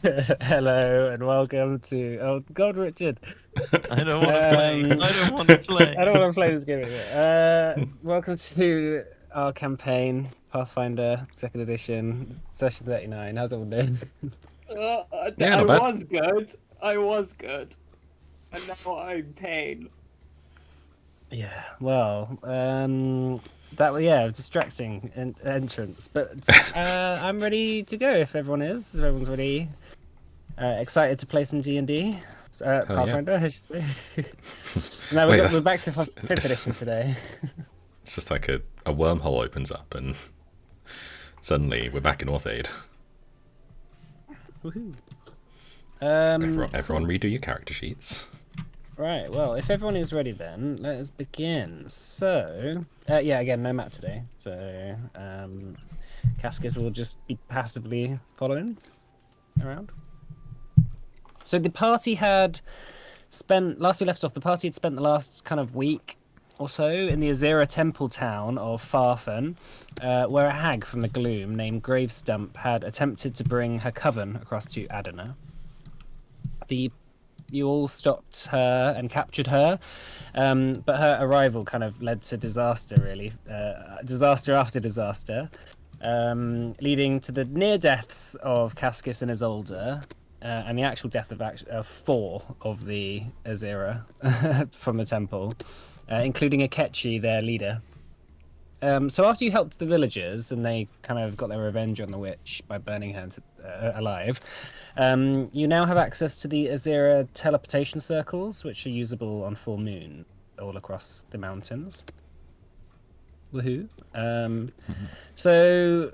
Hello and welcome to. Oh God, Richard. I don't want to play. I don't want to I don't play. want to play this game anymore. Welcome to our campaign, Pathfinder Second Edition, Session 39. How's everyone doing? Yeah, I not bad. was good. I was good. And now I'm in pain. Yeah. Well, distracting entrance, but I'm ready to go if everyone is. If everyone's ready, excited to play some D&D. yeah. Pathfinder, I should say. No, Wait, we're back to fifth edition today. It's just like a wormhole opens up and suddenly we're back in North Aid. Woohoo. Everyone redo your character sheets. Right, well, if everyone is ready then, let us begin. So, yeah, again, no Matt today. So, Cascus will just be passively following around. So the party had spent, last we left off, the party had spent the last kind of week or so in the Azera temple town of Farfen, where a hag from the gloom named Gravestump had attempted to bring her coven across to Adana. You all stopped her and captured her, but her arrival kind of led to disaster, really. Disaster after disaster, leading to the near deaths of Cascus and Isolde, and the actual death of 4 of the Azera from the temple, including Akechi, their leader. So after you helped the villagers and they kind of got their revenge on the witch by burning her alive, you now have access to the Azera teleportation circles, which are usable on full moon all across the mountains. Woohoo! So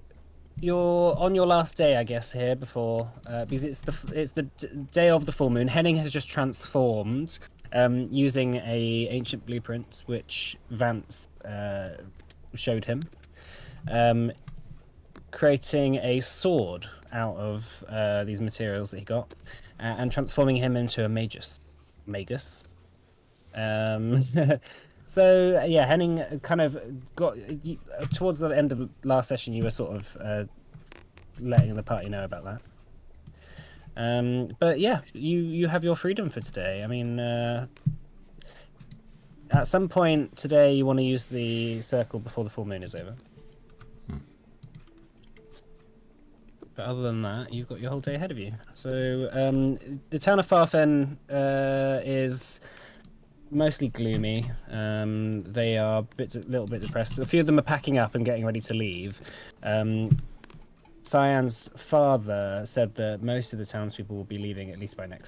you're on your last day, I guess, here before because it's the day of the full moon. Henning has just transformed using a ancient blueprint which Vance showed him, creating a sword out of these materials that he got, and transforming him into a magus. So yeah, Henning kind of got towards the end of last session. You were sort of letting the party know about that. But yeah, you have your freedom for today. I mean, at some point today, you want to use the circle before the full moon is over. But other than that, you've got your whole day ahead of you. So the town of Farfen is mostly gloomy. They are a little bit depressed. A few of them are packing up and getting ready to leave. Cyan's father said that most of the townspeople will be leaving at least by the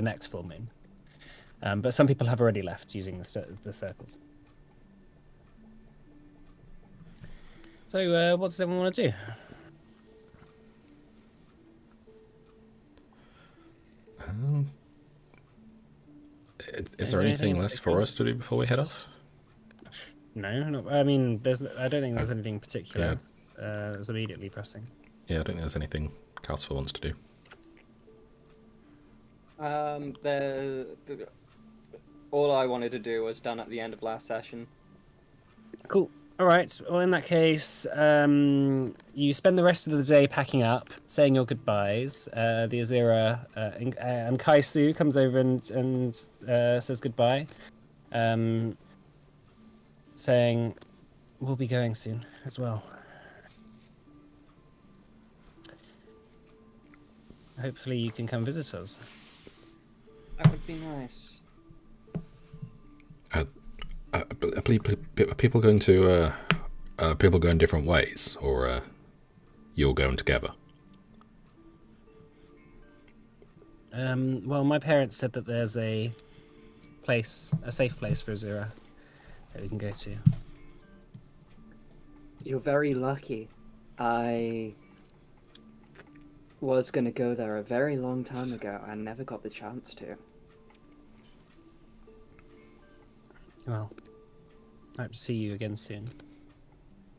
next full moon. But some people have already left using the circles. So, what does everyone want to do? Is there anything less for us to do before we head off? No, I mean, I don't think there's anything particular that's immediately pressing. Yeah, I don't think there's anything Calcifer wants to do. All I wanted to do was done at the end of last session. Cool. All right. Well, in that case, you spend the rest of the day packing up, saying your goodbyes. The Azera and Kaisu comes over and says goodbye, saying we'll be going soon as well. Hopefully, you can come visit us. That would be nice. Are people going to people going different ways, or you're going together? Well, my parents said that there's a safe place for Azura that we can go to. You're very lucky. I was going to go there a very long time ago and never got the chance to. Well, I hope to see you again soon.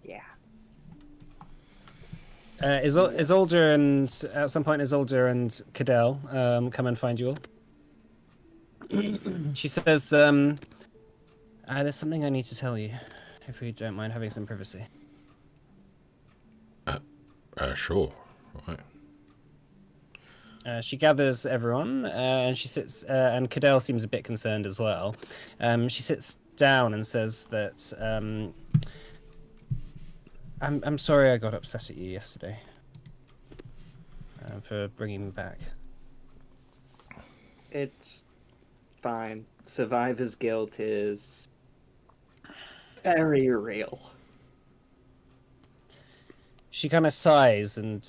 Yeah. Isolde and at some point Isolde and Cadell come and find you all. She says, there's something I need to tell you, if you don't mind having some privacy. Sure. Right. She gathers everyone, and she sits. And Cadell seems a bit concerned as well. She sits down and says that I'm sorry I got upset at you yesterday for bringing me back. It's fine. Survivor's guilt is very real. She kind of sighs and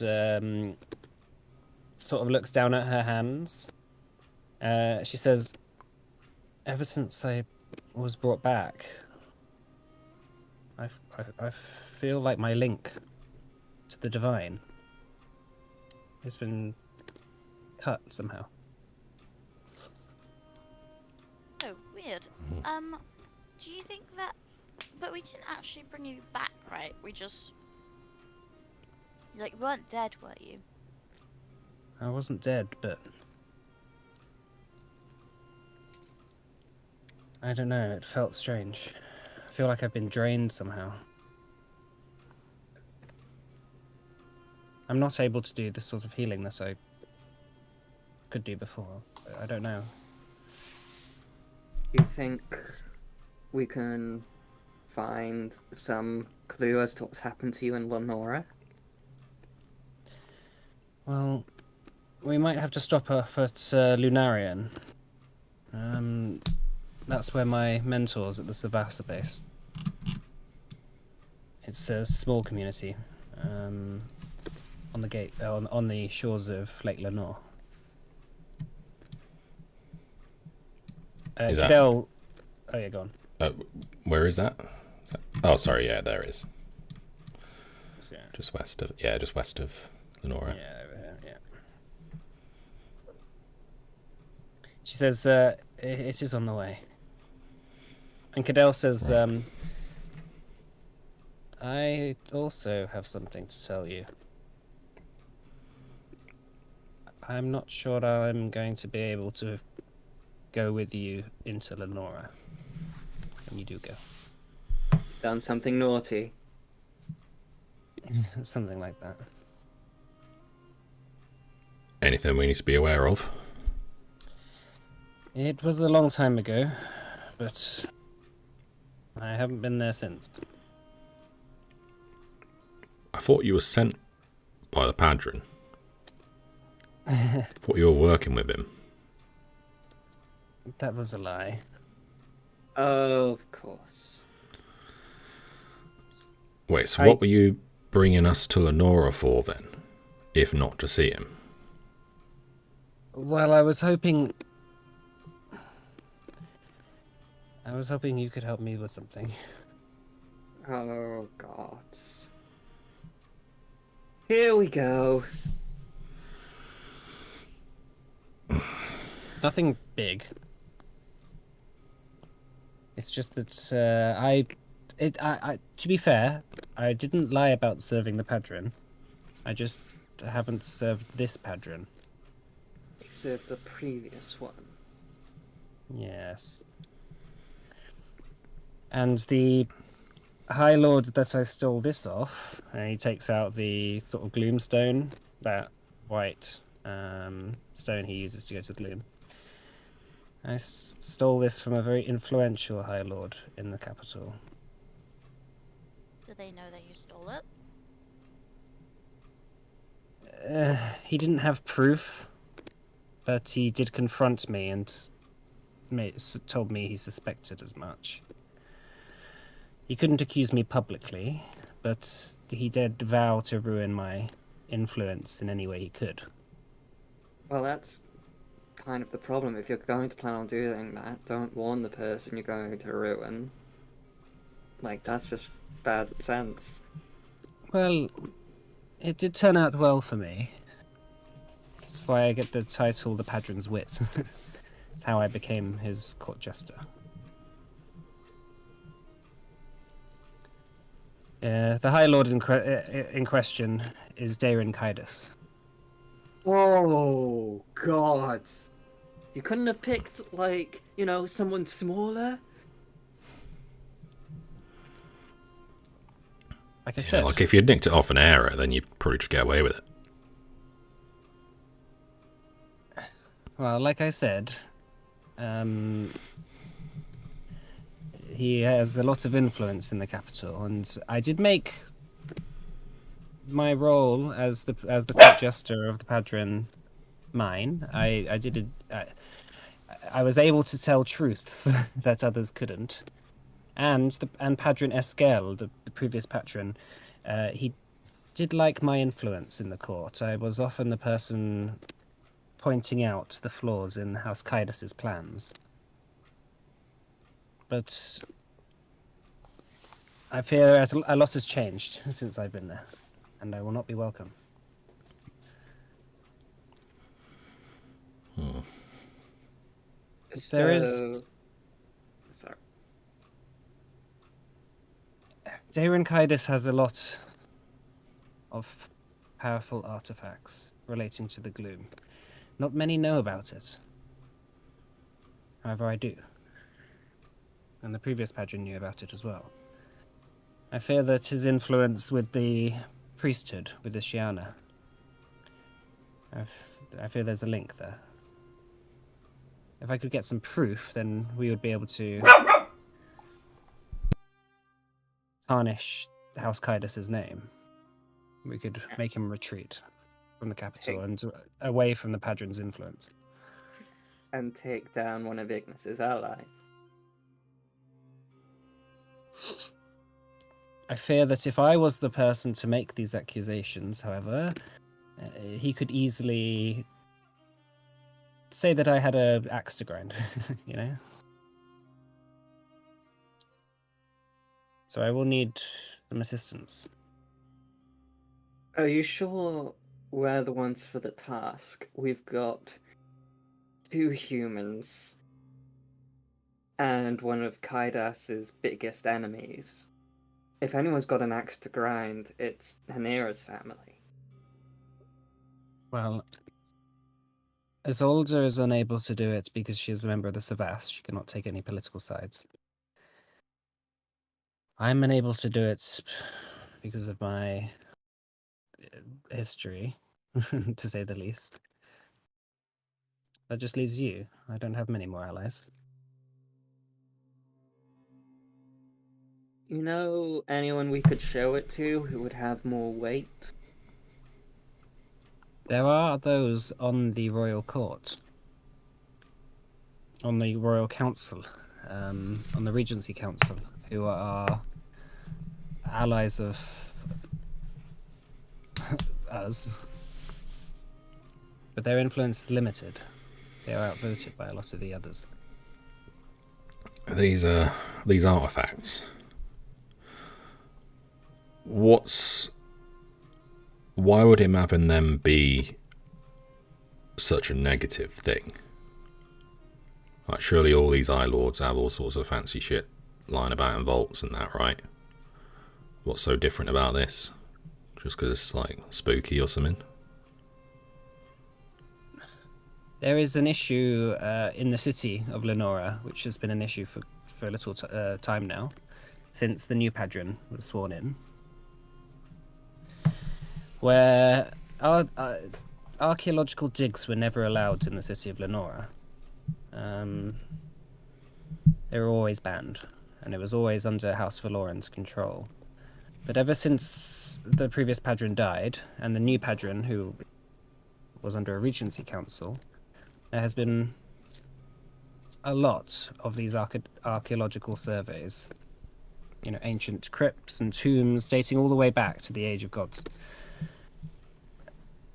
sort of looks down at her hands. She says, ever since I was brought back, I feel like my link to the divine has been cut somehow. Oh, weird. Do you think that... But we didn't actually bring you back, right? We just... Like, you weren't dead, were you? I wasn't dead, but... I don't know, it felt strange. I feel like I've been drained somehow. I'm not able to do the sort of healing that I could do before. I don't know. You think we can find some clue as to what's happened to you in Lenora? Well, we might have to stop off at Lunarion. That's where my mentors at the Savassa are based. It's a small community on the gate on the shores of Lake Lenore. Is that- Cadell... Oh yeah, go on. Where is that? Oh, sorry. Yeah, there is. So, Just west of Lenora. yeah, over here, yeah. She says, it is on the way. And Cadell says, Right. I also have something to tell you. I'm not sure I'm going to be able to go with you into Lenora when you do go. Done something naughty? Something like that. Anything we need to be aware of? It was a long time ago, but I haven't been there since. I thought you were sent by the Padron. Thought you were working with him. That was a lie. Of course. Wait, so what were you bringing us to Lenora for then, if not to see him? Well, I was hoping you could help me with something. Oh, God. Here we go. Nothing big. It's just that to be fair, I didn't lie about serving the Padron. I just haven't served this Padron. You served the previous one. Yes. And the High Lord that I stole this off, and he takes out the sort of gloomstone, that white stone he uses to go to the gloom. I stole this from a very influential High Lord in the capital. Do they know that you stole it? He didn't have proof, but he did confront me and told me he suspected as much. He couldn't accuse me publicly, but he did vow to ruin my influence in any way he could. Well, that's kind of the problem. If you're going to plan on doing that, don't warn the person you're going to ruin. Like, that's just bad sense. Well, it did turn out well for me. That's why I get the title The Padron's Wit. It's how I became his court jester. The High Lord in question is Darin Kaidas. Oh, God. You couldn't have picked, like, someone smaller? Like I said, Like if you'd nicked it off an error, then you'd probably just get away with it. Well, like I said, he has a lot of influence in the capital, and I did make my role as the court jester of the Padron mine. I was able to tell truths that others couldn't, and Padron Esquel, the previous patron, he did like my influence in the court. I was often the person pointing out the flaws in House Kaidas's plans. But I fear a lot has changed since I've been there, and I will not be welcome. There is... Sorry. Daron Kaidas has a lot of powerful artifacts relating to the gloom. Not many know about it. However, I do. And the previous Padron knew about it as well. I fear that his influence with the priesthood, with the Shiana, I fear there's a link there. If I could get some proof, then we would be able to tarnish House Kaidas's name. We could make him retreat from the capital and away from the Padron's influence. And take down one of Ignis's allies. I fear that if I was the person to make these accusations, however, he could easily say that I had an axe to grind, you know? So I will need some assistance. Are you sure we're the ones for the task? We've got 2 humans and one of Kaidas's biggest enemies. If anyone's got an axe to grind, it's Hanera's family. Well, Isolde is unable to do it because she is a member of the Savas. She cannot take any political sides. I'm unable to do it because of my history, to say the least. That just leaves you. I don't have many more allies. You know anyone we could show it to who would have more weight? There are those on the royal court, on the royal council, on the regency council, who are allies of us, but their influence is limited. They are outvoted by a lot of the others. These artifacts. Why would him having them be such a negative thing? Like, surely all these Eye Lords have all sorts of fancy shit lying about in vaults and that, right? What's so different about this? Just because it's, like, spooky or something? There is an issue in the city of Lenora, which has been an issue for a little time now, since the new Padron was sworn in, where archaeological digs were never allowed in the city of Lenora. They were always banned, and it was always under House Valoran's control. But ever since the previous Padron died, and the new Padron, who was under a regency council, there has been a lot of these archaeological surveys. You know, ancient crypts and tombs dating all the way back to the Age of Gods.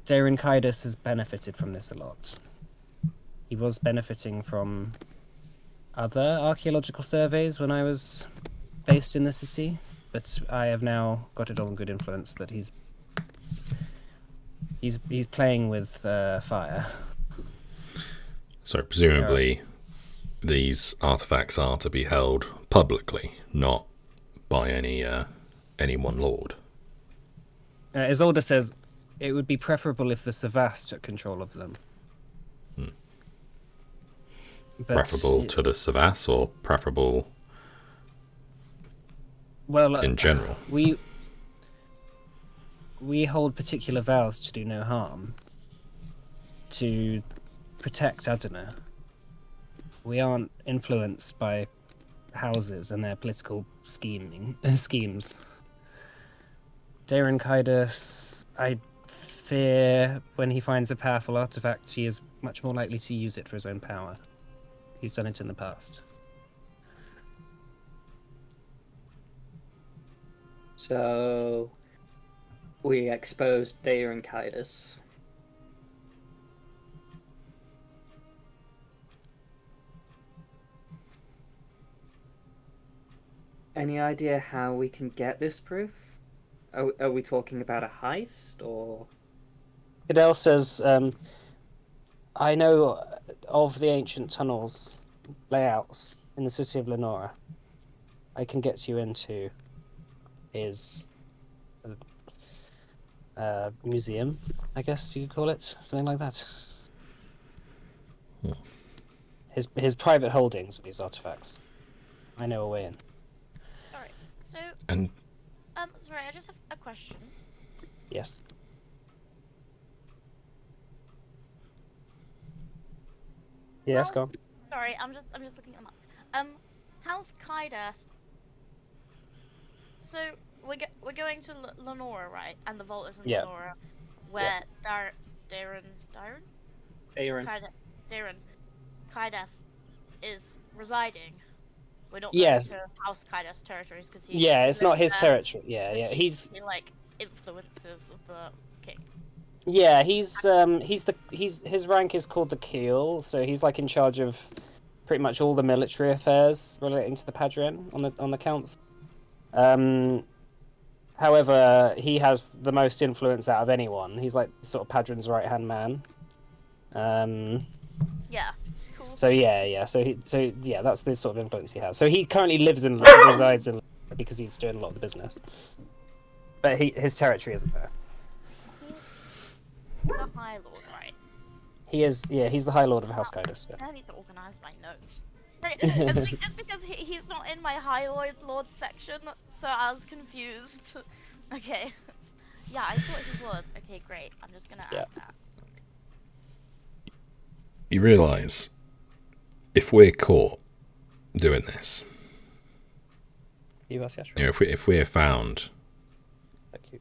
Daron Kaidas has benefited from this a lot. He was benefiting from other archaeological surveys when I was based in the city, but I have now got it on good influence that he's playing with fire. So presumably these artifacts are to be held publicly, not by any one lord. Isolde says it would be preferable if the Savas took control of them. But preferable to the Savas, or preferable in general? We hold particular vows to do no harm to protect Adana. We aren't influenced by houses and their political schemes. Darren Kaidos, I fear when he finds a powerful artifact, he is much more likely to use it for his own power. He's done it in the past. So we exposed Darren Kaidos. Any idea how we can get this proof? Are we talking about a heist, or...? Cadell says, I know of the ancient tunnels layouts in the city of Lenora. I can get you into his museum, I guess you could call it, something like that. Hmm. His private holdings of these artifacts. I know a way in. Alright, so, And sorry, I just have a question. Yes. Yes, go on. Sorry, I'm just looking at that. How's Kaidas? So we're going to Lenora, right? And the vault is in Yeah. Lenora, where Darren Kaidas is residing. We're not Yes. going to House Kaidas territories because he. Yeah, it's not his lives there territory. Yeah, 'cause yeah. he like influences the king. Yeah, his rank is called the Keel, so he's like in charge of pretty much all the military affairs relating to the Padron on the council. However, he has the most influence out of anyone. He's like sort of Padron's right hand man. Yeah. Cool. So yeah. So that's the sort of influence he has. So he currently resides in because he's doing a lot of the business. But his territory isn't there. The High Lord, right? He is, yeah, he's the High Lord of House Kaidos. So. I need to organize my notes. It's because he's not in my High Lord section, so I was confused. Okay. Yeah, I thought he was. Okay, great. I'm just gonna add that. you realise, if we're caught doing this, US, yeah, sure. you know, if we're found Thank you.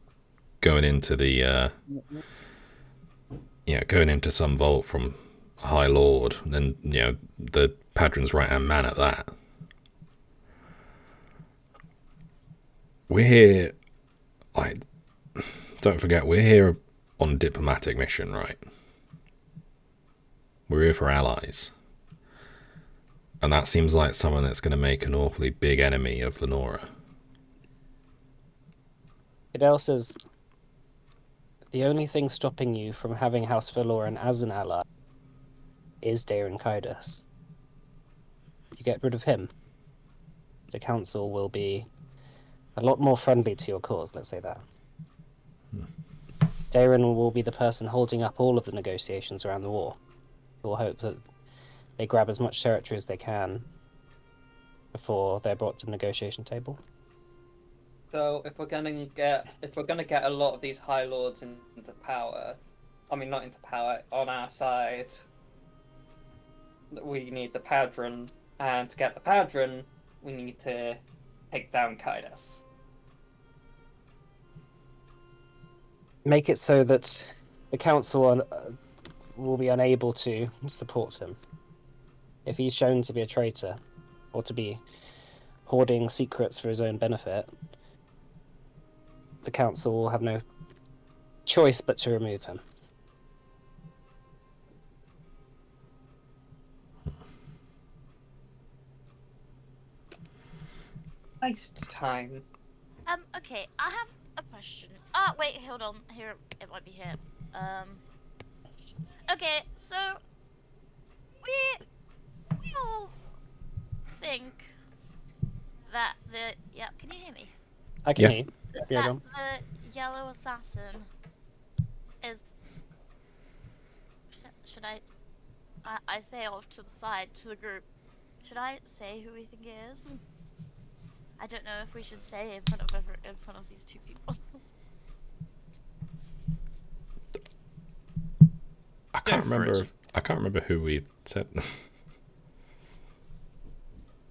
going into the going into some vault from a High Lord, then the Padron's right hand man at that. We're here, like, don't forget, we're here on a diplomatic mission, right? We're here for allies. And that seems like someone that's going to make an awfully big enemy of Lenora. Cadell says, the only thing stopping you from having House Valoran as an ally is Darren Kaidos. If you get rid of him, the council will be a lot more friendly to your cause, let's say that. Darren will be the person holding up all of the negotiations around the war. We'll hope that they grab as much territory as they can before they're brought to the negotiation table. So if we're gonna get a lot of these High Lords into power, I mean not into power, on our side, we need the Padron, and to get the Padron, we need to take down Kaidos. Make it so that the council will be unable to support him. If he's shown to be a traitor, or to be hoarding secrets for his own benefit, the council will have no choice but to remove him. Nice time. Okay, I have a question. Wait, hold on. Here, it might be here. Okay, so we all think that can you hear me? I can Yeah. hear you. Yeah, go on. The yellow assassin is. Should I say off to the side to the group? Should I say who we think it is? I don't know if we should say in front of these two people. I can't Go for remember. it. I can't remember who we said.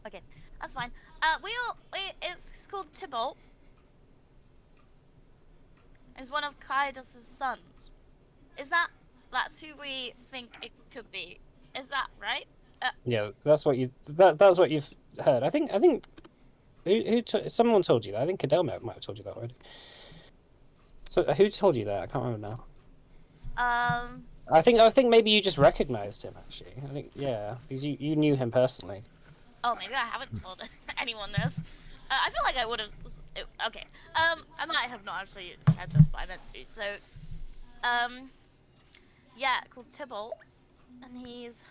Okay, that's fine. It's called Tybalt. Is one of Kaidus's sons. That's who we think it could be? Is that right? Yeah, that's what that's what you've heard. I think someone told you that. I think Cadell might have told you that already. So who told you that? I can't remember now. I think maybe you just recognized him actually. I think because you knew him personally. Oh, maybe I haven't told anyone this. I feel like I would have. Okay. I might have not actually shared this, but I meant to. So, yeah, called Tybalt, and he's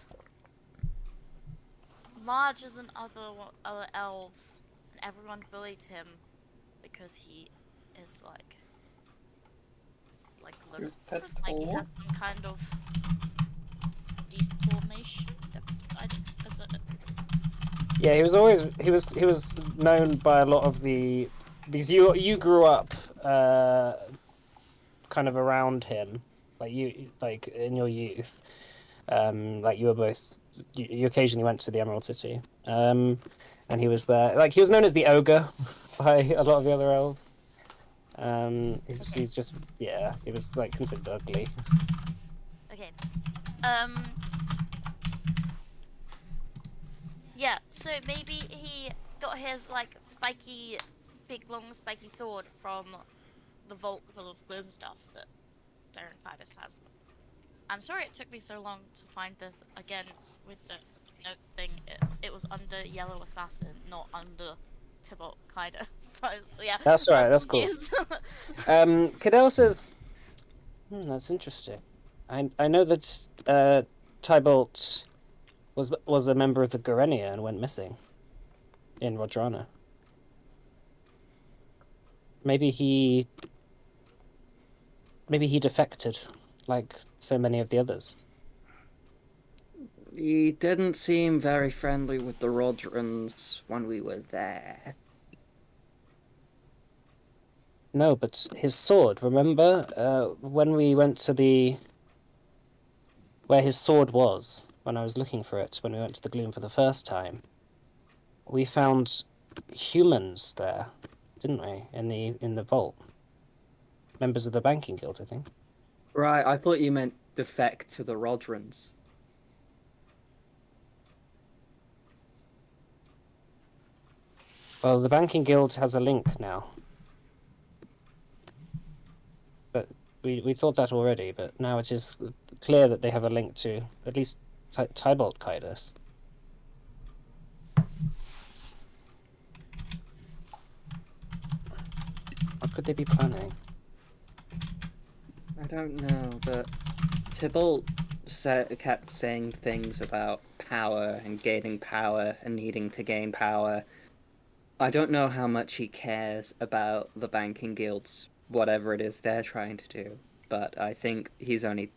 larger than other elves, and everyone bullied him because he is looks Pet like he four? has some kind of deformation. Yeah, he was known by a lot of the because you grew up kind of around him, like in your youth, like you were both you occasionally went to the Emerald City, and he was there. Like he was known as the ogre by a lot of the other elves. He's just he was like considered ugly. Okay. Yeah, so maybe he got his big long spiky sword from the vault full of gloom stuff that Darren Titus has. I'm sorry it took me so long to find this again with the note thing. It was under Yellow Assassin, not under Tybalt Kaida. So yeah. That's alright. That's cool. confused. Cadell says, "That's interesting. I know that Tybalt was a member of the Gorenia and went missing in Rodrana. Maybe he defected, like so many of the others." He didn't seem very friendly with the Rodrans when we were there. No, but his sword. Remember when we went to where his sword was? When I was looking for it, when we went to the Gloom for the first time, we found humans there, didn't we? In the vault, members of the banking guild, I think. Right, I thought you meant defect to the Rodrans. Well, the banking guild has a link now. But we thought that already, but now it is clear that they have a link to at least Tybalt Kaidus. What could they be planning? I don't know, but Tybalt kept saying things about power and gaining power and needing to gain power. I don't know how much he cares about the banking guilds, whatever it is they're trying to do, but I think he's only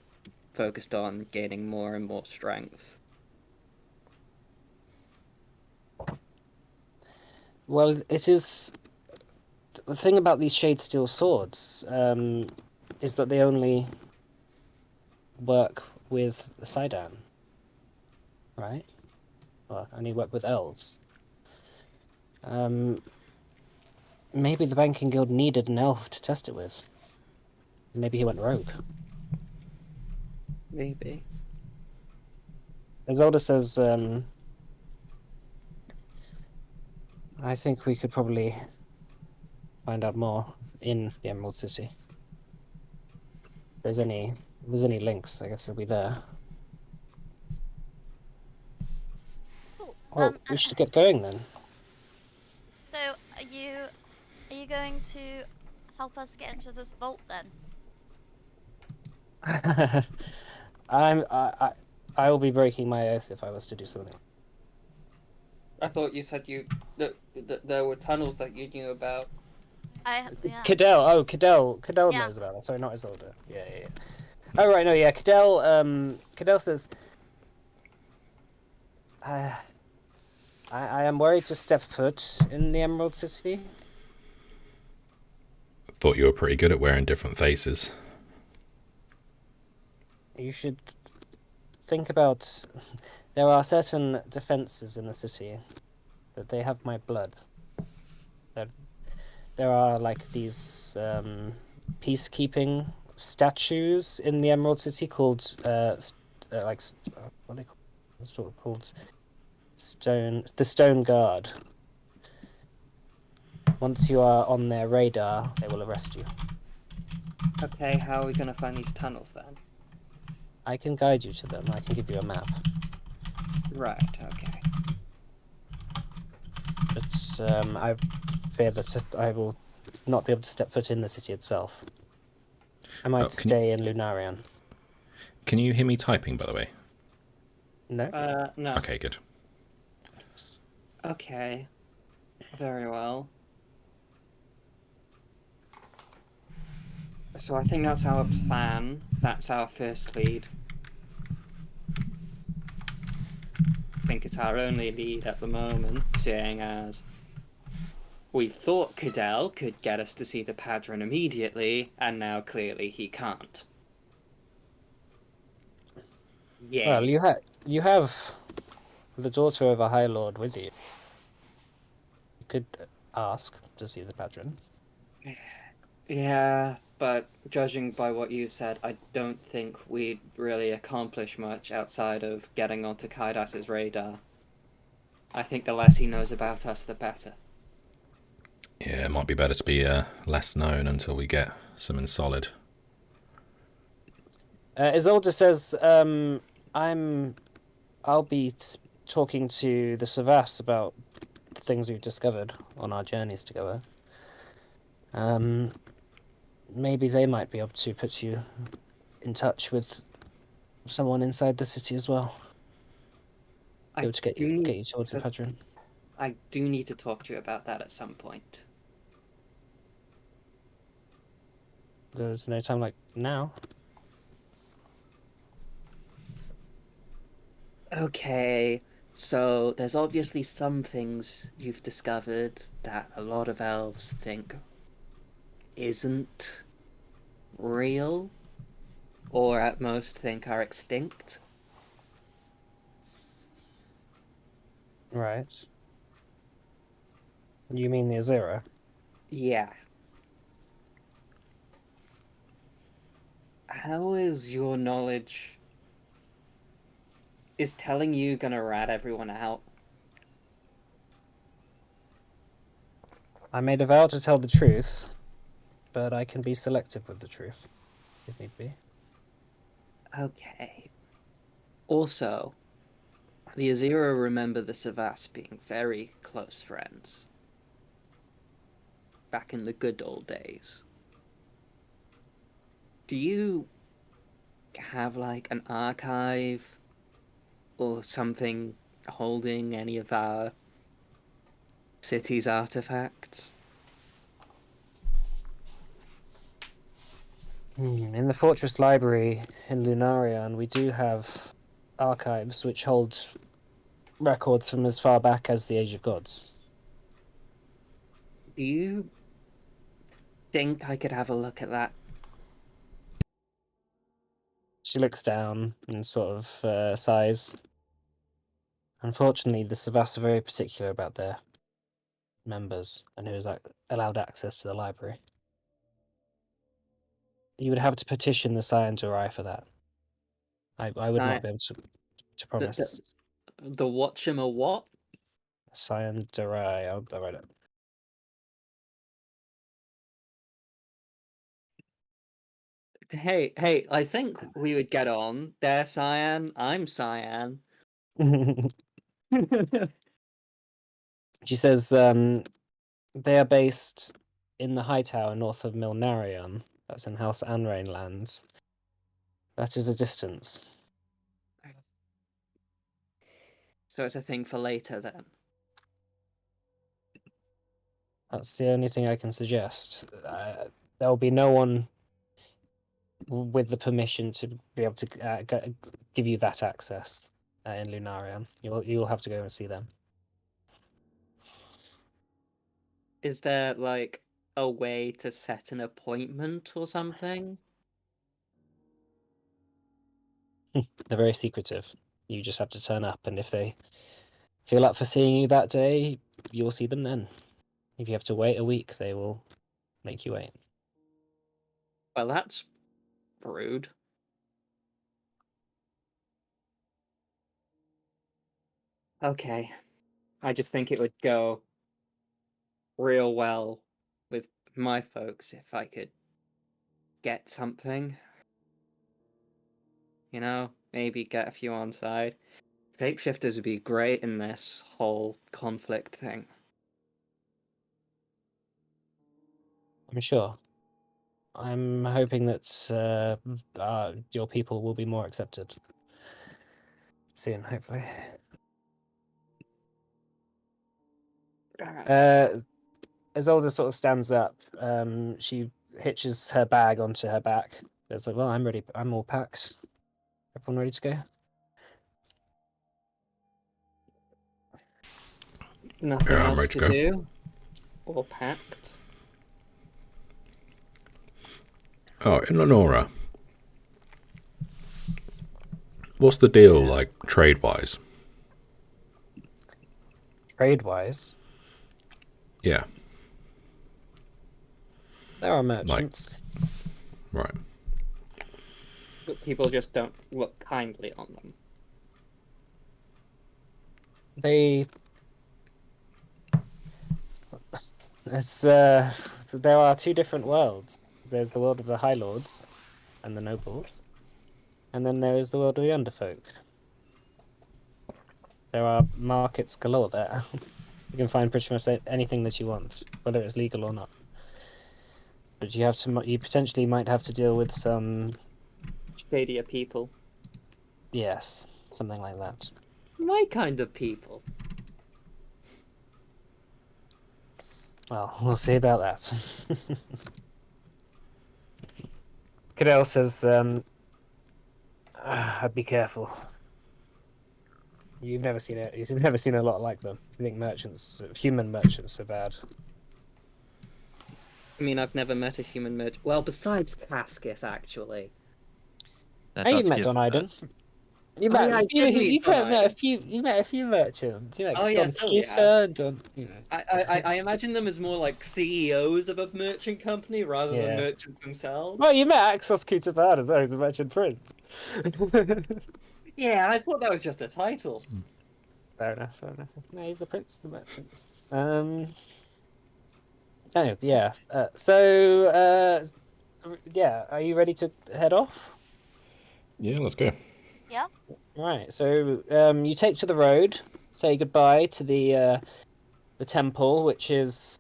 focused on gaining more and more strength. Well, it is the thing about these Shade Steel swords is that they only work with the Sidon, right? Well, only work with elves. Maybe the banking guild needed an elf to test it with. Maybe he went rogue. Maybe. Isolde says, I think we could probably find out more in the Emerald City. If there's any links, I guess they'll be there. Cool. Well, we should get going then. So are you going to help us get into this vault then? I will be breaking my oath if I was to do something. I thought you said that there were tunnels that you knew about. Cadell Yeah. knows about that. Sorry, not Isolde. Yeah. Oh right, no, yeah. Cadell says, I am worried to step foot in the Emerald City. I thought you were pretty good at wearing different faces. You should think about, there are certain defenses in the city that they have my blood. There are like these peacekeeping statues in the Emerald City called what are they called? What's it called? The Stone Guard. Once you are on their radar, they will arrest you. Okay, how are we gonna find these tunnels then? I can guide you to them. I can give you a map. Right, okay. But I fear that I will not be able to step foot in the city itself. I might stay in Lunarion. Can you hear me typing, by the way? No? No. Okay, good. Okay. Very well. So I think that's our plan. That's our first lead. I think it's our only lead at the moment, seeing as we thought Cadell could get us to see the Padron immediately, and now clearly he can't. Yeah. Well, you have the daughter of a High Lord with you. You could ask to see the Padron. Yeah, but judging by what you've said, I don't think we'd really accomplish much outside of getting onto Kaidas's radar. I think the less he knows about us, the better. Yeah, it might be better to be less known until we get something solid. Isolde says, I'll be talking to the Savas about the things we've discovered on our journeys together. Maybe they might be able to put you in touch with someone inside the city as well. Be able to get you towards the Padron. I do need to talk to you about that at some point. There's no time like now. Okay, so there's obviously some things you've discovered that a lot of elves think isn't real, or at most think are extinct. Right. You mean the Azira? Yeah. How is your knowledge... Is telling you gonna rat everyone out? I made a vow to tell the truth, but I can be selective with the truth, if need be. Okay. Also, the Azira remember the Savas being very close friends. Back in the good old days. Do you have, like, an archive or something holding any of our city's artifacts? In the Fortress Library in Lunarion, we do have archives which hold records from as far back as the Age of Gods. Do you think I could have a look at that? She looks down and sort of sighs. Unfortunately, the Savas are very particular about their members and who is allowed access to the library. You would have to petition the Scienturai for that. I would not be able to promise. The watch him a what? Scienturai, I'll write it. Hey, I think we would get on. They're Cyan, I'm Cyan. She says they are based in the High Tower north of Milnarion. That's in House Anrain lands. That is a distance. So it's a thing for later then. That's the only thing I can suggest. There will be no one with the permission to be able to give you that access in Lunarion. You'll have to go and see them. Is there, like, a way to set an appointment or something? They're very secretive. You just have to turn up, and if they feel up for seeing you that day, you'll see them then. If you have to wait a week, they will make you wait. Well, that's rude. Okay. I just think it would go real well with my folks if I could get something. You know, maybe get a few on side. Shapeshifters would be great in this whole conflict thing. I'm sure. I'm hoping that your people will be more accepted soon, hopefully. Isolde sort of stands up. She hitches her bag onto her back. It's like, well, I'm ready. I'm all packed. Everyone ready to go? Nothing Yeah, I'm else ready to to go. do? All packed? Oh, in Lenora, what's the deal, Yes. like, trade-wise? Trade-wise, Yeah, there are merchants. right. But people just don't look kindly on them. There are two different worlds. There's the world of the High Lords and the nobles, and then there is the world of the Underfolk. There are markets galore there. You can find pretty much anything that you want, whether it's legal or not. But you potentially might have to deal with some, Shadier people. yes, something like that. My kind of people. Well, we'll see about that. Cadell says, I'd be careful. You've never seen a lot like them. You think human merchants are bad. I mean, I've never met a human merchant. Well, besides Cascus, actually. That Hey, you does met give, Don Iden. You Oh, met, yeah, I you, did meet you Don met a Iden. few. You met a few merchants. You met Oh, Don yeah, so we Cusa, Don. You know. I imagine them as more like CEOs of a merchant company rather than Yeah. merchants themselves. Well, you met Axos Kutaban as well. He's the merchant prince. Yeah, I thought that was just a title. Fair enough. Fair enough. No, he's the prince of the merchants. Oh yeah. Yeah. Are you ready to head off? Yeah, let's go. Yeah. Right. So you take to the road. Say goodbye to the temple, which is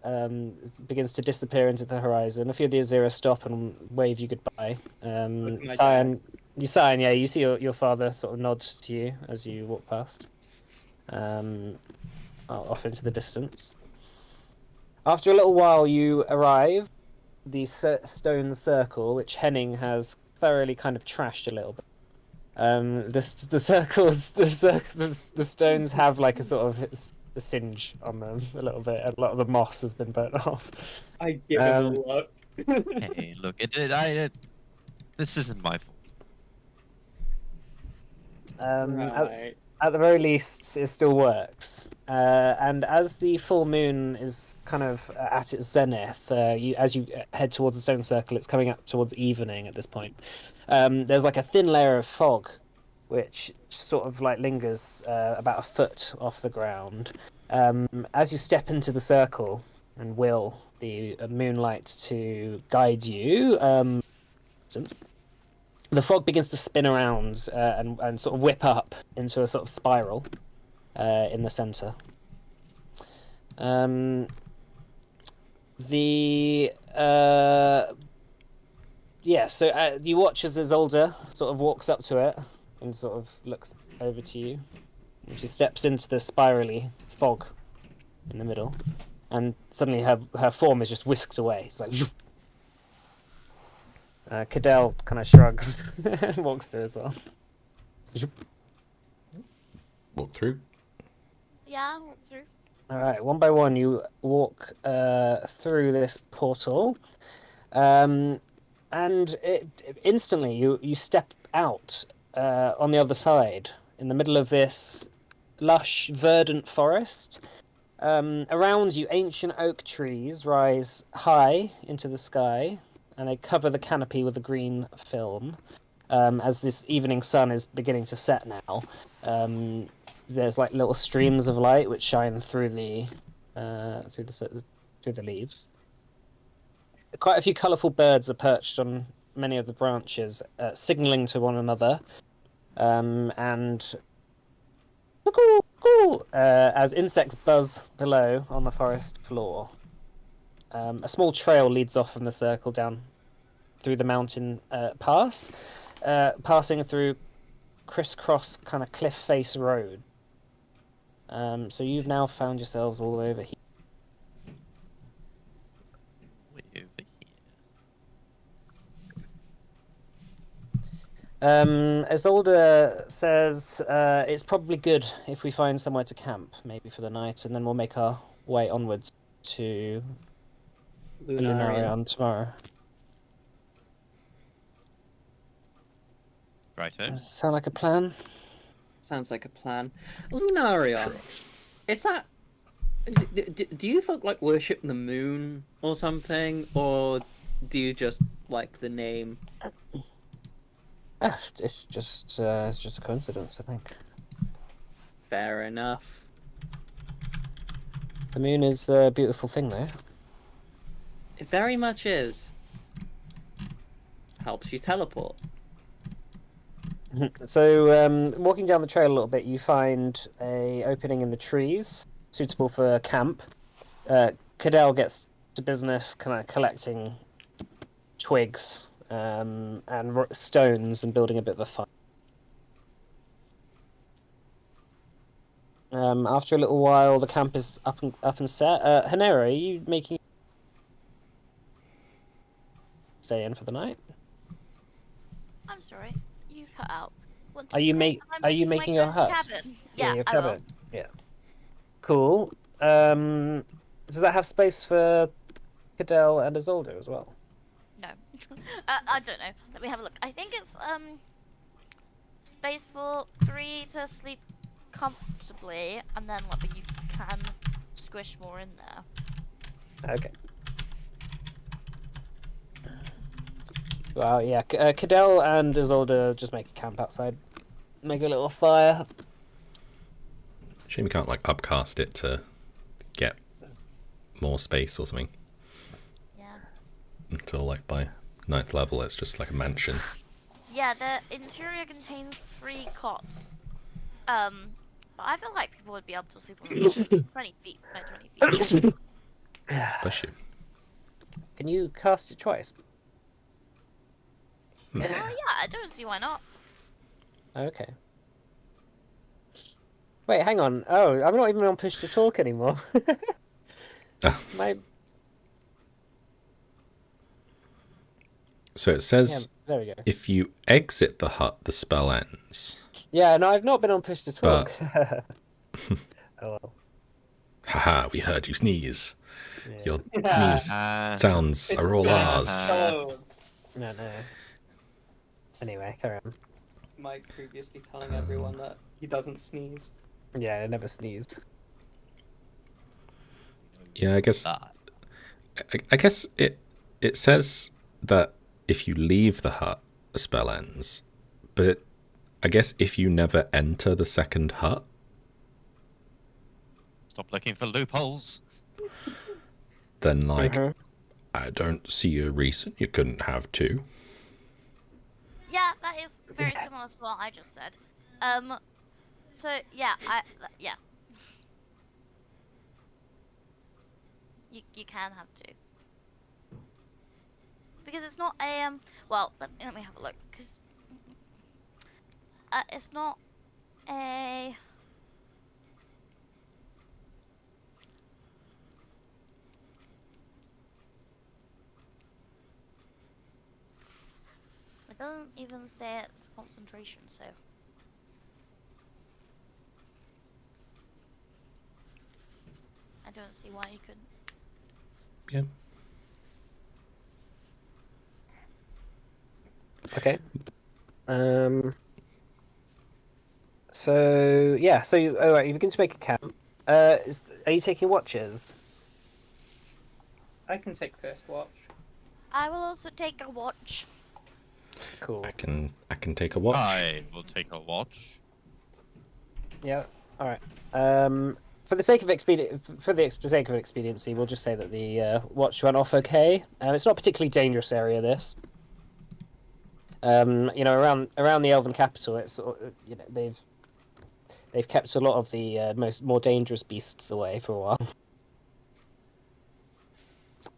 begins to disappear into the horizon. A few of the Azira stop and wave you goodbye. Look at my Cyan, yeah, you see your father sort of nods to you as you walk past, off into the distance. After a little while, you arrive the stone circle, which Henning has thoroughly kind of trashed a little bit. The circles, the stones have like a sort of a singe on them a little bit. A lot of the moss has been burnt off. I give him a Um, look. hey, look, this isn't my fault. Right. At the very least, it still works. And as the full moon is kind of at its zenith, as you head towards the stone circle, it's coming up towards evening at this point. There's like a thin layer of fog, which sort of like lingers about a foot off the ground. As you step into the circle and will the moonlight to guide you, the fog begins to spin around and sort of whip up into a sort of spiral in the center. So you watch as Isolde sort of walks up to it and sort of looks over to you. And she steps into the spirally fog in the middle, and suddenly her form is just whisked away. It's like. Cadell kind of shrugs and walks through as well. Walk through. Yeah, walk through. All right, one by one, you walk through this portal, and instantly you step out on the other side, in the middle of this lush, verdant forest. Around you, ancient oak trees rise high into the sky, and they cover the canopy with a green film. As this evening sun is beginning to set now, there's like little streams of light which shine through the leaves. Quite a few colourful birds are perched on many of the branches, signalling to one another, and as insects buzz below on the forest floor. A small trail leads off from the circle down through the mountain pass, passing through crisscross kind of cliff face road. So you've now found yourselves all over here. Way over here. Isolde says it's probably good if we find somewhere to camp, maybe for the night, and then we'll make our way onwards to Lunarion tomorrow. Righto. Does it sound like a plan? Sounds like a plan. Lunarion, is that? Do you folk like worship the moon or something, or do you just like the name? It's just a coincidence, I think. Fair enough. The moon is a beautiful thing, though. It very much is. Helps you teleport. So, walking down the trail a little bit, you find a opening in the trees, suitable for camp. Cadell gets to business, kind of collecting twigs and stones and building a bit of a fire. After a little while, the camp is up and set. Hanera, are you making stay in for the night? I'm sorry, you cut out. What did Are you say? are you my making your ghost hut? Cabin. Yeah, your I will. cabin. Yeah. Cool. Does that have space for Cadell and Isolde as well? No, I don't know. Let me have a look. I think it's space for 3 to sleep comfortably, and then like you can squish more in there. Okay. Well, yeah. Cadell and Isolde just make a camp outside, make a little fire. Shame you can't like upcast it to get more space or something. Yeah. Until like by 9th level, it's just like a mansion. Yeah, the interior contains 3 cots. But I feel like people would be able to sleep on the floor. It's 20 feet by 20 feet. Bless you. Can you cast it twice? Yeah, I don't see why not. Okay. Wait, hang on. Oh, I'm not even on push to talk anymore. My So it says there we go. if you exit the hut, the spell ends. Yeah, no, I've not been on push to talk. Oh well. Haha, we heard you sneeze. Yeah. Your sneeze sounds are all ours. So, No. Anyway, carry on. Mike previously telling everyone that he doesn't sneeze. Yeah, I never sneeze. Yeah, I guess. I guess it says that if you leave the hut, the spell ends. But I guess if you never enter the second hut, Stop looking for loopholes. then like I don't see a reason you couldn't have 2. Yeah, that is very similar to what I just said. So yeah, yeah. You can have 2. Because it's not a well, let me have a look, because it's not a it doesn't even say it's concentration, so I don't see why you couldn't. Yeah. Okay. So yeah, so all right, you begin to make a camp. Are you taking watches? I can take first watch. I will also take a watch. Cool. I can take a watch. I will take a watch. Yeah. All right. For the sake of expediency, we'll just say that the watch went off okay. It's not a particularly dangerous area. This. You know, around the Elven capital, it's you know they've kept a lot of the more dangerous beasts away for a while.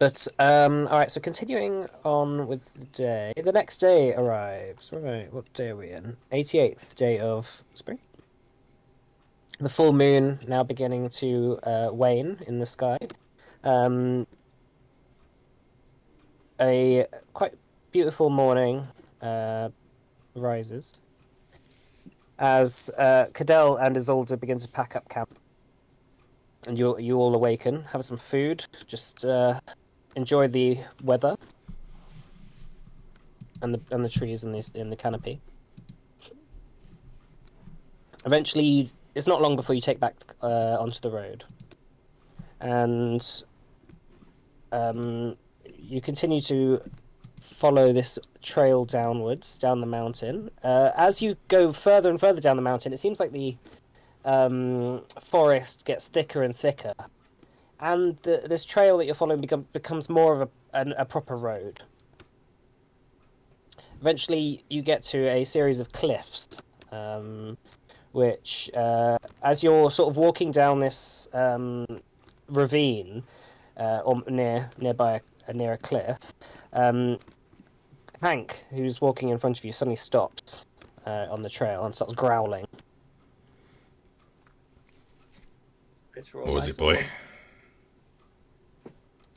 But all right. So continuing on with the day, the next day arrives. Right. What day are we in? 88th day of spring. The full moon now beginning to wane in the sky. A quite beautiful morning rises as Cadell and Isolde begin to pack up camp, and you all awaken, have some food, just enjoy the weather and the trees in the canopy. Eventually, it's not long before you take back onto the road, and you continue to follow this trail downwards down the mountain. As you go further and further down the mountain, it seems like the forest gets thicker and thicker, and this trail that you're following becomes more of a proper road. Eventually, you get to a series of cliffs, which, as you're sort of walking down this ravine, or near a cliff, Hank, who's walking in front of you, suddenly stops on the trail and starts growling. What was it, boy?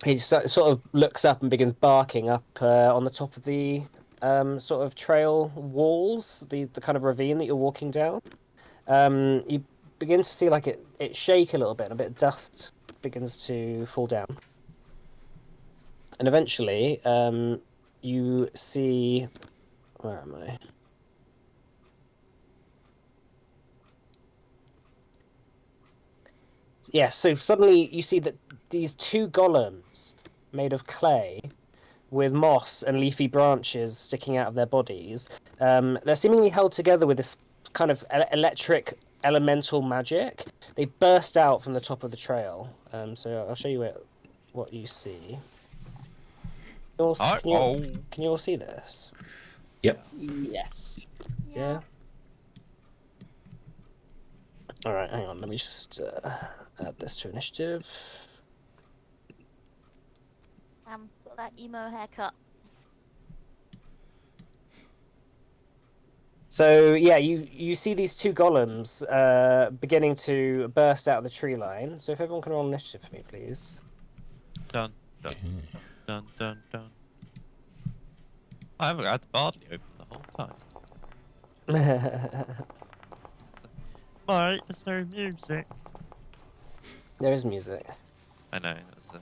He sort of looks up and begins barking up on the top of the sort of trail walls, the kind of ravine that you're walking down. You begin to see like it shake a little bit, and a bit of dust begins to fall down. And eventually, you see... Where am I? Yeah, so suddenly you see that these two golems made of clay with moss and leafy branches sticking out of their bodies, they're seemingly held together with this kind of electric elemental magic. They burst out from the top of the trail. So I'll show you what you see. Can you all see this? Yep. Yes. Yeah. All right, hang on. Let me just add this to initiative. That emo haircut. So yeah, you see these two golems beginning to burst out of the tree line. So if everyone can roll initiative for me, please. Dun, dun, dun, dun, dun. I haven't had the barley open the whole time. Mate, there's no music. There is music. I know, that's the...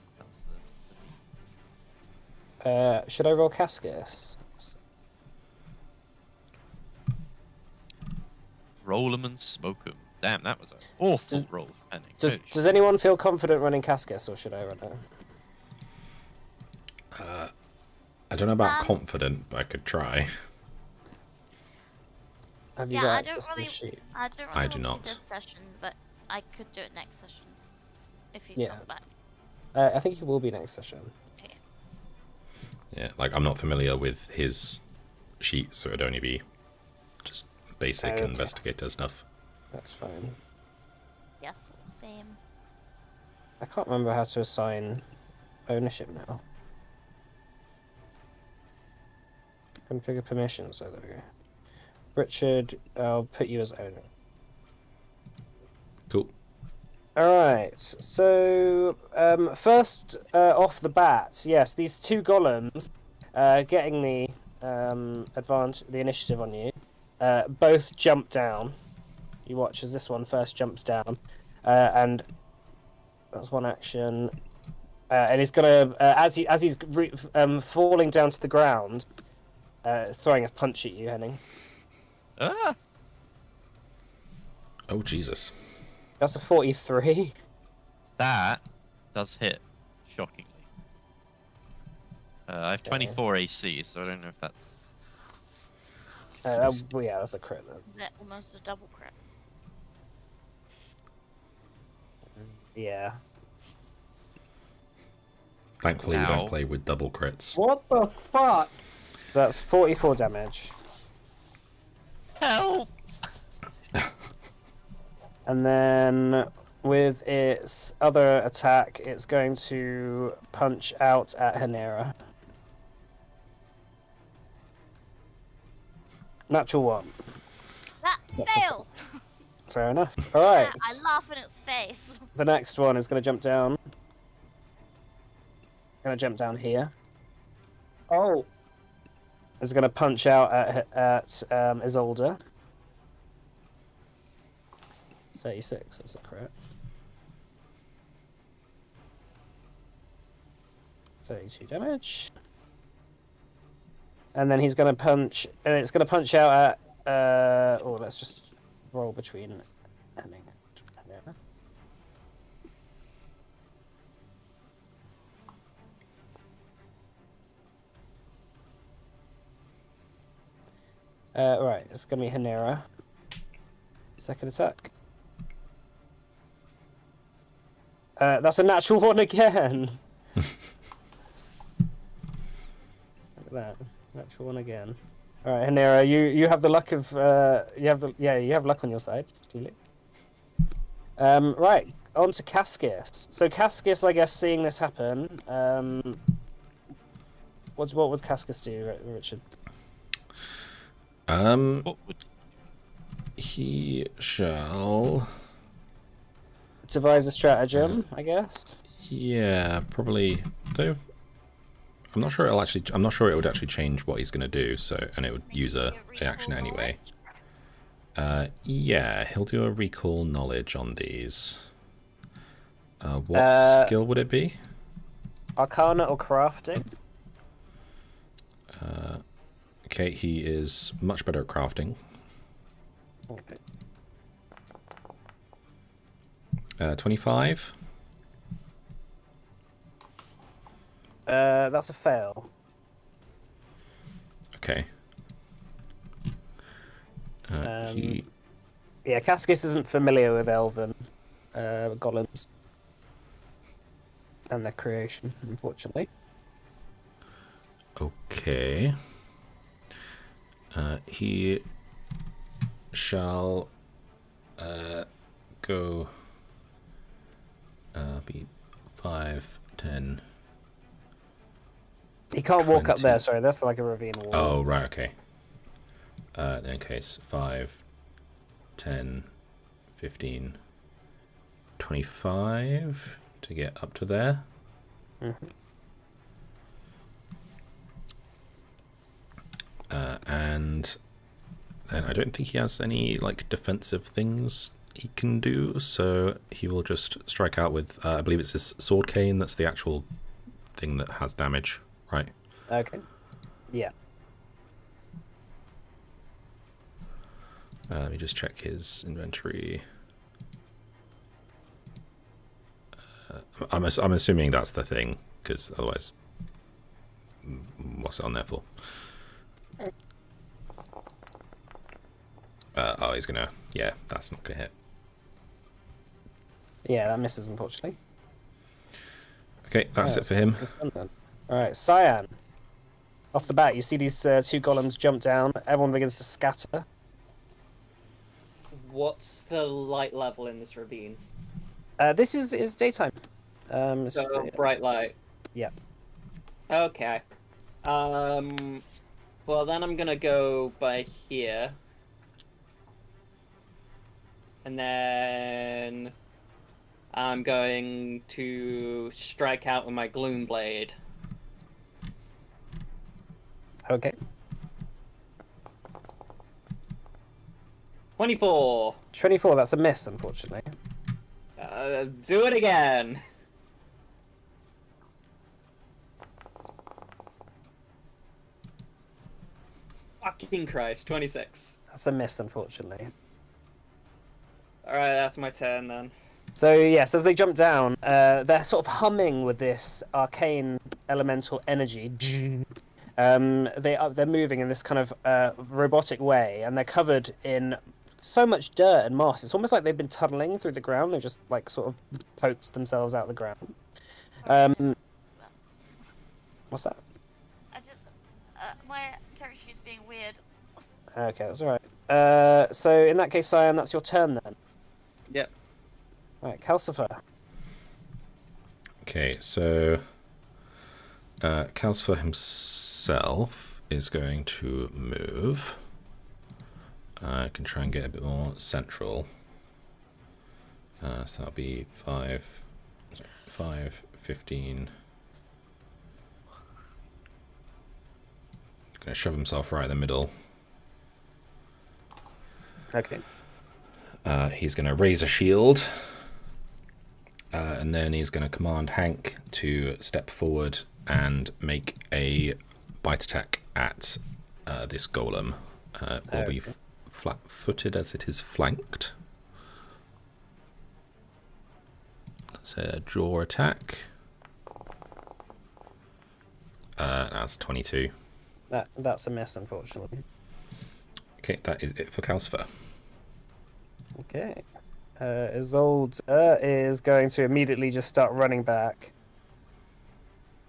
Should I roll Cascus? Roll 'em and smoke 'em. Damn, that was an awful roll. Does anyone feel confident running Cascus, or should I run it? I don't know about confident, but I could try. Have you Yeah, got I don't access to the really. sheet? I don't I really do want to not. this session, but I could do it next session if he's Yeah. not back. I think he will be next session. Okay. Yeah, like I'm not familiar with his sheets, so it'd only be just basic Okay. investigator stuff. That's fine. Yes, same. I can't remember how to assign ownership now. Configure permissions. Oh, there we go. Richard, I'll put you as owner. Cool. Alright, so first off the bat, yes, these two golems getting the the initiative on you, both jump down. You watch as this one first jumps down, and that's one action. And he's gonna, as he's falling down to the ground, throwing a punch at you, Henning. Ah! Oh, Jesus. That's a 43. That does hit, shockingly. I have 24 AC, so I don't know if that's... Well, yeah, that's a crit. Almost a double crit. Yeah. Thankfully, we Ow. don't play with double crits. What the fuck? So that's 44 damage. Help! And then with its other attack, it's going to punch out at Hanera. Natural 1. That That's a fail. Fair enough. All right. I laugh in its face. The next one is going to jump down. Going to jump down here. Oh, Is going to punch out at Isolde. 36. That's a crit. 32 damage. And then he's going to punch. And it's going to punch out at. Oh, let's just roll between. Henning and Hanera. Right, it's going to be Hanera. Second attack. That's a natural 1 again. Look at that, natural 1 again. All right, Hanera, you have the luck of you have luck on your side. Clearly. Right, on to Cascus. So Cascus, I guess, seeing this happen, what would Cascus do, Richard? What would... He shall... Devise a stratagem, I guess. Yeah, probably. Though I'm not sure I'm not sure it would actually change what he's going to do. So, and it would use a action anyway. Yeah, he'll do a recall knowledge on these. What skill would it be? Arcana or crafting? Okay, he is much better at crafting. Okay. 25. That's a fail. Okay. Yeah, Cascus isn't familiar with Elven golems and their creation, unfortunately. Okay. He shall go be 5, 10. He can't walk up 20. there, sorry, that's like a ravine wall. Oh, right, okay. In that case, 5, 10, 15, 25 to get up to there. Mm-hmm. And then I don't think he has any like defensive things he can do, so he will just strike out with I believe it's his sword cane. That's the actual thing that has damage, right? Okay. Yeah. Let me just check his inventory. I'm assuming that's the thing, because otherwise, what's it on there for? Oh, he's gonna... Yeah, that's not gonna hit. Yeah, that misses, unfortunately. Okay, that's it for him. Alright, Cyan. Off the bat, you see these two golems jump down. Everyone begins to scatter. what's the light level in this ravine? This is daytime. So bright light. Yeah. Okay. Well, then I'm gonna go by here. And then I'm going to strike out with my Gloom Blade. Okay. 24. 24, that's a miss, unfortunately. Do it again. Fucking Christ, 26. That's a miss, unfortunately. Alright, that's my turn then. So yes, as they jump down, they're sort of humming with this arcane elemental energy. They're moving in this kind of robotic way, and they're covered in so much dirt and moss. It's almost like they've been tunneling through the ground. They've just like sort of poked themselves out of the ground. What's that? I just my character sheet's being weird. Okay, that's all right. So in that case, Cyan, that's your turn then. Yep. Right, Calcifer. Okay, so Calcifer himself is going to move. I can try and get a bit more central. So that'll be 5, 15. Gonna shove himself right in the middle. Okay. He's gonna raise a shield. And then he's going to command Hank to step forward and make a bite attack at this golem. It will be flat-footed as it is flanked. That's a jaw attack. That's 22. That's a miss, unfortunately. Okay, that is it for Calcifer. Okay. Isolde is going to immediately just start running back.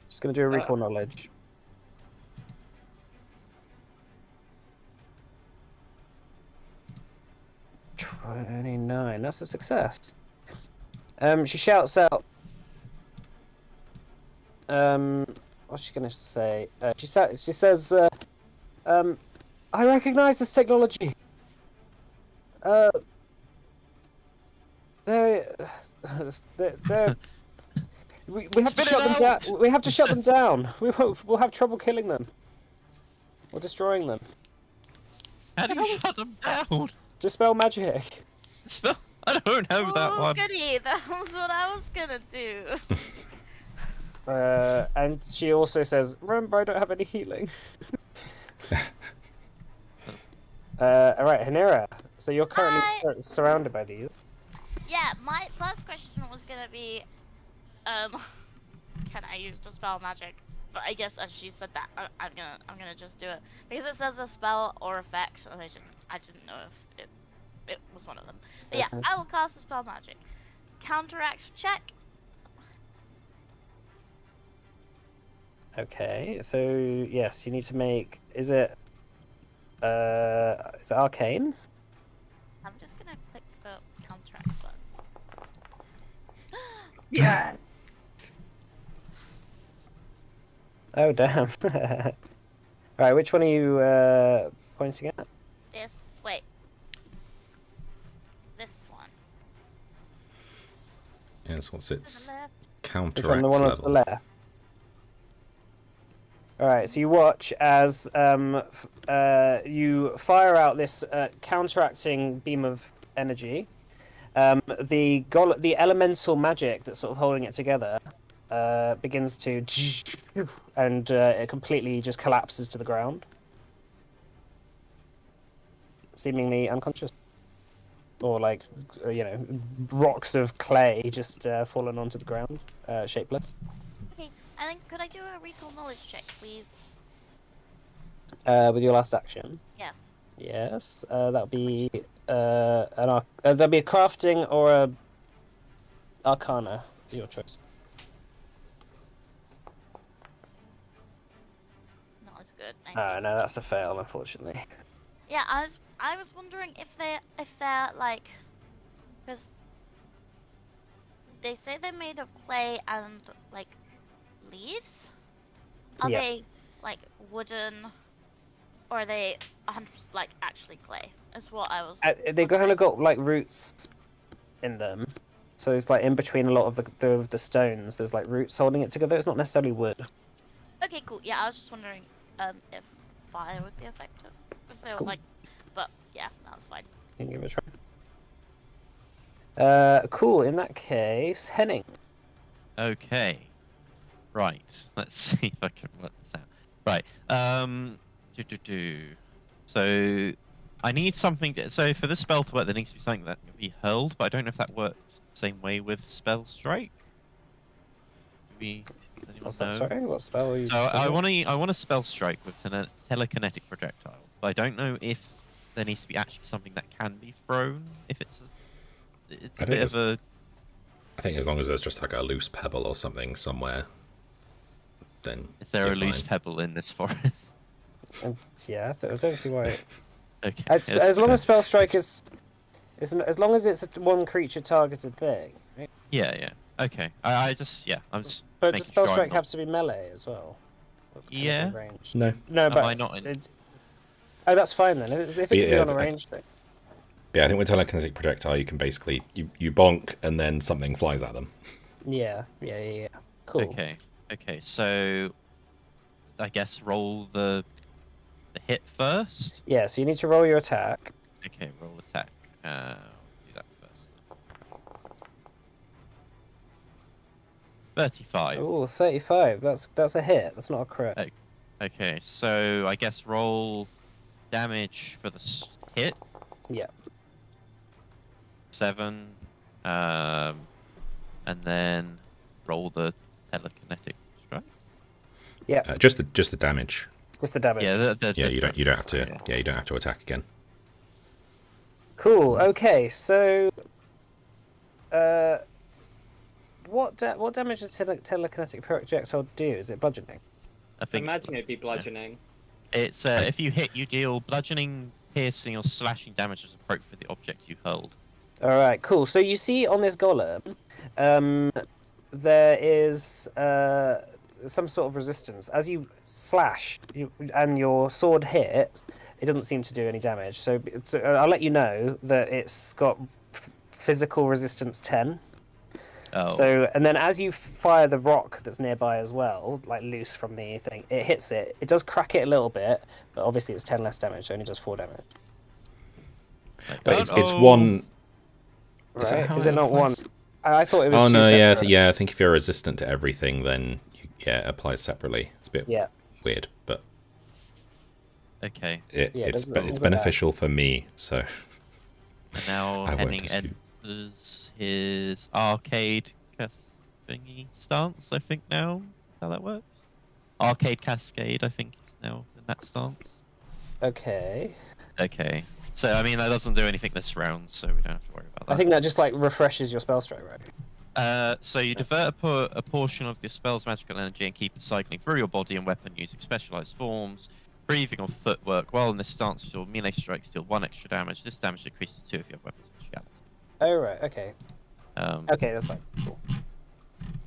Just going to do a recall knowledge. "29, that's a success." She shouts out. What's she going to say? She says, "I recognize this technology. They're we have to shut them down. We have to shut them down. We'll have trouble killing them or destroying them. How do you shut them down? Dispel magic." I don't know that Oh, one. goody! That was what I was gonna do. And she also says, "Remember, I don't have any healing." All right, Hanira. So you're currently surrounded by these. Yeah, my first question was gonna be, can I use Dispel Magic? But I guess as she said that, I'm gonna just do it because it says a spell or effect, and I didn't know if it was one of them. But yeah, I will cast Dispel Magic. Counteract check. Okay, so yes, you need to make. Is it arcane? I'm just gonna click the counteract button. Yeah. Oh damn! All right, which one are you pointing at? Wait. This one. Yes, what's To its the left. counteract Which one? The one on the level? left. All right, so you watch as you fire out this counteracting beam of energy. The elemental magic that's sort of holding it together begins to, and it completely just collapses to the ground, seemingly unconscious, or like rocks of clay just fallen onto the ground, shapeless. Okay, and then could I do a recall knowledge check, please? With your last action. Yeah. Yes, that'll be there'll be a crafting or a arcana, your choice. Not as good. Thank you. Oh no, that's a fail, unfortunately. Yeah, I was wondering if they're like, because they say they're made of clay and like leaves. Are Yeah. they like wooden, or are they 100% like actually clay? Is what I was. They kind of got like roots in them, so it's like in between a lot of the stones. There's like roots holding it together. It's not necessarily wood. Okay, cool. Yeah, I was just wondering if fire would be effective. If they were Cool. like, but yeah, that's fine. You can give it a try. Cool. In that case, Henning. Okay. Right. Let's see if I can work this out. Right. So I need something. So for this spell to work, there needs to be something that can be hurled, but I don't know if that works the same way with spell strike. Maybe does anyone What's know? that? Sorry, what spell are you? So talking I want to spell strike with telekinetic projectile, but I don't know if there needs to be actually something that can be thrown. If it's a bit of a. I think as long as there's just like a loose pebble or something somewhere, then Is there you're a loose fine. pebble in this forest? Yeah, I don't see why. Okay. As long as spell strike is as long as it's a one creature targeted thing, right? Yeah, yeah. Okay. I just I'm just But making does spell sure I'm strike not. have to be melee as well? Or can it be Yeah. ranged? No. No, Am but I not in? oh, that's fine then. If it can be Yeah, on a ranged thing. Yeah, I think with telekinetic projectile, you can basically you bonk and then something flies at them. Yeah. Cool. Okay. So I guess roll the hit first. Yeah, so you need to roll your attack. Okay, roll attack. I'll do that first. 35. Oh, 35. That's a hit. That's not a crit. Okay, so I guess roll damage for the hit. Yeah. 7. And then roll the telekinetic strike. Yeah. Just the damage. What's the damage? Yeah, Yeah, you don't have to. Yeah. Yeah, you don't have to attack again. Cool. Okay, so what damage does telekinetic projectile do? Is it bludgeoning? I think Imagine it'd be bludgeoning. it's if you hit, you deal bludgeoning, piercing, or slashing damage as appropriate for the object you hurled. All right, cool. So you see on this golem, there is some sort of resistance. As you slash and your sword hits, it doesn't seem to do any damage. So I'll let you know that it's got physical resistance 10. Oh. So, and then as you fire the rock that's nearby as well, like loose from the thing, it hits it. It does crack it a little bit, but obviously it's 10 less damage. So it only does 4 damage. But it's one. Right? Is it not one? I thought it was. Oh two no, separate. yeah. I think if you're resistant to everything, then it applies separately. It's a bit weird, but Okay. it's doesn't beneficial for me. So And now I won't Henning dispute. enters his arcade thingy stance. I think now is how that works. Arcade cascade. I think is now in that stance. Okay. Okay. So I mean that doesn't do anything this round, so we don't have to worry about that. I think that just like refreshes your spell strike, right? So you divert a portion of your spell's magical energy and keep it cycling through your body and weapon using specialized forms, breathing or footwork. While in this stance, your melee strikes deal 1 extra damage. This damage decreases 2 if you have weapon speciality. Oh right. Okay. Okay, that's fine. Cool.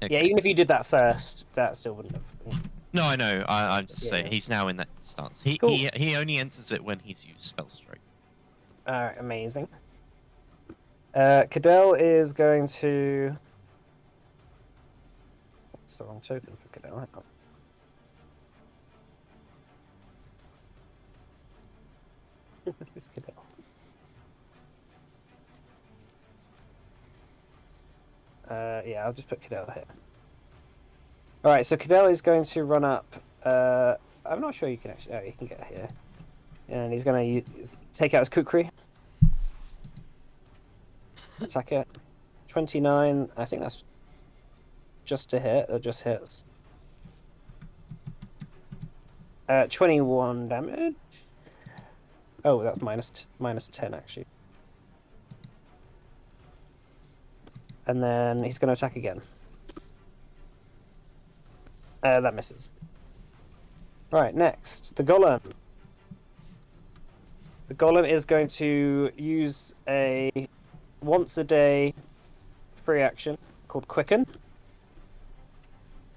Okay. Yeah, even if you did that first, that still wouldn't have. No, I know. I'm just saying Yeah. he's now in that stance. Cool. He only enters it when he's used spell strike. All right, amazing. Cadell is going to. What's the wrong token for Cadell? Hang on. Who's Cadell? Yeah, I'll just put Cadell here. All right, so Cadell is going to run up. I'm not sure you can actually. Oh, you can get here, and he's going to take out his kukri. Attack it. 29. I think that's just a hit. It just hits. 21 damage. Oh, that's minus 10 actually. And then he's going to attack again. That misses. Right, next, the golem. The golem is going to use a once a day free action called Quicken.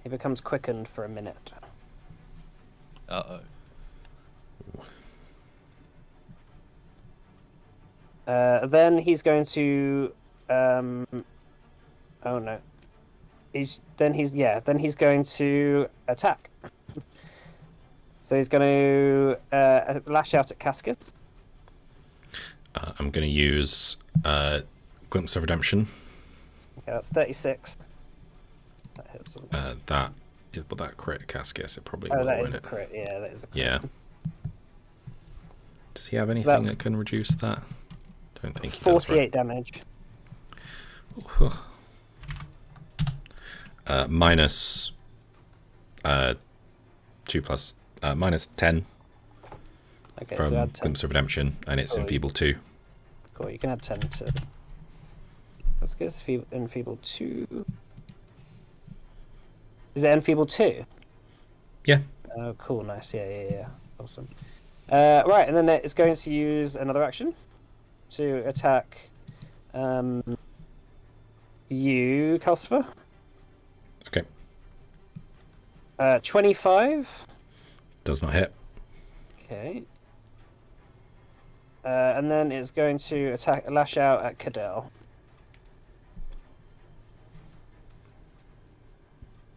He becomes quickened for a minute. Uh-oh. Then he's going to oh no. He's going to attack. So he's going to lash out at Cascus. I'm going to use Glimpse of Redemption. Okay, that's 36. That hits, doesn't it? That crit Cascus, it probably Oh, will, that won't is a it? crit. Yeah, that is a crit. Yeah. Does he have anything that's- that can reduce that? Don't think It's he does, 48 damage. right? Minus 2 plus minus 10 Okay, from so add 10. Glimpse of Redemption, and it's Cool. enfeeble 2. Cool, you can add 10 to... Let's get enfeeble 2. Is it enfeeble 2? Yeah. Oh, cool, nice. Yeah. Awesome. Right, and then it's going to use another action to attack you, Calcifer. Okay. 25. Does not hit. Okay. And then it's going to lash out at Cadell.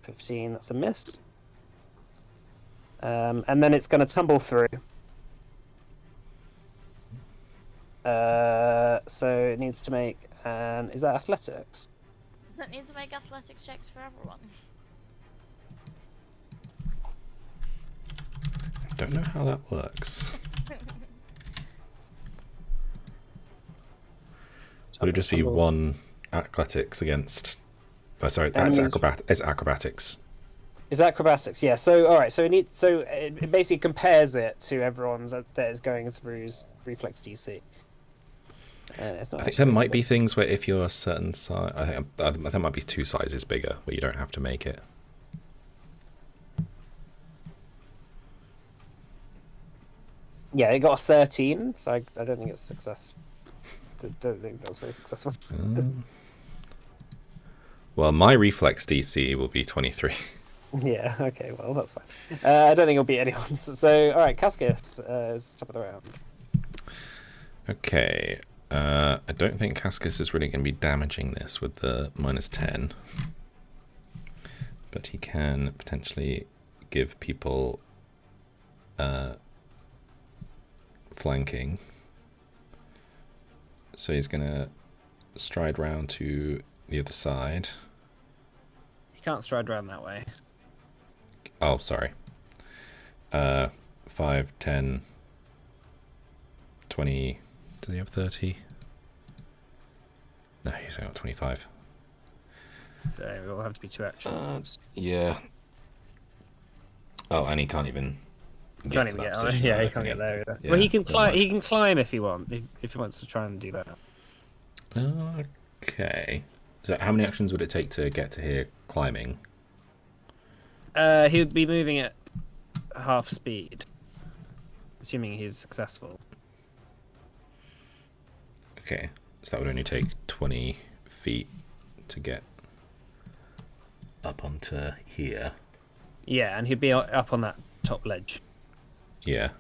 15, that's a miss. And then it's going to tumble through. So it needs to make is that athletics? Does it need to make athletics checks for everyone? I don't know how that works. Would it just be one athletics against? Oh, sorry, that's It's acrobatics. Is acrobatics? Yeah. So all right. So it basically compares it to everyone's that is going through's reflex DC. It's not I think there might be things where if you're a certain size, I think there might be 2 sizes bigger where you don't have to make it. Yeah, it got a 13, so I don't think it's success. Don't think that's very successful. Well, my reflex DC will be 23. Yeah. Okay. Well, that's fine. I don't think it'll beat anyone's. So all right, Cascus is top of the round. Okay. I don't think Cascus is really going to be damaging this with the minus 10. But he can potentially give people flanking. So he's going to stride round to the other side. You can't stride around that way. Oh, sorry. 5, 10, 20... Does he have 30? No, he's only got 25. So it will have to be 2 actions. Yeah. Oh, and he can't even Can't even get on. Yeah, he can't get there either. Yeah, Well, he can climb. never He can climb if he wants. If he wants to try and do that. Okay. So how many actions would it take to get to here climbing? He would be moving at half speed, assuming he's successful. Okay. So that would only take 20 feet to get up onto here. Yeah, and he'd be up on that top ledge. Yeah.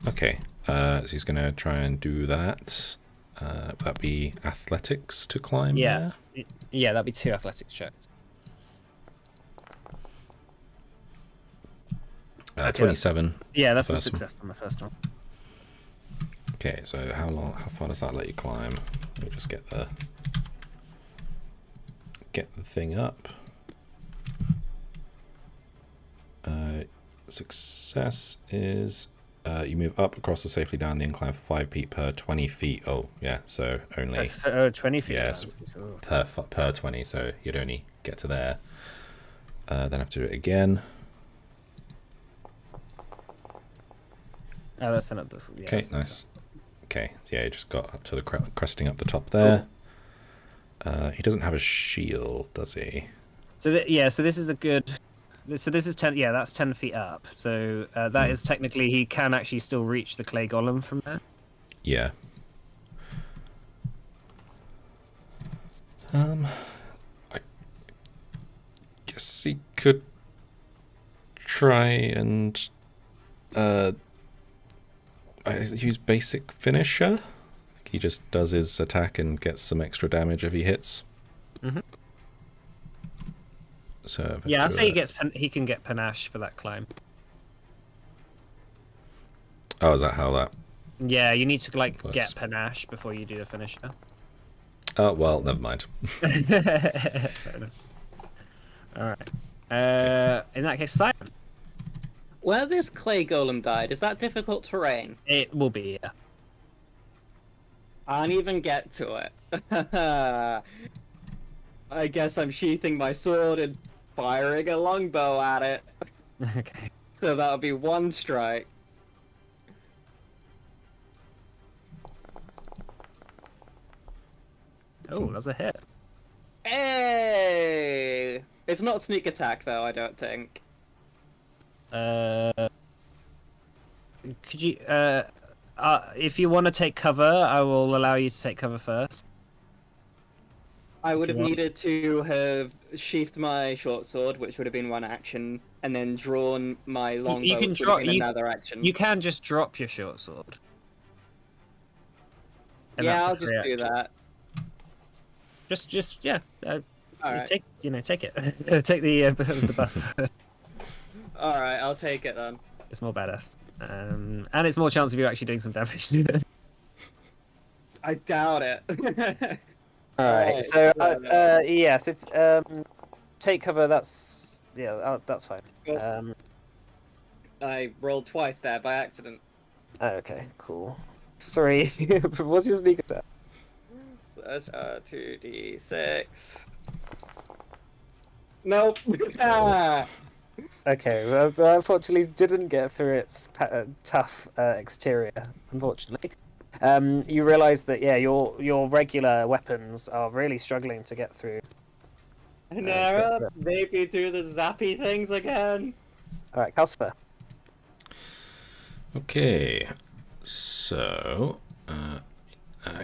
Okay. So he's going to try and do that. Would that be athletics to climb Yeah. there? Yeah, that'd be 2 athletics checks. 27. Yeah, that's a First one. success on the first one. Okay, so how far does that let you climb? Let me just get the thing up. Success is you move up across or safely down the incline for 5 feet per 20 feet. Oh, yeah, so only 20 feet. Yes. Ooh. per 20, so you'd only get to there. Then have to do it again. Oh, that's another. Yeah, Okay, that's nice. Okay, so yeah, he just got up to the cresting up the top there. He doesn't have a shield, does he? So so this is a good. So this is 10. Yeah, that's 10 feet up. So that is technically he can actually still reach the clay golem from there. Yeah. I guess he could try and use basic finisher. He just does his attack and gets some extra damage if he hits. Mm-hmm. So Yeah, I'll say he can get panache for that climb. Oh, is that how that? Yeah, you need to like Works. get panache before you do the finisher. Oh well, never mind. Fair enough. All right. In that case, Simon. Where this clay golem died, is that difficult terrain? It will be, yeah. I don't even get to it. I guess I'm sheathing my sword and firing a longbow at it. Okay. So that'll be one strike. Oh, that's a hit. Hey! It's not sneak attack though, I don't think. Could you, if you want to take cover, I will allow you to take cover first. I would you have want. needed to have sheathed my short sword, which would have been one action, and then drawn my longbow, can which would draw- have been you- another action. You can just drop your short sword. And Yeah, that's a I'll just free do action. that. Just yeah. Alright. Take it. Take the buff. Alright, I'll take it then. It's more badass, and it's more chance of you actually doing some damage. I doubt it. Alright, so yes, it's take cover. That's that's fine. Cool. I rolled twice there by accident. Okay, cool. 3. What's your sneak attack? So, 2d6. Nope. Ah! Okay, well, unfortunately, didn't get through its tough exterior. Unfortunately, you realise that your regular weapons are really struggling to get through. Nara, maybe do the zappy things again. All right, Calcifer. Okay, so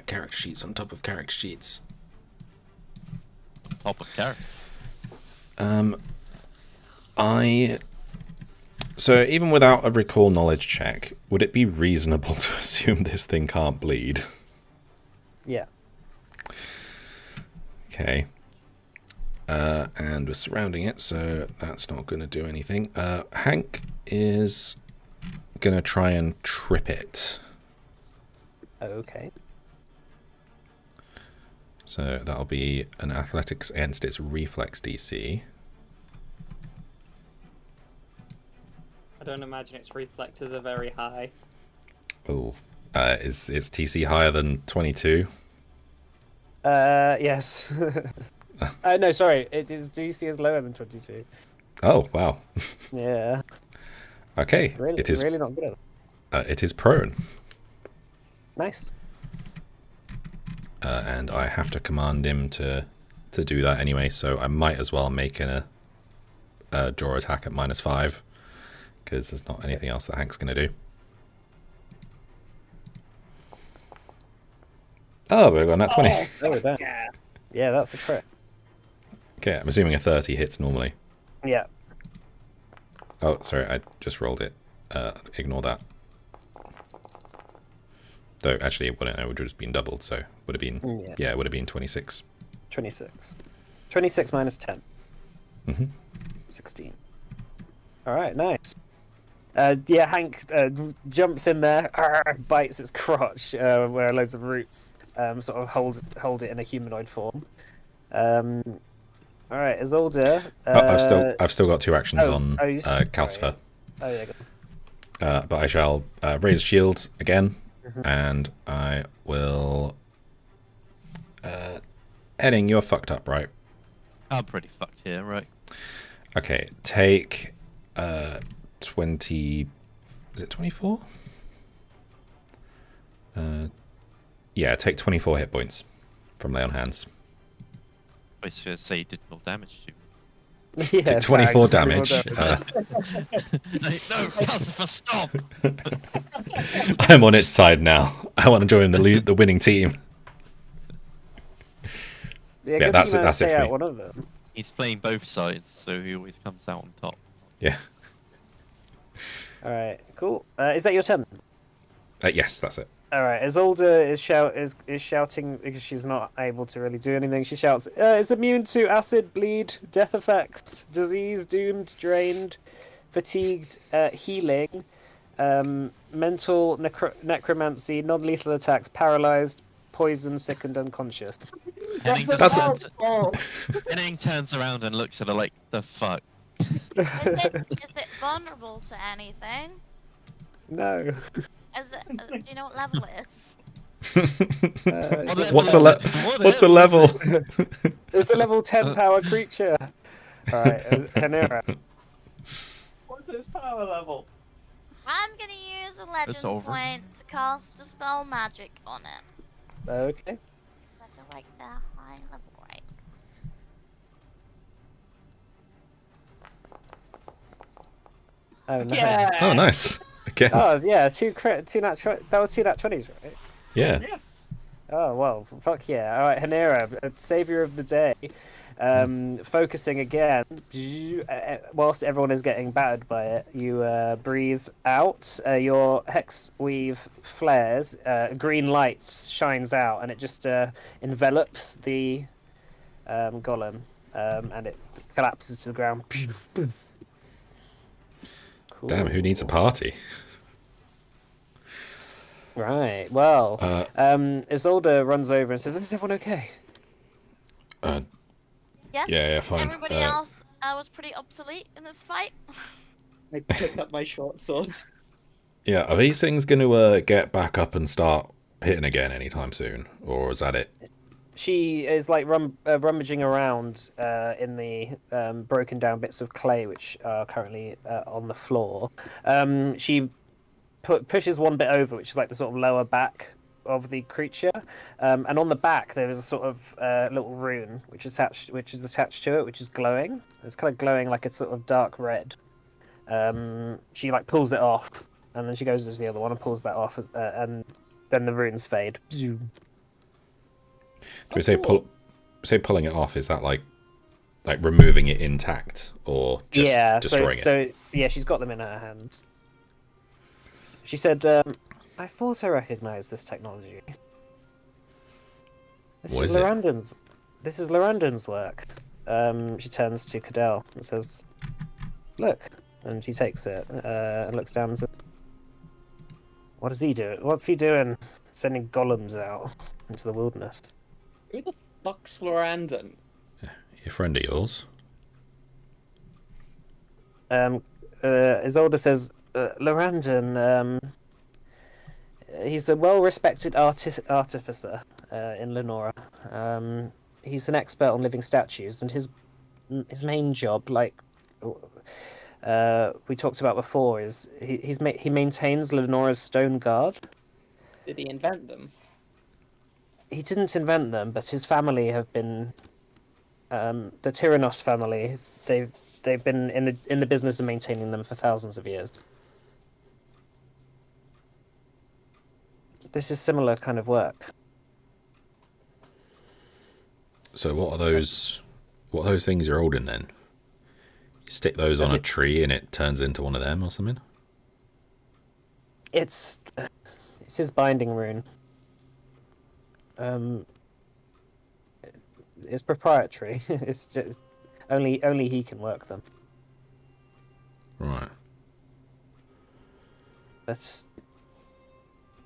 character sheets on top of character sheets. Top of character. So even without a recall knowledge check, would it be reasonable to assume this thing can't bleed? Yeah. Okay. And we're surrounding it, so that's not going to do anything. Hank is going to try and trip it. Okay. So that'll be an athletics against its reflex DC. I don't imagine its reflexes are very high. Oh, is its TC higher than 22? Yes. No, sorry. It is DC is lower than 22. Oh, wow. Yeah. Okay, It's really, it is. really not good. It is prone, Nice. and I have to command him to do that anyway. So I might as well make a draw attack at -5, because there's not anything else that Hank's going to do. Oh, we've got that 20. Oh, that. Yeah, that's a crit. Okay, I'm assuming a 30 hits normally. Yeah. Oh, sorry, I just rolled it. Ignore that. Though, actually, it wouldn't. It would have just been doubled, so would have been... Yeah. Yeah, it would have been 26. 26. 26 minus 10. Mm-hmm. 16. All right, nice. Yeah, Hank jumps in there, bites its crotch, where loads of roots sort of hold it in a humanoid form. All right, Isolde. I've still got 2 actions on you Calcifer. Oh yeah. Good. But I shall raise a shield again, and I will... Henning, you're fucked up, right? I'm pretty fucked here, right? Okay, take 20... Is it 24? Yeah, take 24 hit points from lay on hands. I was going to say you did more damage to me. Yeah, Take 24 thanks. damage. 24 damage. No, Calcifer, stop! I'm on its side now. I want to join the winning team. Yeah, Yeah, that's it for me. One of them. He's playing both sides, so he always comes out on top. Yeah. All right, cool. Is that your turn? Yes, that's it. All right, Isolde is shouting because she's not able to really do anything. She shouts, "It's immune to acid, bleed, death effects, disease, doomed, drained, fatigued, healing, mental necromancy, non-lethal attacks, paralyzed, poisoned, sick, and unconscious." Henning That's turns around and looks at her like, the fuck? Is it vulnerable to anything? No. Is it? Do you know what level it is? What's a what's a level? It's a level 10 power creature. Alright, Hanira. What's its power level? I'm gonna use a legend over. point to cast a spell magic on it. Okay. I feel like they're high level, right? Oh, nice. Yeah. Oh, nice. Again. Oh, yeah, that was two nat 20s, right? Yeah. Oh, well, fuck yeah. Alright, Hanira, savior of the day. Focusing again, whilst everyone is getting battered by it, you breathe out, your hex weave flares, green light shines out, and it just envelops the golem, and it collapses to the ground. Cool. Damn, who needs a party? Right, well, Isolde runs over and says, "Is everyone okay?" Yes. Yeah, fine. Everybody else was pretty obsolete in this fight. I pick up my short sword. Yeah, are these things going to get back up and start hitting again anytime soon? Or is that it? She is like rummaging around in the broken down bits of clay which are currently on the floor. She pushes one bit over, which is like the sort of lower back of the creature, and on the back there is a sort of little rune which is attached to it, which is glowing. It's kind of glowing like a sort of dark red. She like pulls it off, and then she goes to the other one and pulls that off, and then the runes fade. Do we say pulling it off? Is that like removing it intact or just destroying it? So yeah, she's got them in her hands. She said, "I thought I recognised this technology. This is Lorandon's work." She turns to Cadell and says, "Look," and she takes it and looks down and says, "What is he doing? What's he doing? Sending golems out into the wilderness?" Who the fuck's Lorandon? A friend of yours? Isolde says, "Lorandon, he's a well-respected artificer in Lenora. He's an expert on living statues, and his main job, like we talked about before, is he maintains Lenora's stone guard. Did he invent them? He didn't invent them, but his family have been the Tyrannos family. They've been in the business of maintaining them for thousands of years. This is similar kind of work." So what are those things you're holding then? You stick those on a tree and it turns into one of them or something? It's his binding rune. It's proprietary. It's just, only he can work them. Right. That's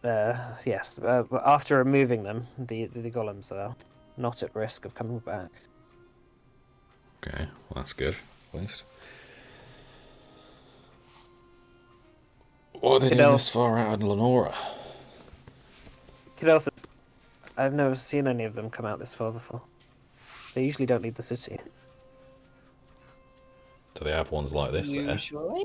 yes. After removing them, the golems are not at risk of coming back. Okay, well, that's good, at least. What are they doing this far out in Lenora? Cadell says, "I've never seen any of them come out this far before. They usually don't leave the city." Do they have ones like this there? Usually?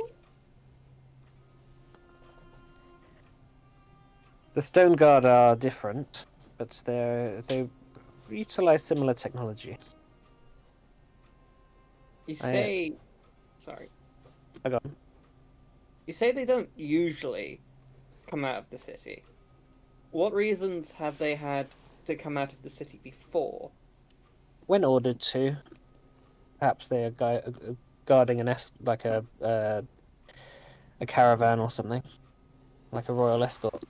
The Stone Guard are different, but they utilize similar technology. You say... Sorry. I got 'em. You say they don't usually come out of the city. What reasons have they had to come out of the city before? When ordered to. Perhaps they are guarding like a caravan or something, like a royal escort.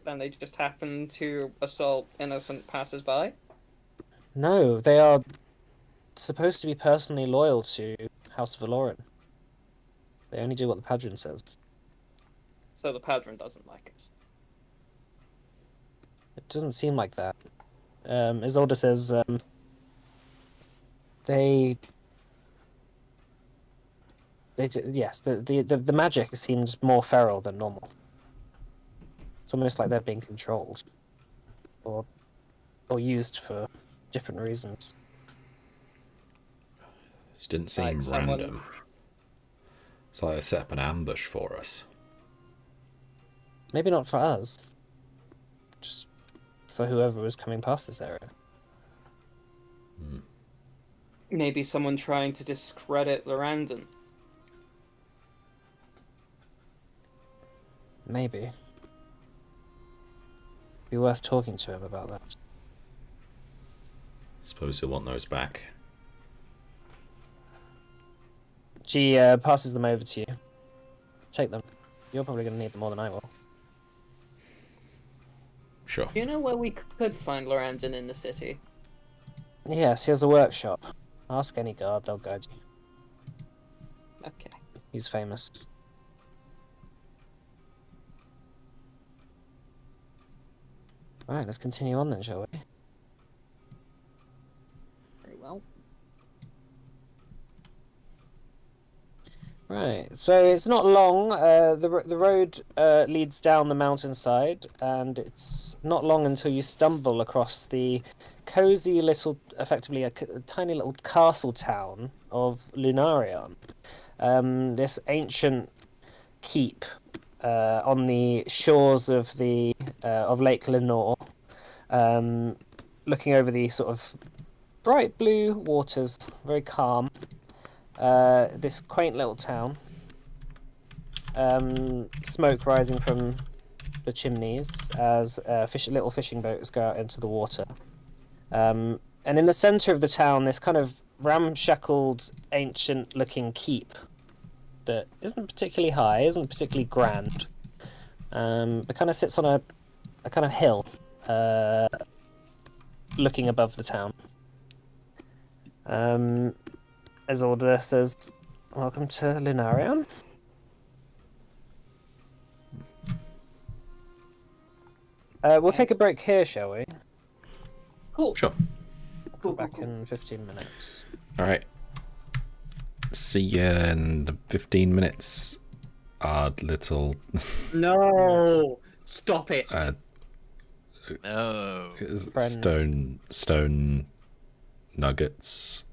And they just happen to assault innocent passers-by? No, they are supposed to be personally loyal to House Valoran. They only do what the Padron says. So the Padron doesn't like us. It doesn't seem like that. Isolde says they Yes, the magic seems more feral than normal. It's almost like they're being controlled, or used for different reasons. It didn't seem Like someone- random. It's like they set up an ambush for us. Maybe not for us, just for whoever was coming past this area. Maybe someone trying to discredit Lorandon. Maybe. Be worth talking to him about that. Suppose he'll want those back. She passes them over to you. Take them. You're probably going to need them more than I will. Sure. Do you know where we could find Lorandon in the city? Yes, he has a workshop. Ask any guard, they'll guide you. Okay. He's famous. Right, let's continue on then, shall we? Very well. Right, so it's not long. The road leads down the mountainside, and it's not long until you stumble across the cozy little, effectively a tiny little castle town of Lunarion. This ancient keep on the shores of the of Lake Lenore, looking over the sort of bright blue waters, very calm. This quaint little town. Smoke rising from the chimneys as little fishing boats go out into the water. And in the centre of the town, this kind of ramshackled, ancient-looking keep that isn't particularly high, isn't particularly grand, but kind of sits on a kind of hill, looking above the town. Isolde says, "Welcome to Lunarion." We'll take a break here, shall we? Cool. Sure. Cool. Back in 15 minutes. All right. See you in 15 minutes. Odd little No! Stop it! No. Friends. stone nuggets.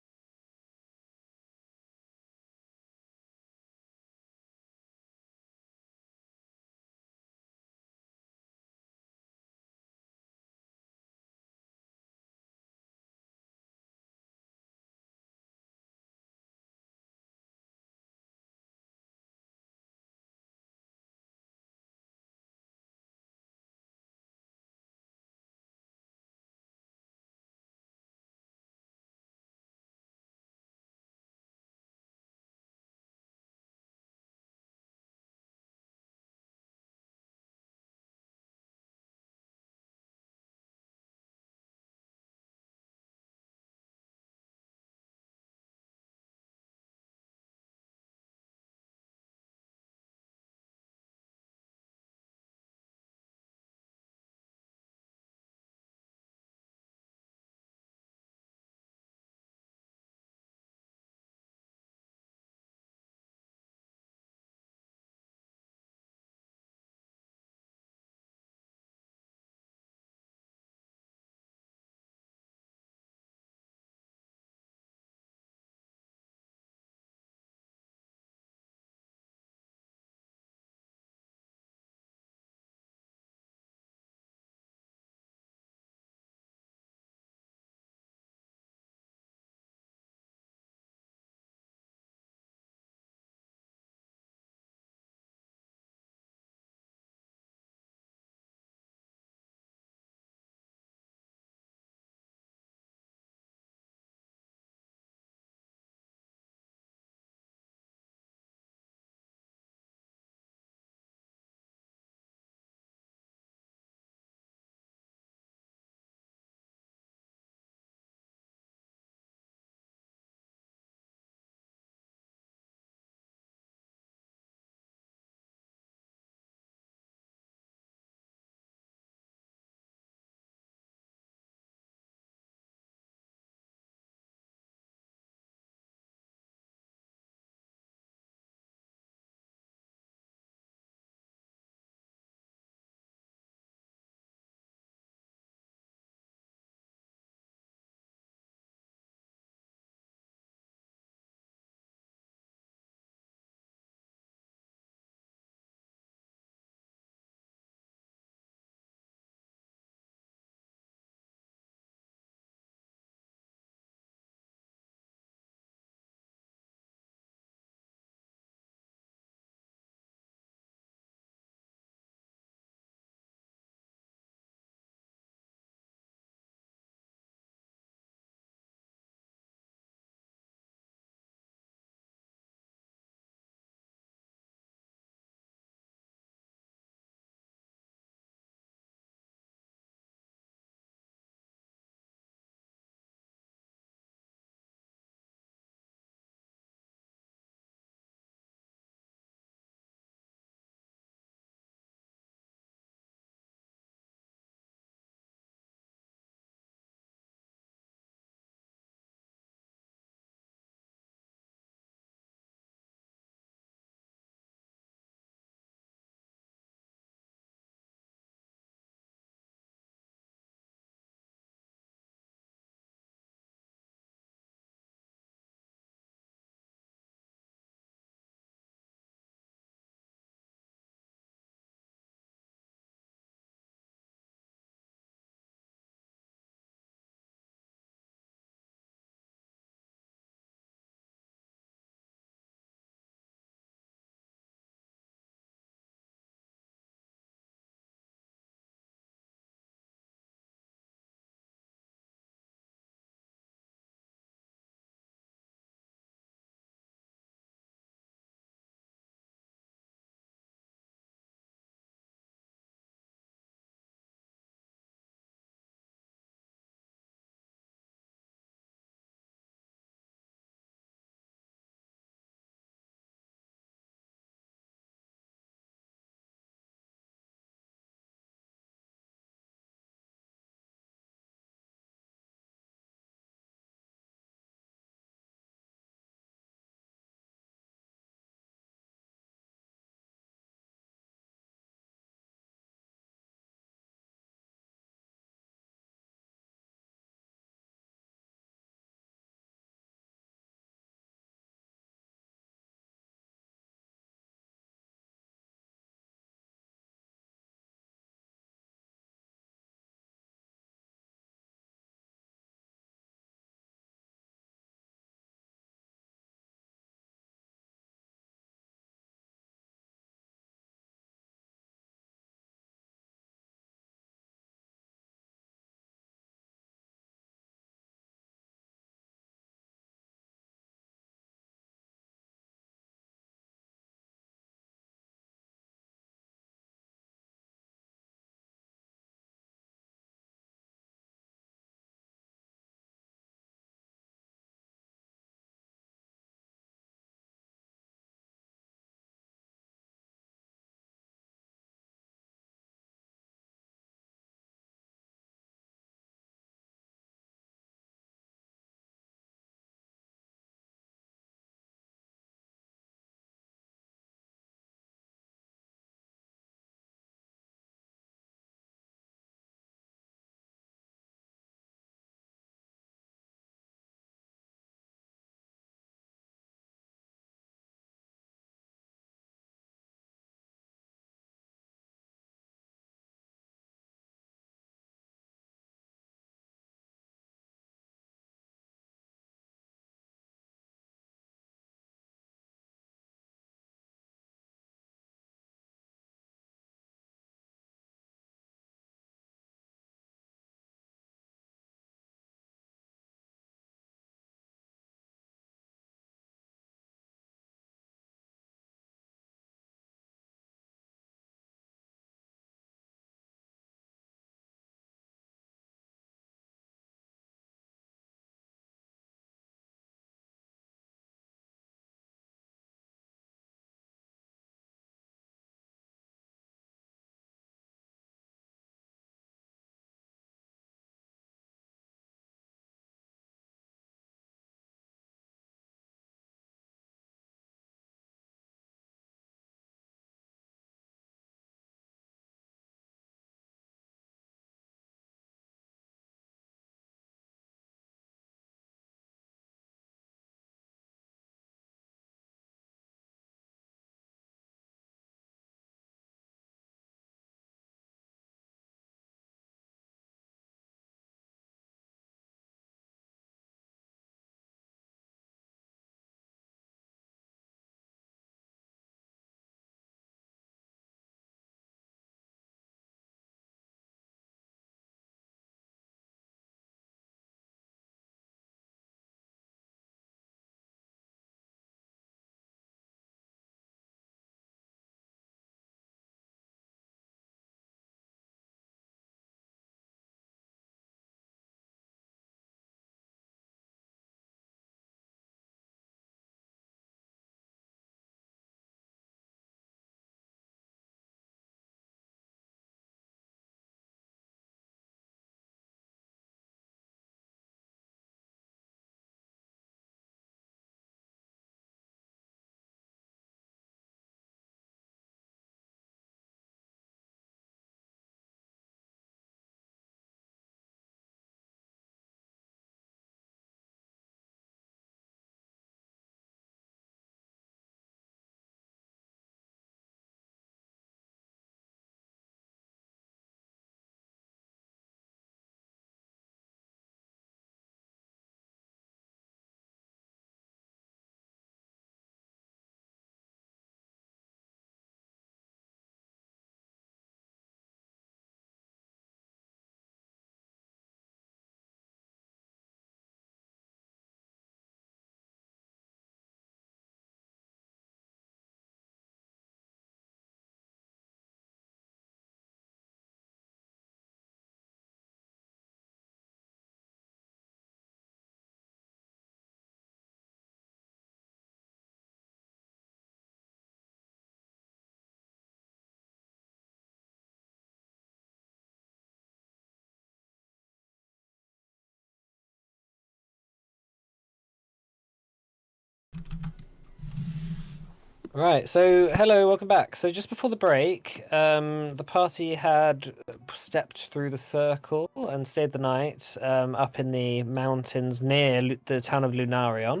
Right, so hello, welcome back. So just before the break, the party had stepped through the circle and stayed the night up in the mountains near the town of Lunarion,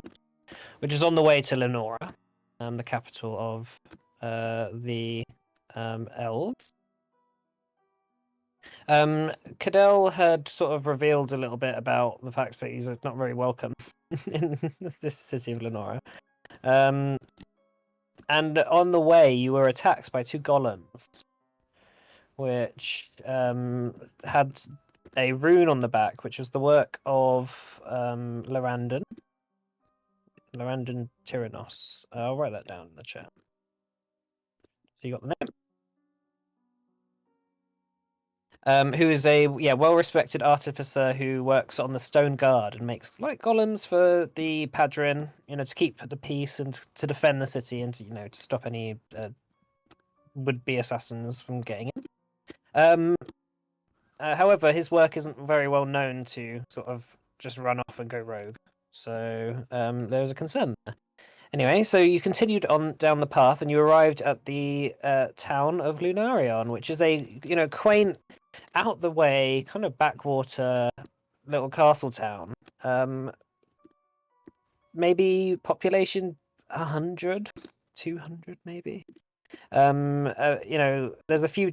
which is on the way to Lenora, the capital of the elves. Cadell had sort of revealed a little bit about the fact that he's not very welcome in this city of Lenora. And on the way, you were attacked by two golems, which had a rune on the back, which was the work of Larandon Tyrannos. I'll write that down in the chat. So you got the name. Who is a well-respected artificer who works on the Stone Guard and makes like golems for the Padrin, to keep the peace and to defend the city and to stop any would-be assassins from getting in. However, his work isn't very well known to sort of just run off and go rogue, so there was a concern there. Anyway, so you continued on down the path and you arrived at the town of Lunarion, which is a quaint, out the way, kind of backwater little castle town. Maybe population 100, 200 maybe. There's a few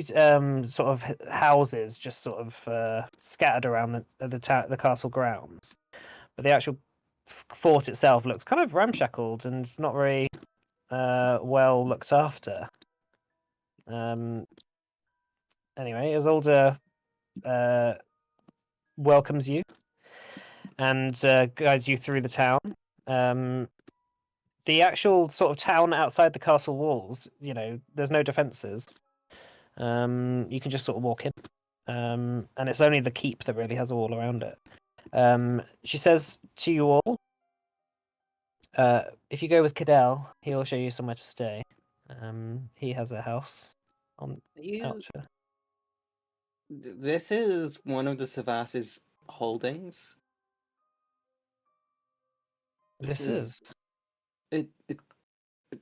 sort of houses just sort of scattered around the castle grounds, but the actual fort itself looks kind of ramshackled and it's not very well looked after. Anyway, Isolde welcomes you and guides you through the town. The actual sort of town outside the castle walls, there's no defences. You can just sort of walk in. And it's only the keep that really has a wall around it. She says to you all, if you go with Cadell, he'll show you somewhere to stay. He has a house on outer. This is one of the Savas's holdings. This is.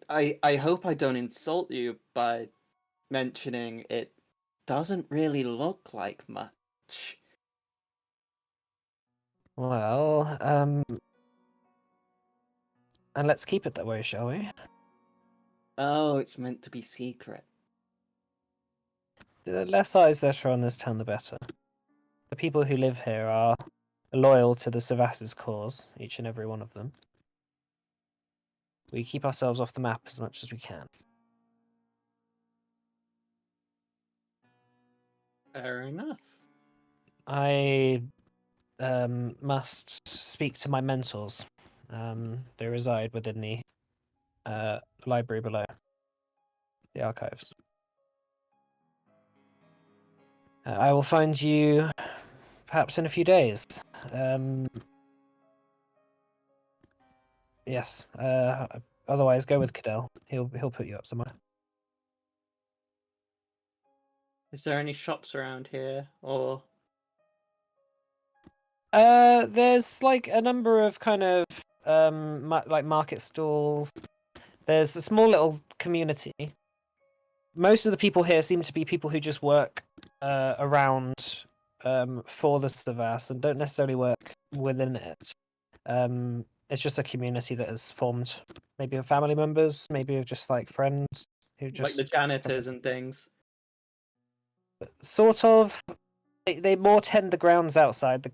I hope I don't insult you by mentioning it doesn't really look like much. Well, and let's keep it that way, shall we? Oh, it's meant to be secret. The less eyes there are on this town, the better. The people who live here are loyal to the Savas's cause, each and every one of them. We keep ourselves off the map as much as we can. Fair enough. I must speak to my mentors. They reside within the library below, the archives. I will find you perhaps in a few days. Yes. Otherwise, go with Cadell. He'll put you up somewhere. Is there any shops around here, or? There's like a number of kind of like market stalls. There's a small little community. Most of the people here seem to be people who just work around for the Savas and don't necessarily work within it. It's just a community that has formed, maybe of family members, maybe of just like friends who just Like the janitors and things. sort of. They more tend the grounds outside the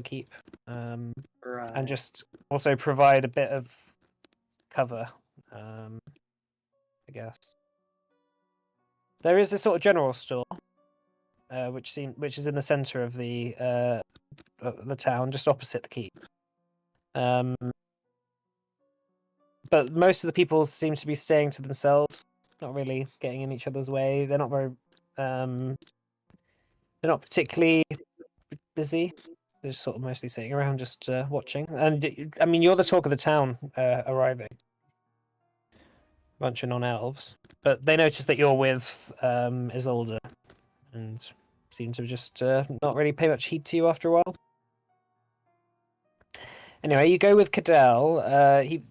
keep, Right. and just also provide a bit of cover. I guess there is a sort of general store, which is in the center of the town, just opposite the keep. But most of the people seem to be staying to themselves, not really getting in each other's way. They're not very. They're not particularly busy. They're just sort of mostly sitting around, just watching. And I mean, you're the talk of the town, arriving, bunch of non-elves. But they notice that you're with Isolde, and seem to just not really pay much heed to you after a while. Anyway, you go with Cadell. He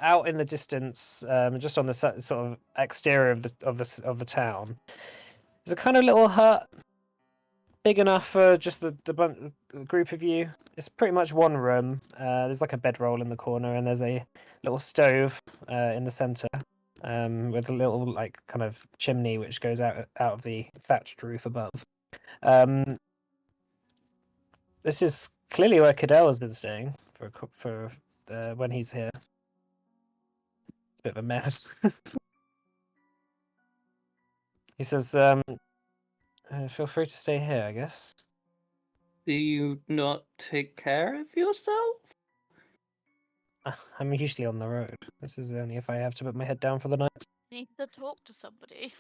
out in the distance, just on the sort of exterior of the town. There's a kind of little hut, big enough for just the group of you. It's pretty much one room. There's like a bedroll in the corner, and there's a little stove in the center, with a little like kind of chimney which goes out of the thatched roof above. This is clearly where Cadell has been staying for when he's here. It's a bit of a mess. He says, "Feel free to stay here, I guess." Do you not take care of yourself? I'm usually on the road. This is only if I have to put my head down for the night. Need to talk to somebody.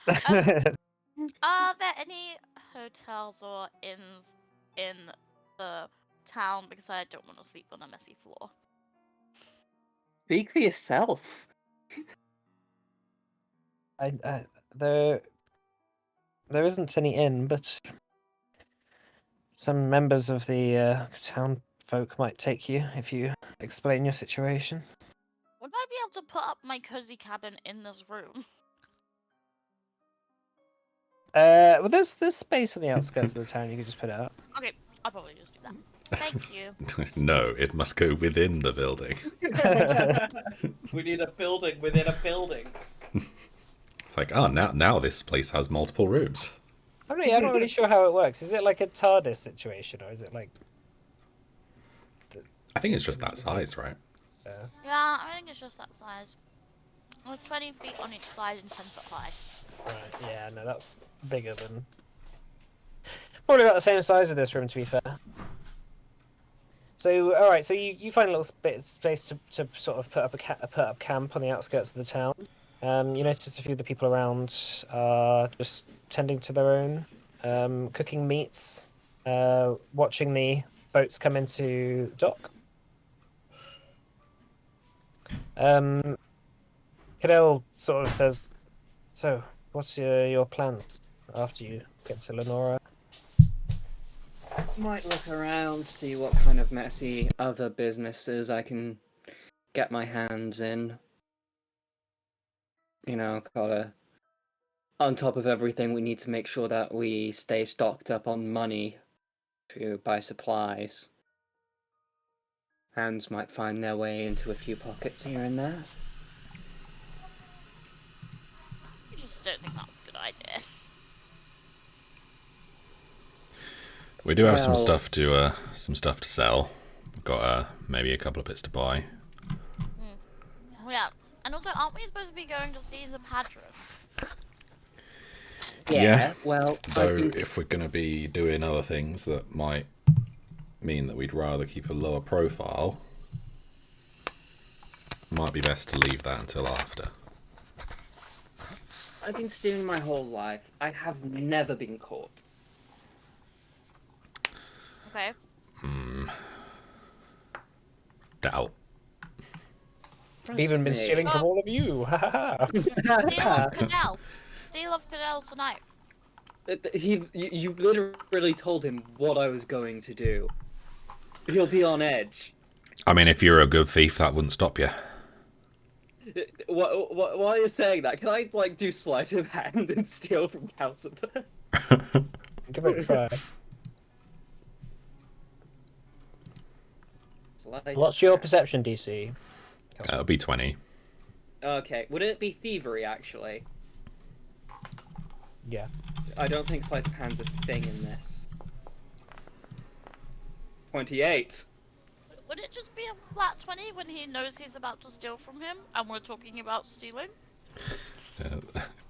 Are there any hotels or inns in the town? Because I don't want to sleep on a messy floor. Speak for yourself. There isn't any inn, but some members of the town folk might take you if you explain your situation. Would I be able to put up my cozy cabin in this room? Well, there's space on the outskirts of the town. You could just put it up. Okay, I'll probably just do that. Thank you. No, it must go within the building. We need a building within a building. It's like, oh, now this place has multiple rooms. I'm not really sure how it works. Is it like a TARDIS situation, or is it like? I think it's just that size, right? Yeah, I think it's just that size. It's 20 feet on each side and 10 foot high. Right. Yeah. No, that's bigger than. Probably about the same size as this room, to be fair. So, all right. So you find a little bit of space to sort of put up camp on the outskirts of the town. You notice a few of the people around are just tending to their own, cooking meats, watching the boats come into dock. Cadell sort of says, "So, what's your plans after you get to Lenora?" Might look around, see what kind of messy other businesses I can get my hands in. You know, kinda on top of everything, we need to make sure that we stay stocked up on money to buy supplies. Hands might find their way into a few pockets here and there. I just don't think that's a good idea. We do have some Well- stuff to sell. We've got maybe a couple of bits to buy. Yeah, and also, aren't we supposed to be going to see the patron? Yeah. Well, Though, I've been if we're going to be doing other things that might mean that we'd rather keep a lower profile, might be best to leave that until after. I've been stealing my whole life. I have never been caught. Okay. Doubt. Even been me. stealing from all of you. Ha ha ha. Steal of Cadell. Steal of Cadell tonight. You literally told him what I was going to do. He'll be on edge. I mean, if you're a good thief, that wouldn't stop you. Why are you saying that? Can I, like, do sleight of hand and steal from Calcifer? Give it a try. What's your perception DC? That'll be 20. Okay, would it be thievery, actually? Yeah. I don't think sleight of hand's a thing in this. 28. Would it just be a flat 20 when he knows he's about to steal from him and we're talking about stealing?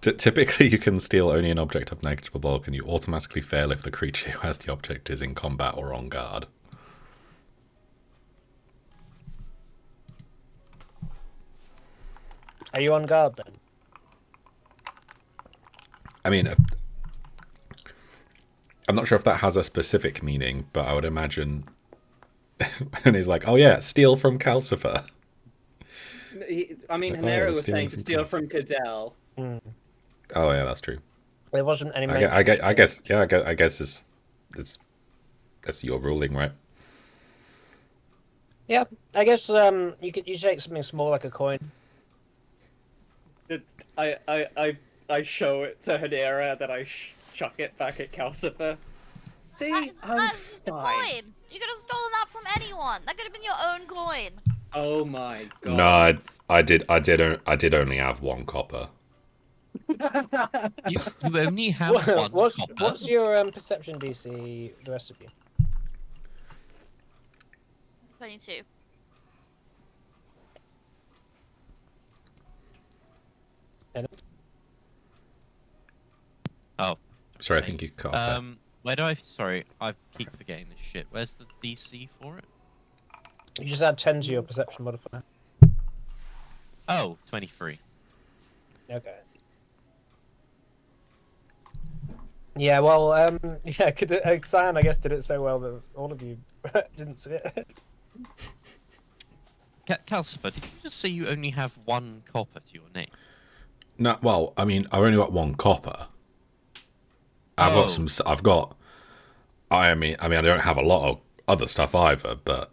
Typically, you can steal only an object of negligible bulk, and you automatically fail if the creature who has the object is in combat or on guard. Are you on guard then? I mean, I'm not sure if that has a specific meaning, but I would imagine. And he's like, "Oh yeah, steal from Calcifer." I mean, Oh, Hanera was stealing saying to some steal things. from Cadell. Oh yeah, that's true. There wasn't any. I guess it's that's your ruling, right? Yeah, I guess you take something small like a coin. I show it to Hadera, then I chuck it back at Calcifer. See, I'm That's just a fine. coin. You could have stolen that from anyone. That could have been your own coin. Oh my No, god. I did only have 1 copper. You only have one copper. What's your perception DC? The rest of you. 22. Oh, Sorry, I same. think you cut off there. Where do I? Sorry, I keep forgetting this shit. Where's the DC for it? You just add 10 to your perception modifier. Oh, 23. Okay. Yeah, well, yeah, Cyan, I guess, did it so well that all of you didn't see it. Calcifer, did you just say you only have 1 copper to your name? No, well, I mean, I've only got 1 copper. I've got some. I've got. I mean, I don't have a lot of other stuff either, but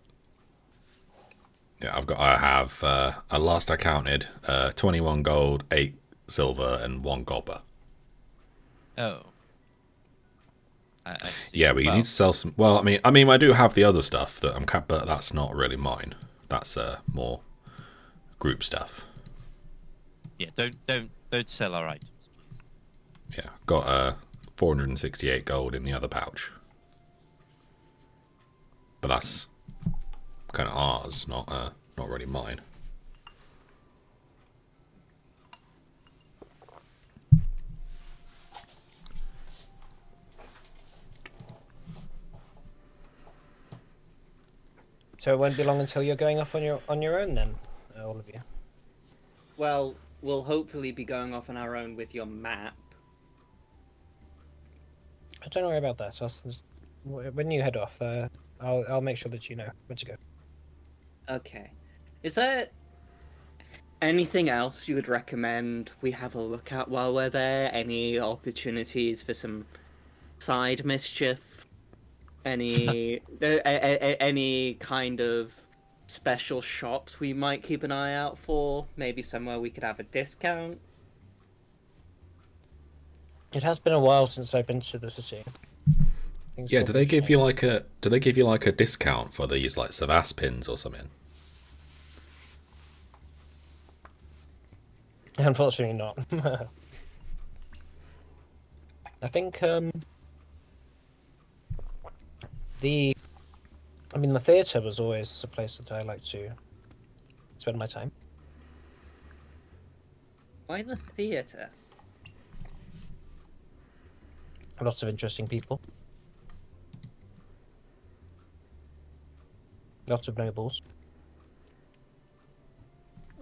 yeah, I have. At last I counted, 21 gold, 8 silver, and 1 copper. Oh. I see. Yeah, but you need to sell some. Well, I mean, I do have the other stuff that I'm but that's not really mine. That's more group stuff. Yeah, don't sell our items, please. Yeah, got 468 gold in the other pouch, but that's kind of ours, not really mine. So it won't be long until you're going off on your own then, all of you. Well, we'll hopefully be going off on our own with your map. Don't worry about that. When you head off, I'll make sure that you know where to go. Okay. Is there anything else you would recommend we have a look at while we're there? Any opportunities for some side mischief? Any any kind of special shops we might keep an eye out for? Maybe somewhere we could have a discount? It has been a while since I've been to the city. Yeah, do they give you like a discount for these like Savas pins or something? Unfortunately not. I think the theatre was always a place that I like to spend my time. Why the theatre? Lots of interesting people. Lots of nobles.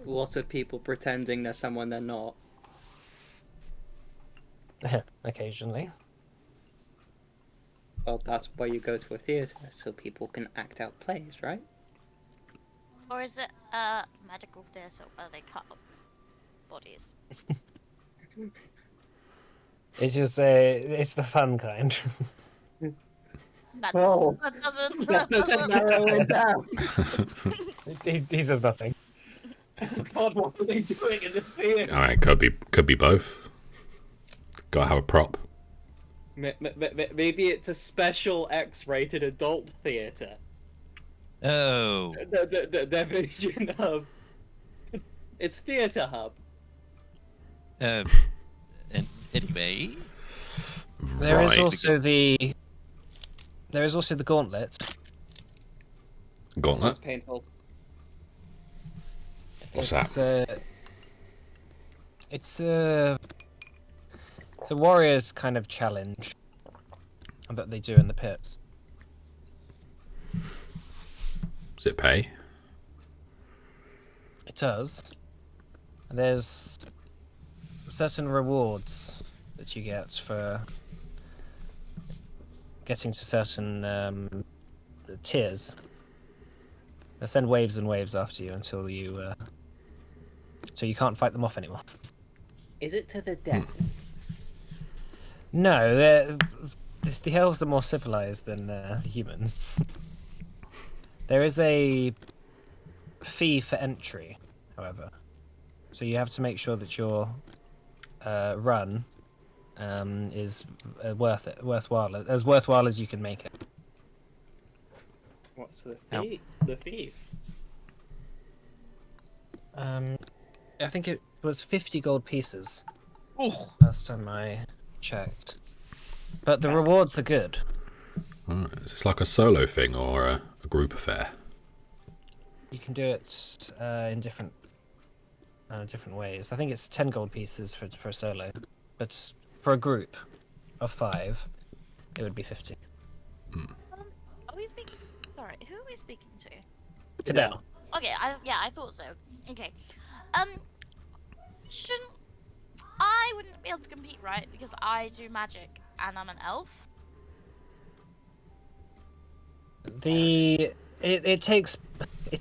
Lots of people pretending they're someone they're not. Occasionally. Well, that's why you go to a theatre, so people can act out plays, right? Or is it a magical theatre where they cut up bodies? It's the fun kind. That Oh. that doesn't narrow it down. he says nothing. God, what are they doing in this theatre? All right, could be both. Gotta have a prop. Maybe it's a special X-rated adult theatre. Oh. The version of... It's Theatre Hub. Anyway. There is Right. also the gauntlet. Gauntlet. Sounds painful. What's that? It's a warrior's kind of challenge that they do in the pits. Does it pay? It does. There's certain rewards that you get for getting to certain tiers. They send waves and waves after you until you can't fight them off anymore. Is it to the death? No, the elves are more civilized than the humans. There is a fee for entry, however. So you have to make sure that your run is worthwhile as you can make it. What's the Ow. fee? The fee. I think it was 50 gold pieces Oh, last time I checked. But the rewards are good. Oh, is this like a solo thing or a group affair? You can do it in different ways. I think it's 10 gold pieces for a solo, but for a group of 5, it would be 50. Are we speaking? Sorry, who are we speaking to? Cadell. Okay, I thought so. Okay. Shouldn't I wouldn't be able to compete, right? Because I do magic and I'm an elf. It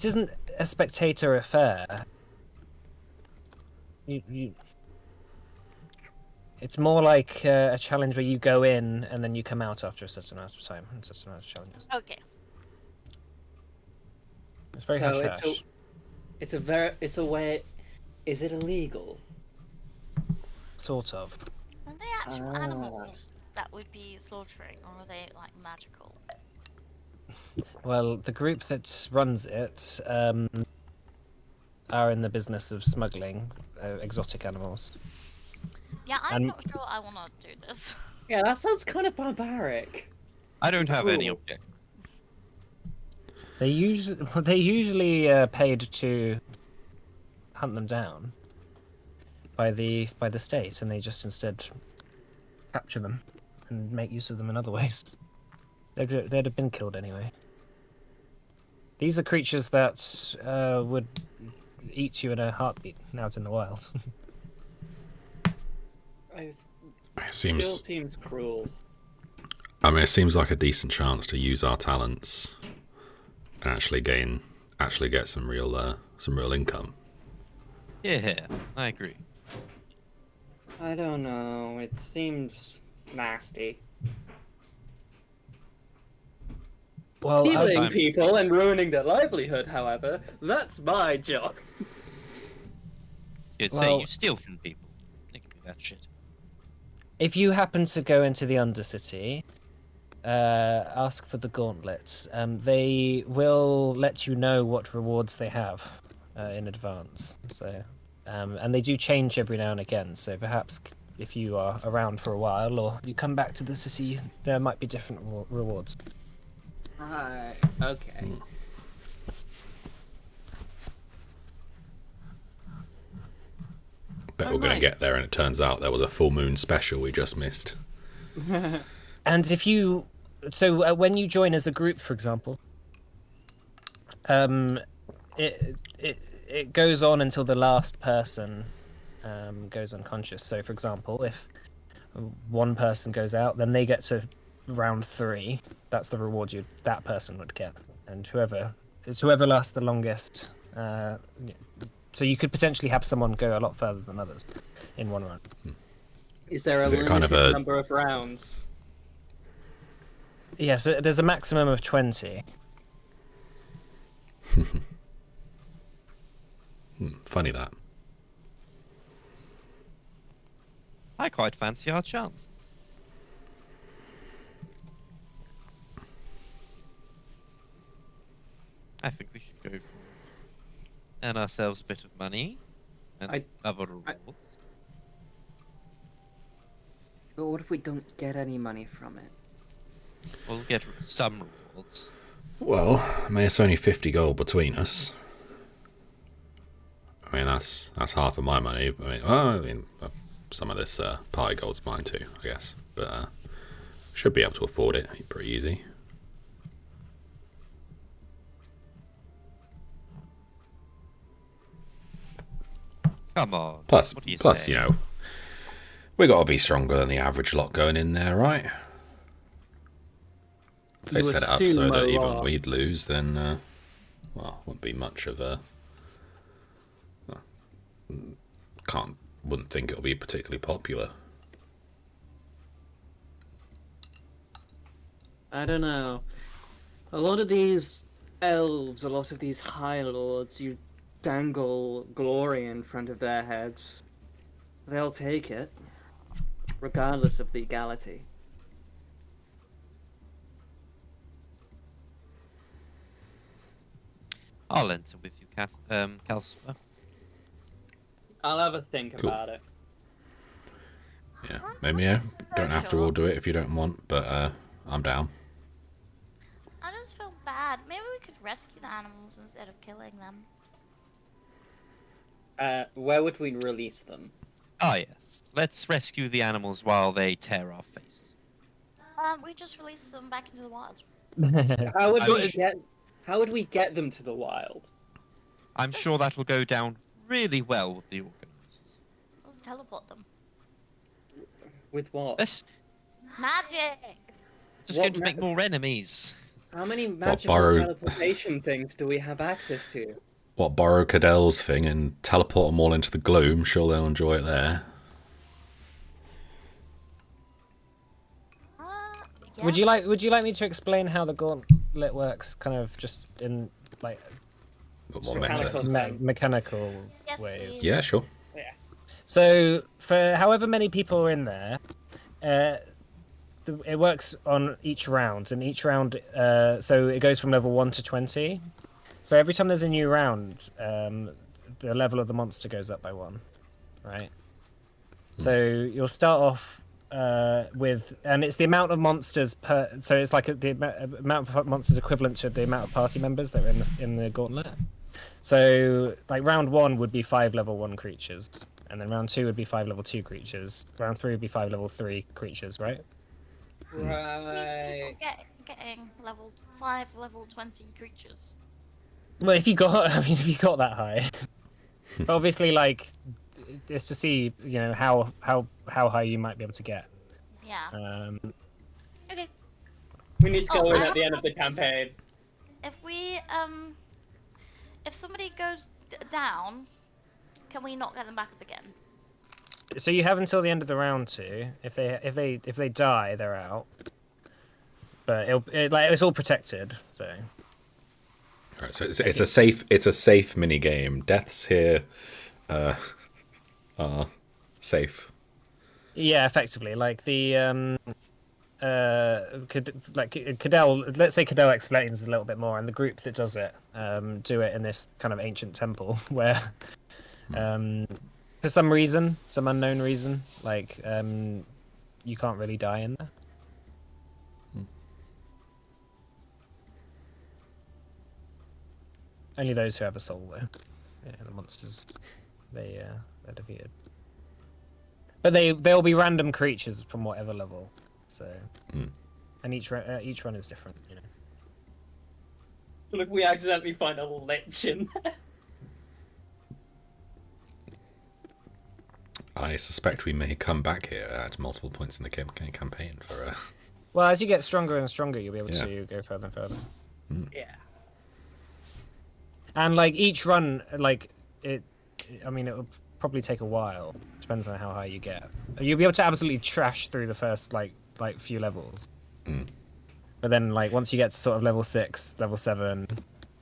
isn't a spectator affair. It's more like a challenge where you go in and then you come out after a certain amount of time. And certain amount of challenges. Okay. It's very So hush hush. it's a way. Is it illegal? Sort of. Are they actual animals that would be slaughtering, or are they like magical? Well, the group that runs it are in the business of smuggling exotic animals. Yeah, I'm And- not sure I want to do this. Yeah, that sounds kind of barbaric. I don't have any Cool. objection. They usually paid to hunt them down by the state, and they just instead capture them and make use of them in other ways. They'd have been killed anyway. These are creatures that would eat you in a heartbeat out in the wild. It Seems. still seems cruel. I mean, it seems like a decent chance to use our talents and actually get some real income. Yeah, I agree. I don't know. It seems nasty. Well, Healing I'm- people and ruining their livelihood, however, that's my job. You'd say Well- you steal from people. They can do that shit. if you happen to go into the Undercity, ask for the gauntlets. They will let you know what rewards they have in advance. So, and they do change every now and again. So perhaps if you are around for a while or you come back to the city, there might be different rewards. Right. Okay. Bet we're going to Alright. get there, and it turns out there was a full moon special we just missed. And if you, so when you join as a group, for example, it goes on until the last person goes unconscious. So, for example, if one person goes out, then they get to round 3. That's the reward that person would get, and whoever lasts the longest. So you could potentially have someone go a lot further than others in one run. Is there a Is it limited kind of a- number of rounds? Yes, there's a maximum of 20. Funny that. I quite fancy our chances. I think we should go for it. Earn ourselves a bit of money and other rewards. But what if we don't get any money from it? We'll get some rewards. Well, I mean, it's only 50 gold between us. I mean, that's half of my money. I mean, some of this party gold's mine too, I guess. But should be able to afford it pretty easy. Come on. Plus, what do you you know, we got to be stronger than the average lot going in there, right? If they You set it up assume so that a even lot. we'd lose, then well, wouldn't be much of a. Wouldn't think it'll be particularly popular. I don't know. A lot of these elves, a lot of these High Lords, you dangle glory in front of their heads. They'll take it, regardless of legality. I'll enter with you, Calcifer. I'll have a think Cool. about it. Yeah, maybe don't have to all do it if you don't want, but I'm down. I just feel bad. Maybe we could rescue the animals instead of killing them. Where would we release them? Ah, yes. Let's rescue the animals while they tear our faces. We just release them back into the wild. How would we get them to the wild? I'm sure that will go down really well with the organisers. Let's teleport them. With what? Let's Magic! just What going to make more enemies. How many magical borrow- teleportation things do we have access to? What, borrow Cadell's thing and teleport them all into the gloom? Sure, they'll enjoy it there. Yeah. Would you like me to explain how the gauntlet works, kind of just in like But more Mechanical. meta. mechanical Yes, ways? please. Yeah, sure. So for however many people are in there, it works on each round, and each round, so it goes from level 1 to 20. So every time there's a new round, the level of the monster goes up by 1, right? So you'll start off with, and it's the amount of monsters per. So it's like the amount of monsters equivalent to the amount of party members that are in the gauntlet. So like round 1 would be 5 level 1 creatures, and then round 2 would be 5 level 2 creatures. Round 3 would be 5 level 3 creatures, right? Right. Getting level 5, level 20 creatures. Well, if you got that high, but obviously, like, it's to see, how high you might be able to get. Yeah. Okay. We need to go Oh, in I at the have end of the campaign. If we if somebody goes down, can we not get them back up again? So you have until the end of the round to. If they die, they're out. But it's all protected. So. Right, so it's a safe mini game. Deaths here are safe. Yeah, effectively, like the Cadell. Let's say Cadell explains a little bit more, and the group that does it do it in this kind of ancient temple where, for some reason, some unknown reason, like you can't really die in there. Only those who have a soul, though. Yeah, the monsters, they're defeated. But they'll be random creatures from whatever level, so and each run is different, Look, we accidentally find a lich in there. I suspect we may come back here at multiple points in the campaign for. Well, as you get stronger and stronger, you'll be able Yeah. to go further and further. Yeah. And like each run, like it will probably take a while. Depends on how high you get. You'll be able to absolutely trash through the first like few levels. But then like once you get to sort of level 6, level 7,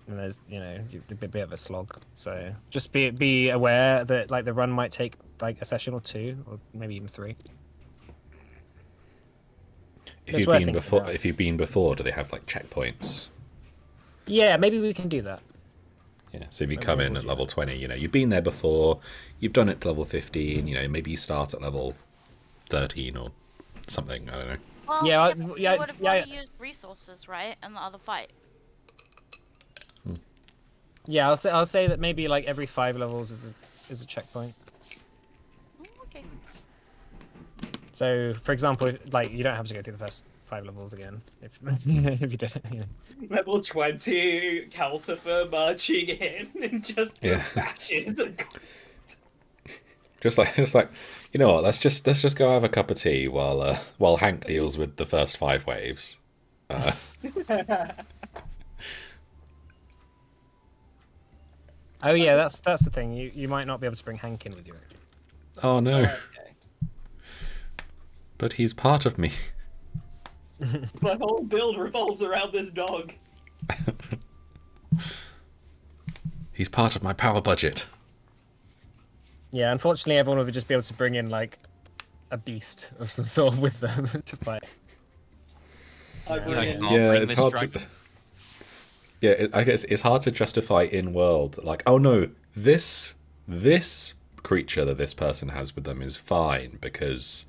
and there's a bit of a slog. So just be aware that like the run might take like a session or 2, or maybe even 3. If you've been before, do they have like checkpoints? Yeah, maybe we can do that. Yeah, so if you come in at level 20, you've been there before, you've done it to level 15, maybe you start at level 13 or something, I don't know. Well, Yeah, but yeah, you would have yeah. already used resources, right, in the other fight. Yeah, I'll say that maybe like every 5 levels is a checkpoint. Okay. So, for example, like you don't have to go through the first 5 levels again if if you did. Level 20, Calcifer marching in and just bashes. Just like, you know what? Let's just go have a cup of tea while Hank deals with the first 5 waves. Oh yeah, that's the thing. You might not be able to bring Hank in with you. Oh no! Okay. But he's part of me. My whole build revolves around this dog. He's part of my power budget. Yeah, unfortunately, everyone would just be able to bring in like a beast of some sort with them to fight. I Yeah. bring I in- can't Yeah, bring it's this hard dragon. to. Yeah, I guess it's hard to justify in world. Like, oh no, this creature that this person has with them is fine because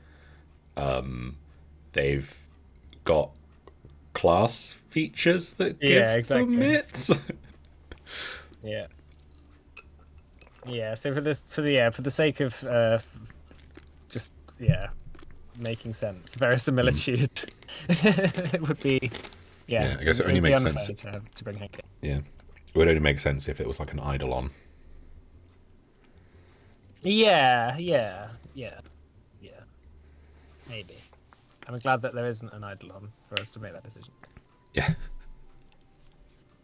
they've got class features that give Yeah, exactly. them it. Yeah. Yeah. So for the sake of making sense, verisimilitude, it would be. Yeah, I guess it would only be makes unfair sense. to bring Hank in. Yeah, it would only make sense if it was like an eidolon. Yeah. Maybe. I'm glad that there isn't an eidolon for us to make that decision. Yeah.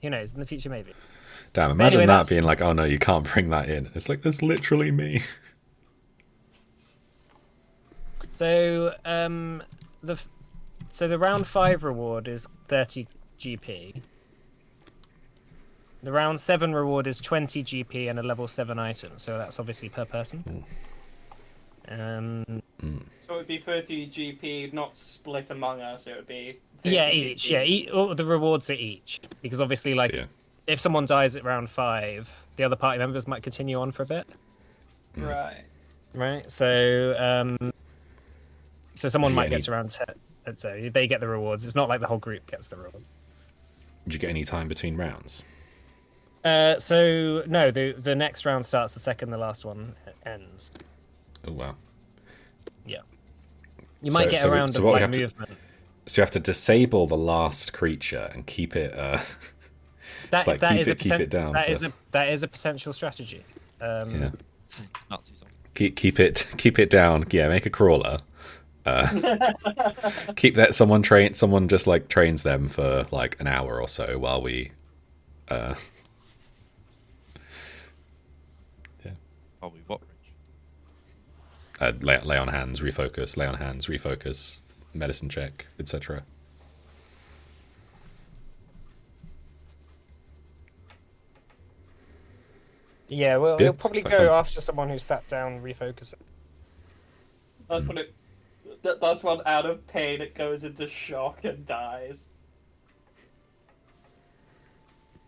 Who knows? In the future, maybe. Damn, imagine anyway, that that's- being like, oh no, you can't bring that in. It's like, that's literally me. So the round 5 reward is 30 GP. The round 7 reward is 20 GP and a level 7 item. So that's obviously per person. So it would be 30 GP, not split among us. It would be 30 Yeah, GP. each. Yeah, all the rewards are each because obviously, like, Yeah. if someone dies at round 5, the other party members might continue on for a bit, Right. right? So someone you might get get any- to round 10, so they get the rewards. It's not like the whole group gets the rewards. Did you get any time between rounds? So no, the next round starts the second the last one ends. Oh wow. Yeah, you might get so a round so of what we like have to- movement. So you have to disable the last creature and keep it. That like that keep is a it- keep it down That for- is a potential strategy. Yeah. Nazis on. Keep it down. Yeah, make a crawler. Keep that someone just like trains them for like an hour or so while we. Oh, we what, Rich? Lay on hands, refocus, medicine check, etc. Yeah, well, Yeah, he'll probably it's go like after someone who sat down, refocus. That's when that's when out of pain it goes into shock and dies.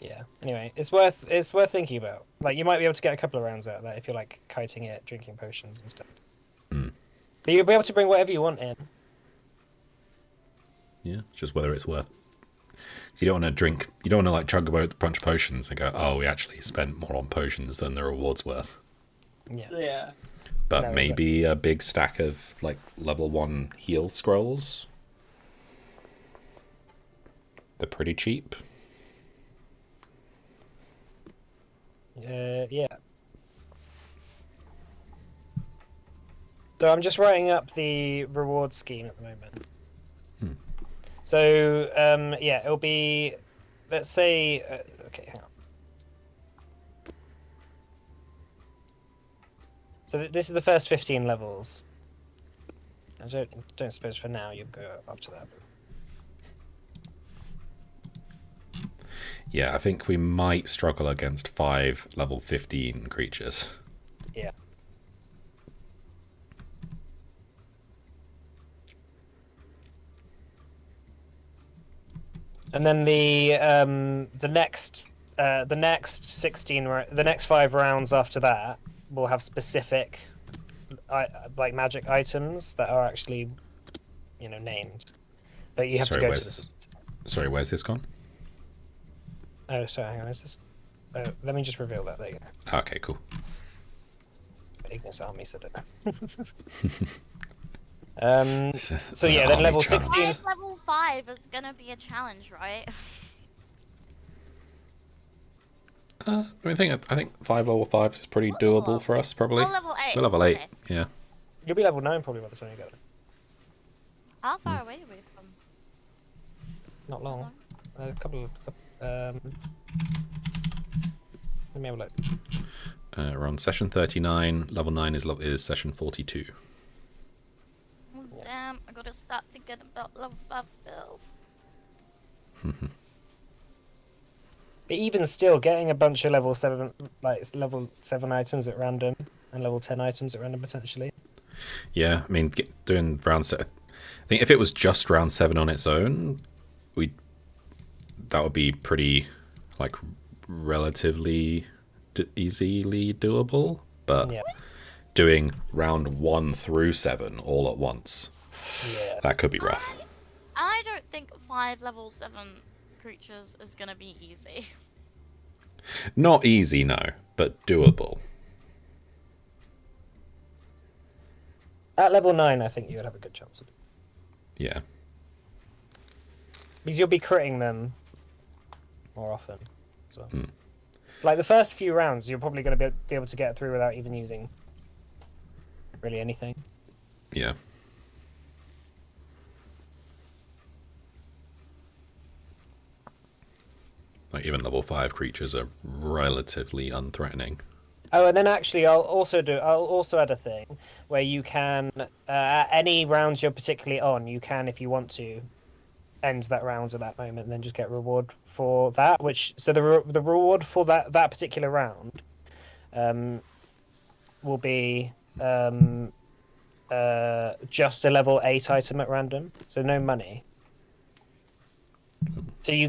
Yeah. Anyway, it's worth thinking about. Like, you might be able to get a couple of rounds out of that if you're like kiting it, drinking potions and stuff. But you'll be able to bring whatever you want in. Yeah, just whether it's worth. So you don't want to drink. You don't want to like chug a bunch of potions and go, oh, we actually spent more on potions than the reward's worth. Yeah. Yeah. But No, maybe a big stack of like level 1 heal scrolls. They're pretty cheap. Yeah. So I'm just writing up the reward scheme at the moment. So yeah, it'll be, let's say, okay, hang on. So this is the first 15 levels. I don't suppose for now you'll go up to that. Yeah, I think we might struggle against 5 level 15 creatures. Yeah. And then the next 16 the next 5 rounds after that will have specific like magic items that are actually named, but you have to go to this. Sorry, where's this gone? Oh, sorry, hang on. Is this? Let me just reveal that. There you go. Okay, cool. Ignis Army said it. So yeah, then level Why 16. is level 5 is gonna be a challenge, right? I think 5 level 5 is pretty doable for us, probably. Oh, level 8. We're level 8, Okay. yeah. You'll be level 9 probably by the time you go there. How far away are we from? Not long. A couple of. Let me have a look. We're on session 39. Level 9 is session 42. Oh, damn, I gotta start thinking about level 5 spells. But even still, getting a bunch of level 7 items at random and level 10 items at random potentially. Yeah, I mean, doing round 7. I think if it was just round 7 on its own, that would be pretty, like, relatively easily doable. But Yeah. doing round 1 through 7 all at once, Yeah. that could be rough. I don't think 5 level 7 creatures is gonna be easy. Not easy, no, but doable. At level 9, I think you would have a good chance of it. Yeah. Because you'll be critting them more often as well. Mm. Like the first few rounds, you're probably going to be able to get through without even using really anything. Yeah. Like even level 5 creatures are relatively unthreatening. Oh, and then actually, I'll also add a thing where you can, at any rounds you're particularly on, you can, if you want to, end that round at that moment, and then just get reward for that. So the reward for that particular round, will be just a level 8 item at random, so no money. So you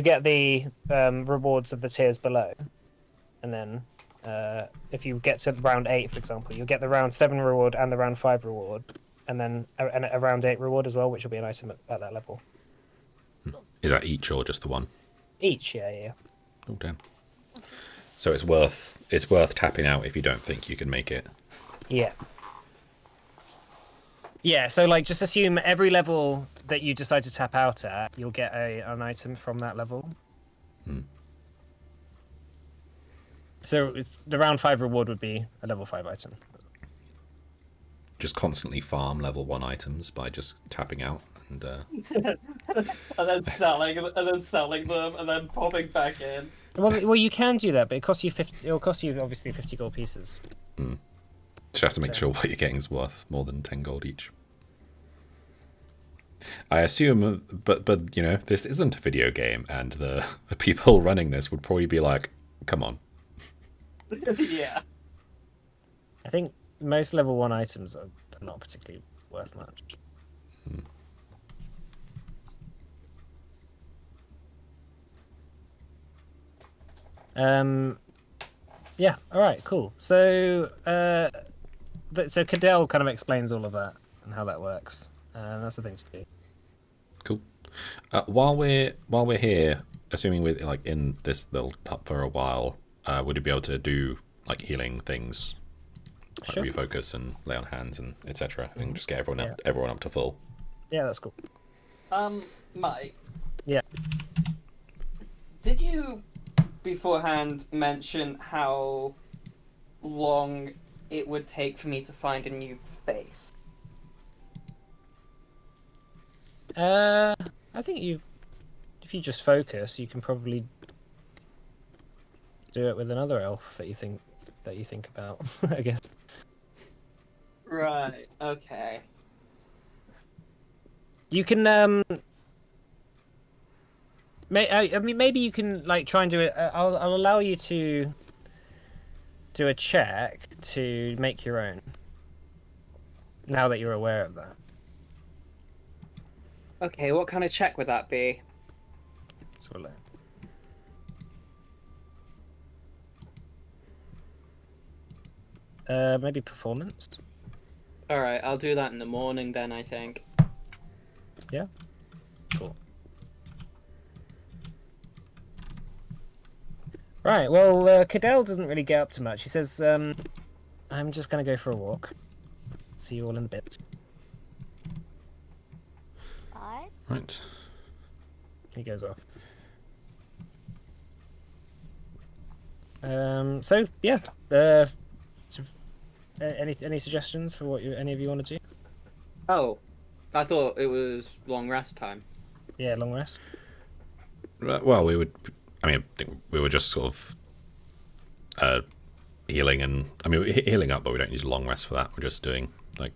get the rewards of the tiers below, and then if you get to round 8, for example, you'll get the round 7 reward and the round 5 reward, and then a round 8 reward as well, which will be an item at that level. Is that each or just the one? Each, yeah. Oh damn. So it's worth tapping out if you don't think you can make it. Yeah. Yeah, so like just assume every level that you decide to tap out at, you'll get an item from that level. Hmm. So the round 5 reward would be a level 5 item. Just constantly farm level 1 items by just tapping out and and then selling them, and then popping back in. Well, you can do that, but it'll cost you obviously 50 gold pieces. just have to make sure what you're getting is worth more than 10 gold each. I assume, but you know, this isn't a video game, and the people running this would probably be like, come on. Yeah. I think most level 1 items are not particularly worth much. Yeah, alright, cool. So so Cadell kind of explains all of that and how that works. And that's the thing to do. Cool. While we're here, assuming we're like in this little hut for a while, would you be able to do like healing things, like Sure. refocus and lay on hands and etc., and just get Yeah. everyone up to full? Yeah, that's cool. Mike, Yeah. did you beforehand mention how long it would take for me to find a new face? I think if you just focus, you can probably do it with another elf that you think about, I guess. Right, okay. You can I mean, maybe you can like try and do it. I'll allow you to do a check to make your own. Now that you're aware of that. Okay, what kind of check would that be? Sort of like... maybe performance. Alright, I'll do that in the morning then, I think. Yeah. Cool. Right. Well, Cadell doesn't really get up to much. He says, "I'm just gonna go for a walk. See you all in a bit." Bye. Right. He goes off. So yeah. Any suggestions for what any of you want to do? Oh, I thought it was long rest time. Yeah, long rest. Well, I think we were just sort of healing, and I mean, we're healing up, but we don't use a long rest for that. We're just doing like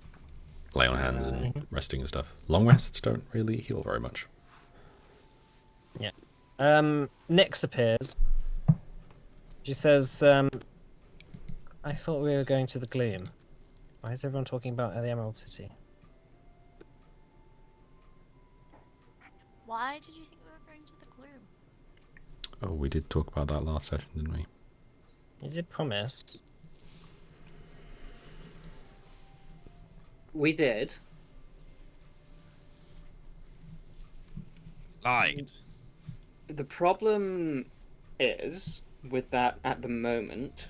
lay on hands and resting and stuff. Long rests don't really heal very much. Yeah. Nyx appears. She says, I thought we were going to the Gloom. Why is everyone talking about the Emerald City? Why did you think we were going to the Gloom? Oh, we did talk about that last session, didn't we? You did promise. We did. Lied. The problem is with that at the moment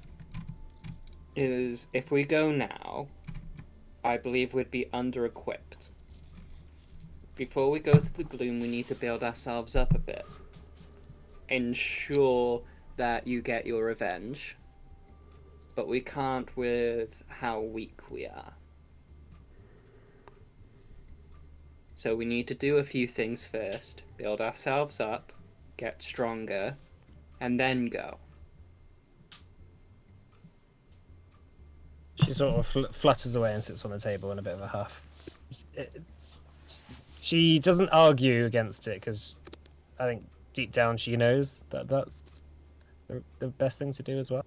is if we go now, I believe we'd be under-equipped. Before we go to the Gloom, we need to build ourselves up a bit. Ensure that you get your revenge, but we can't with how weak we are. So we need to do a few things first, build ourselves up, get stronger, and then go. She sort of flutters away and sits on the table in a bit of a huff. She doesn't argue against it because I think deep down she knows that that's the best thing to do as well.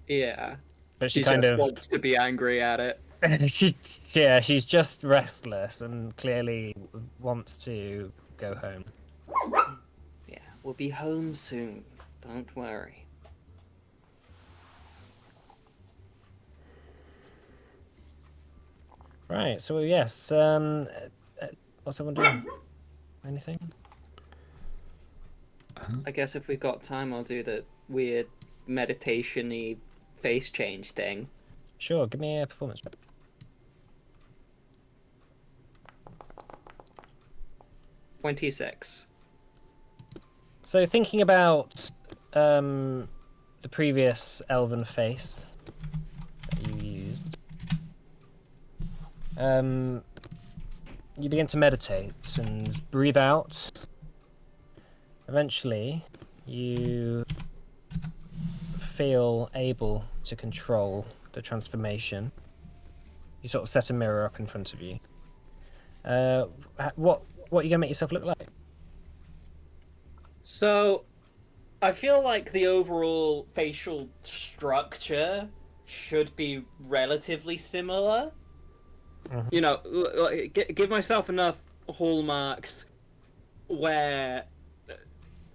Yeah. But she She kind just of wants to be angry at it. she's just restless and clearly wants to go home. Yeah, we'll be home soon. Don't worry. Right. So yes. What's everyone doing? Anything? I guess if we've got time, I'll do the weird meditation-y face change thing. Sure. Give me a performance check. $26. So thinking about the previous elven face that you used, you begin to meditate and breathe out. Eventually, you feel able to control the transformation. You sort of set a mirror up in front of you. What are you gonna make yourself look like? So, I feel like the overall facial structure should be relatively similar. Mhm. You know, give myself enough hallmarks where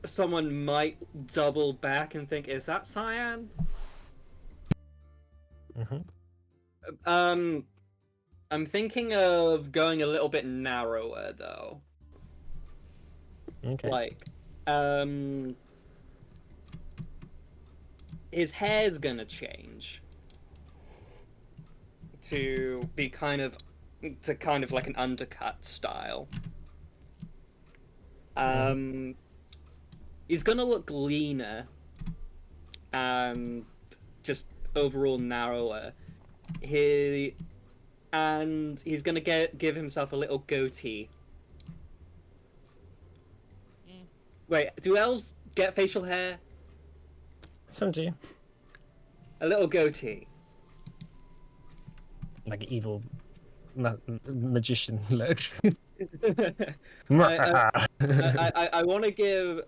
someone might double back and think, is that cyan? Mm-hmm. I'm thinking of going a little bit narrower though. Okay. Like, his hair's gonna change to be kind of like an undercut style. He's gonna look leaner and just overall narrower. He's gonna give himself a little goatee. Wait, do elves get facial hair? Some do. A little goatee. Like evil magician look. I want to give,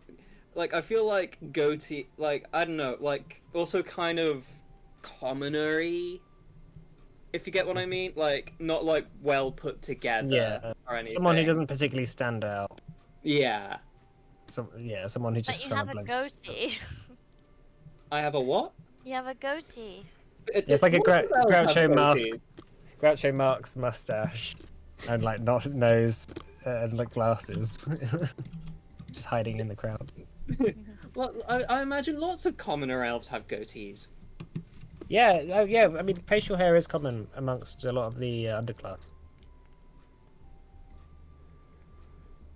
like, I feel like goatee, like, I don't know, like, also kind of commoner-y, if you get what I mean, like, not like well put together Yeah, or anything. someone who doesn't particularly stand out. Yeah. Someone who But just you kind have of a blends. goatee. I have a what? You have a goatee. It's like a Most elves have Groucho mask. goatees. Groucho Marx mustache and like not nose and like glasses, just hiding in the crowd. Well, I imagine lots of commoner elves have goatees. Yeah, yeah. I mean, facial hair is common amongst a lot of the underclass.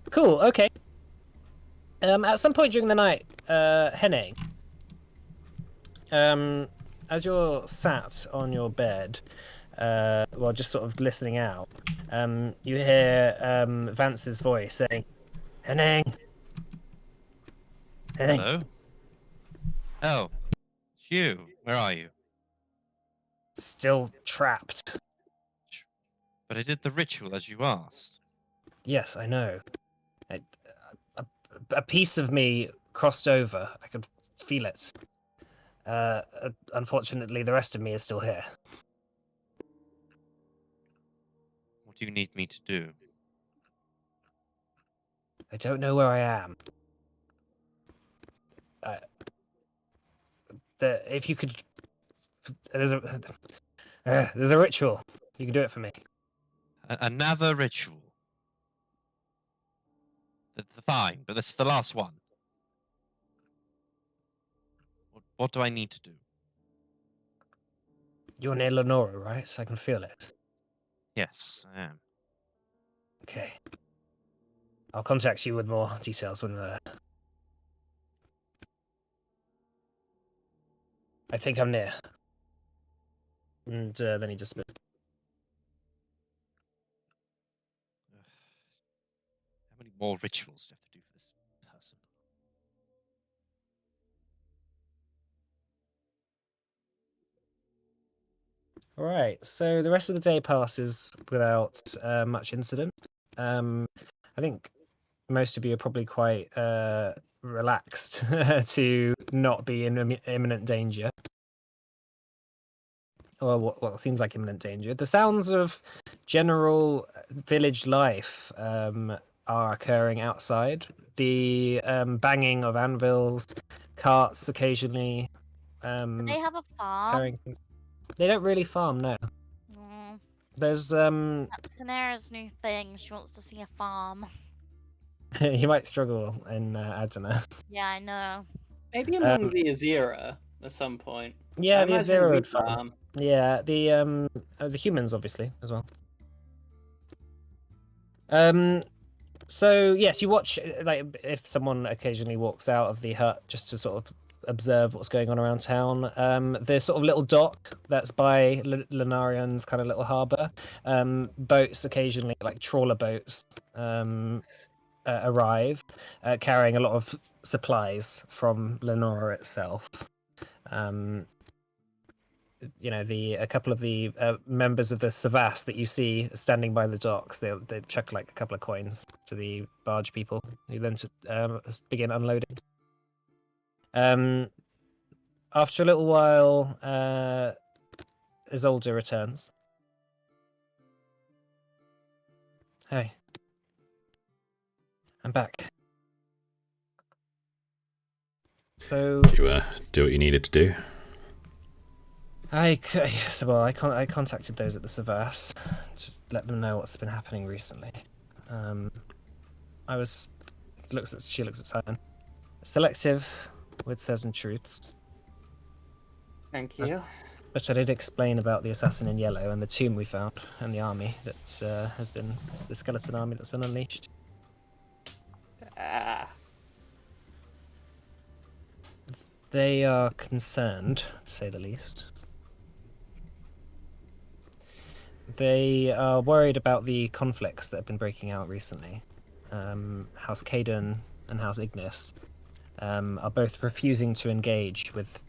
Cool. Okay. At some point during the night, Henning, as you're sat on your bed, well, just sort of listening out, you hear Vance's voice saying, "Henning, Henning." Hello? Oh, it's you. Where are you? Still trapped. But I did the ritual as you asked. Yes, I know. A piece of me crossed over. I could feel it. Unfortunately, the rest of me is still here. What do you need me to do? I don't know where I am. If you could, there's a ritual. You can do it for me. Another ritual. Fine, but this is the last one. What do I need to do? You're near Lenora, right? So I can feel it. Yes, I am. Okay. I'll contact you with more details when I think I'm near. And then he dismissed. How many more rituals do you have to do for this person? All right. So the rest of the day passes without much incident. I think most of you are probably quite relaxed to not be in imminent danger. Or what seems like imminent danger. The sounds of general village life are occurring outside. The banging of anvils, carts occasionally Do they have a farm? carrying things. They don't really farm, no. Mm, There's that's Tanera's new thing. She wants to see a farm. you might struggle in Adana. Yeah, I know. Maybe among the Azira at some point. Yeah, I the imagine Azera we would farm. Yeah, the humans obviously as well. So yes, you watch like if someone occasionally walks out of the hut just to sort of observe what's going on around town. There's sort of little dock that's by Lunarion's kind of little harbour. Boats occasionally, like trawler boats, arrive, carrying a lot of supplies from Lenora itself. You know, a couple of the members of the Savas that you see standing by the docks, they chuck like a couple of coins to the barge people, who then begin unloading. After a little while, Isolde returns. Hey, I'm back. So Did you do what you needed to do? I contacted those at the Savas to let them know what's been happening recently. She looks at Simon. Selective with certain truths. Thank you. But I did explain about the assassin in yellow and the tomb we found and the army that has been the skeleton army that's been unleashed. They are concerned, to say the least. They are worried about the conflicts that have been breaking out recently. House Caden and House Ignis are both refusing to engage with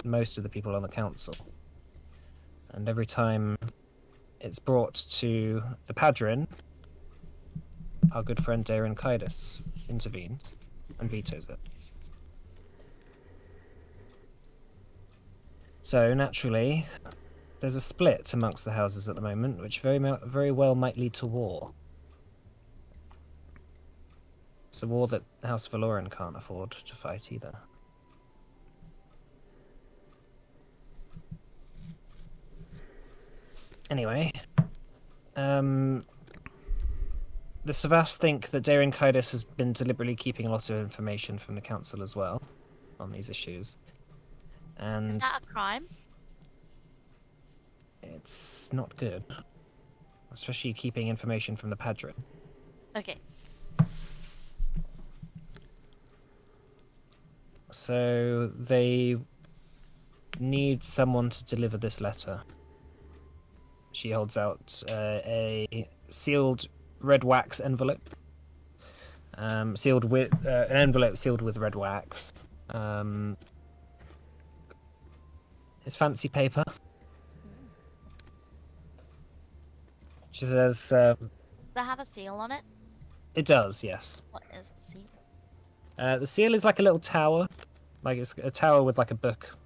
most of the people on the council. And every time it's brought to the Padrin, our good friend Darren Kaidas intervenes and vetoes it. So naturally, there's a split amongst the houses at the moment, which very well might lead to war. It's a war that House Valoran can't afford to fight either. Anyway, the Savas think that Darren Kaidas has been deliberately keeping a lot of information from the council as well on these issues. And Is that a crime? it's not good. Especially keeping information from the Padrin. Okay. So they need someone to deliver this letter. She holds out a sealed red wax envelope. Sealed with an envelope sealed with red wax. It's fancy paper. She says, Does that have a seal on it? it does, yes. What is the seal? The seal is like a little tower, like it's a tower with like a book.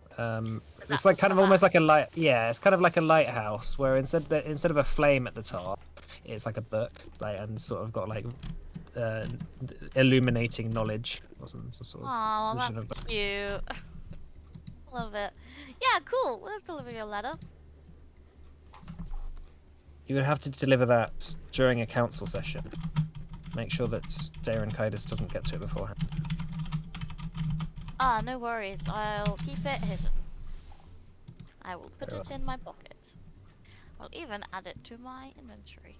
It's like kind of almost like a light. Yeah, it's kind of like a lighthouse where instead of a flame at the top, it's like a book, like and sort of got like uh, illuminating knowledge or some sort of. Oh, vision of that's that. cute. Love it. Yeah, cool. Let's deliver your letter. You would have to deliver that during a council session. Make sure that Darren Kaitis doesn't get to it beforehand. Ah, no worries. I'll keep it hidden. I will put Very it in my pocket. I'll even add it to my inventory.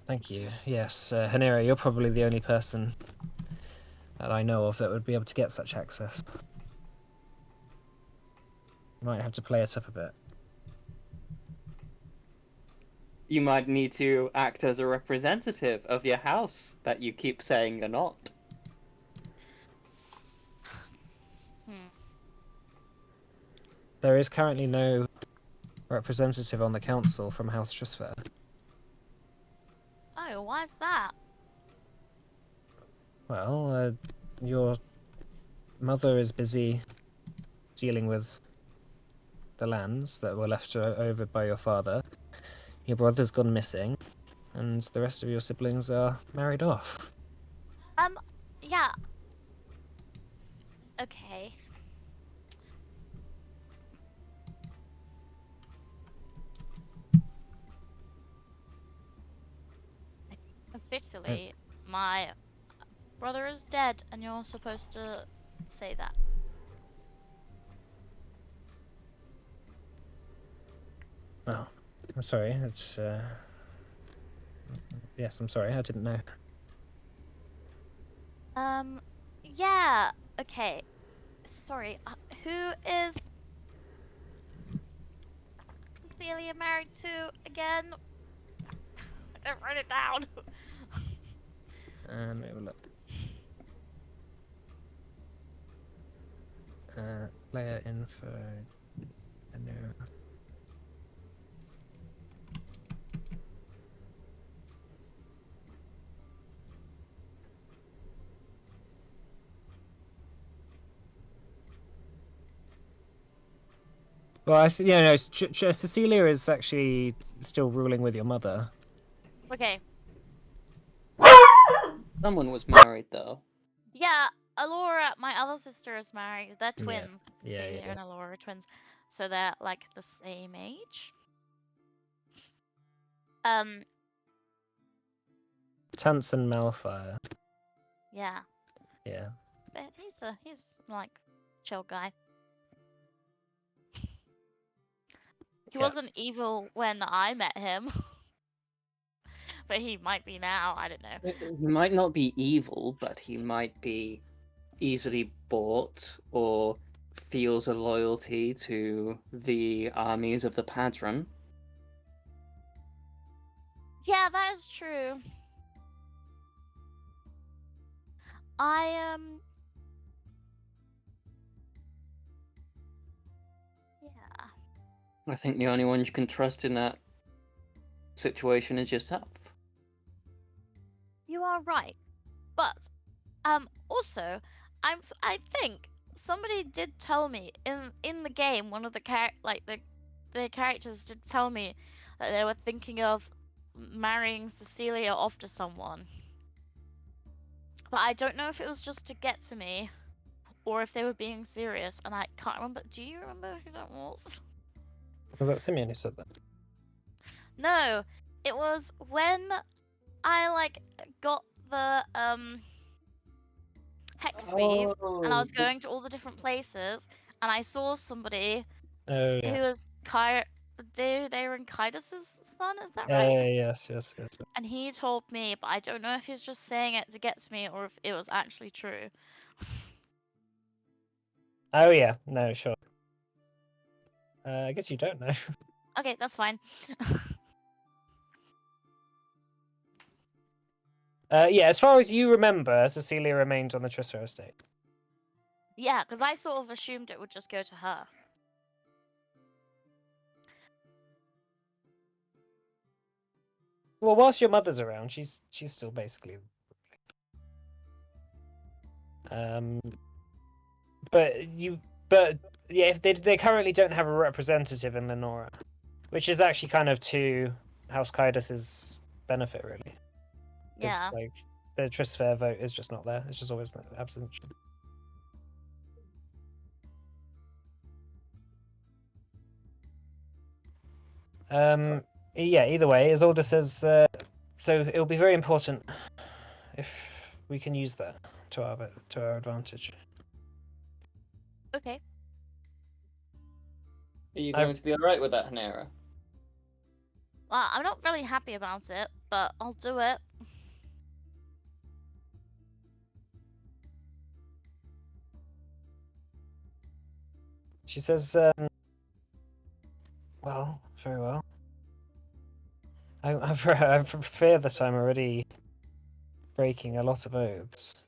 Thank you. Yes, Hanera, you're probably the only person that I know of that would be able to get such access. You might have to play it up a bit. You might need to act as a representative of your house that you keep saying you're not. There is currently no representative on the council from House Trustfair. Oh, why's that? Well, your mother is busy dealing with the lands that were left over by your father. Your brother's gone missing, and the rest of your siblings are married off. Yeah. Okay. Officially, my brother is dead, and you're supposed to say that. Well, I'm sorry. It's yes, I'm sorry. I didn't know. Yeah. Okay. Sorry. Who is Celia married to again? I didn't write it down. Let me have a look. Player info. No. Well, yeah, no. Cecilia is actually still ruling with your mother. Okay. Someone was married, though. Yeah, Alora, my other sister, is married. They're Yeah. twins. Yeah, Celia yeah. and Alora are twins, so they're like the same age. Tansen Malfire. Yeah, Yeah. but he's like chill guy. He Yeah. wasn't evil when I met him, but he might be now. I don't know. He might not be evil, but he might be easily bought or feels a loyalty to the armies of the Padron. Yeah, that is true. Yeah. I think the only one you can trust in that situation is yourself. You are right, but also, I think somebody did tell me in the game, one of the the characters did tell me that they were thinking of marrying Cecilia off to someone, but I don't know if it was just to get to me or if they were being serious, and I can't remember. Do you remember who that was? Was that Simeon who said that? No, it was when I like got the hex weave, and I was going to all the different places, and I saw somebody Oh, who yeah. was Darren Kaitis' son, is that right? Yes. And he told me, but I don't know if he's just saying it to get to me or if it was actually true. Oh, yeah. No, sure. I guess you don't know. Okay, that's fine. Yeah, as far as you remember, Cecilia remained on the Tristram estate. Yeah, because I sort of assumed it would just go to her. Well, whilst your mother's around, she's still basically. But yeah, if they currently don't have a representative in Lenora, which is actually kind of to House Kydus's benefit, really. Yeah. Like the Trisfair vote is just not there. It's just always absent. Yeah. Either way, Isolde says, so it'll be very important if we can use that to our advantage. Okay. Are you going to be alright with that, Hanera? Well, I'm not really happy about it, but I'll do it. She says, well, very well. I fear that I'm already breaking a lot of oaths.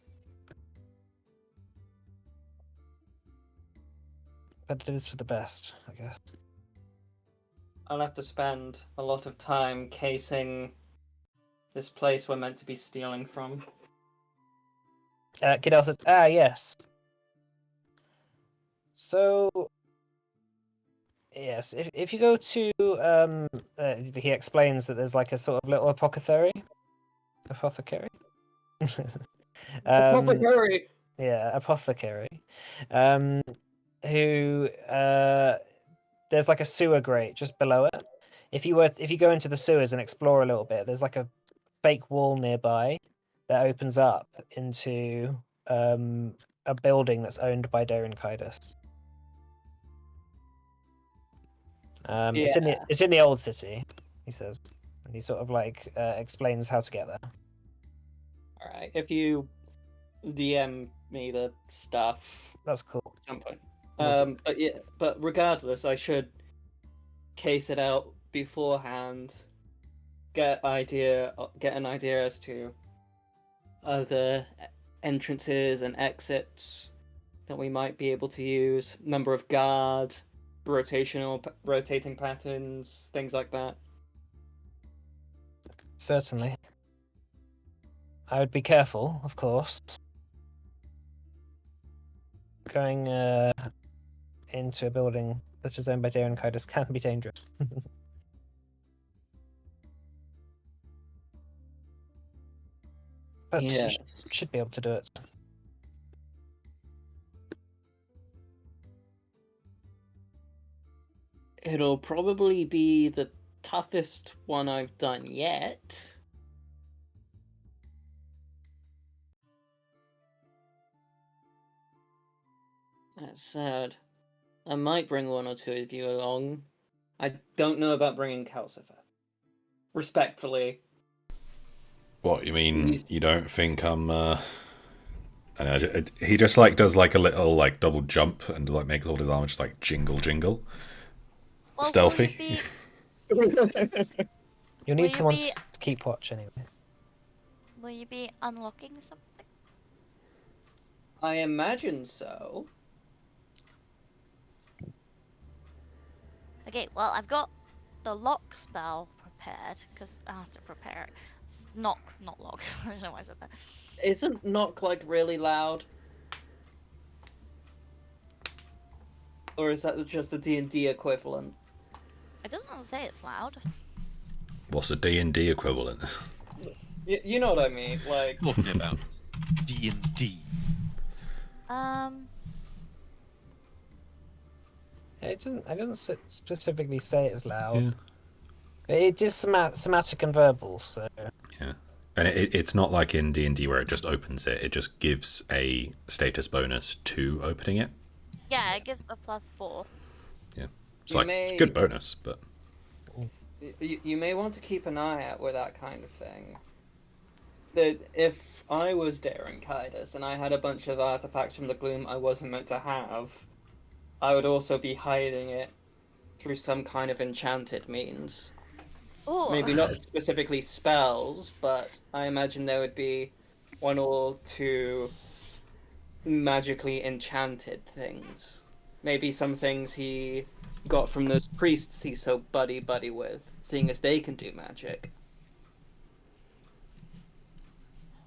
But it is for the best, I guess. I'll have to spend a lot of time casing this place we're meant to be stealing from. Kidel says, yes. So, yes, if you go to, he explains that there's like a sort of little apothecary. Apothecary! Yeah, apothecary. Who, there's like a sewer grate just below it. If you go into the sewers and explore a little bit, there's like a fake wall nearby that opens up into a building that's owned by Darren Kydus. It's in the old city, he says, and he sort of like explains how to get there. Alright, if you DM me the stuff That's cool. at some point. But regardless, I should case it out beforehand, get an idea as to other entrances and exits that we might be able to use, number of guards, rotating patterns, things like that. Certainly. I would be careful, of course. Going into a building that is owned by Darren Kydus can be dangerous. But you should be able to do it. It'll probably be the toughest one I've done yet. That's sad. I might bring one or two of you along. I don't know about bringing Calcifer. Respectfully. What, you mean He's- you don't think I'm I know, he just like does like a little like double jump and like makes all his armor just like jingle. Well, Stealthy. You'll need someone be- to keep watch anyway. Will you be unlocking something? I imagine so. Okay, well, I've got the lock spell prepared, because I have to prepare it. It's knock, not lock. I don't know why I said that. Isn't knock like really loud? Or is that just the D&D equivalent? It doesn't say it's loud. What's a D&D equivalent? You know what I mean, like... Talking about D&D. It doesn't specifically say it's loud. It is somatic and verbal, so... Yeah. And it's not like in D&D where it just opens it. It just gives a status bonus to opening it. Yeah, it gives a +4. Yeah. It's You like may- it's a good bonus, but... You may want to keep an eye out with that kind of thing. That if I was Darren Kydus and I had a bunch of artifacts from the Gloom I wasn't meant to have, I would also be hiding it through some kind of enchanted means. Ooh. Maybe not specifically spells, but I imagine there would be one or two magically enchanted things. Maybe some things he got from those priests he's so buddy with, seeing as they can do magic.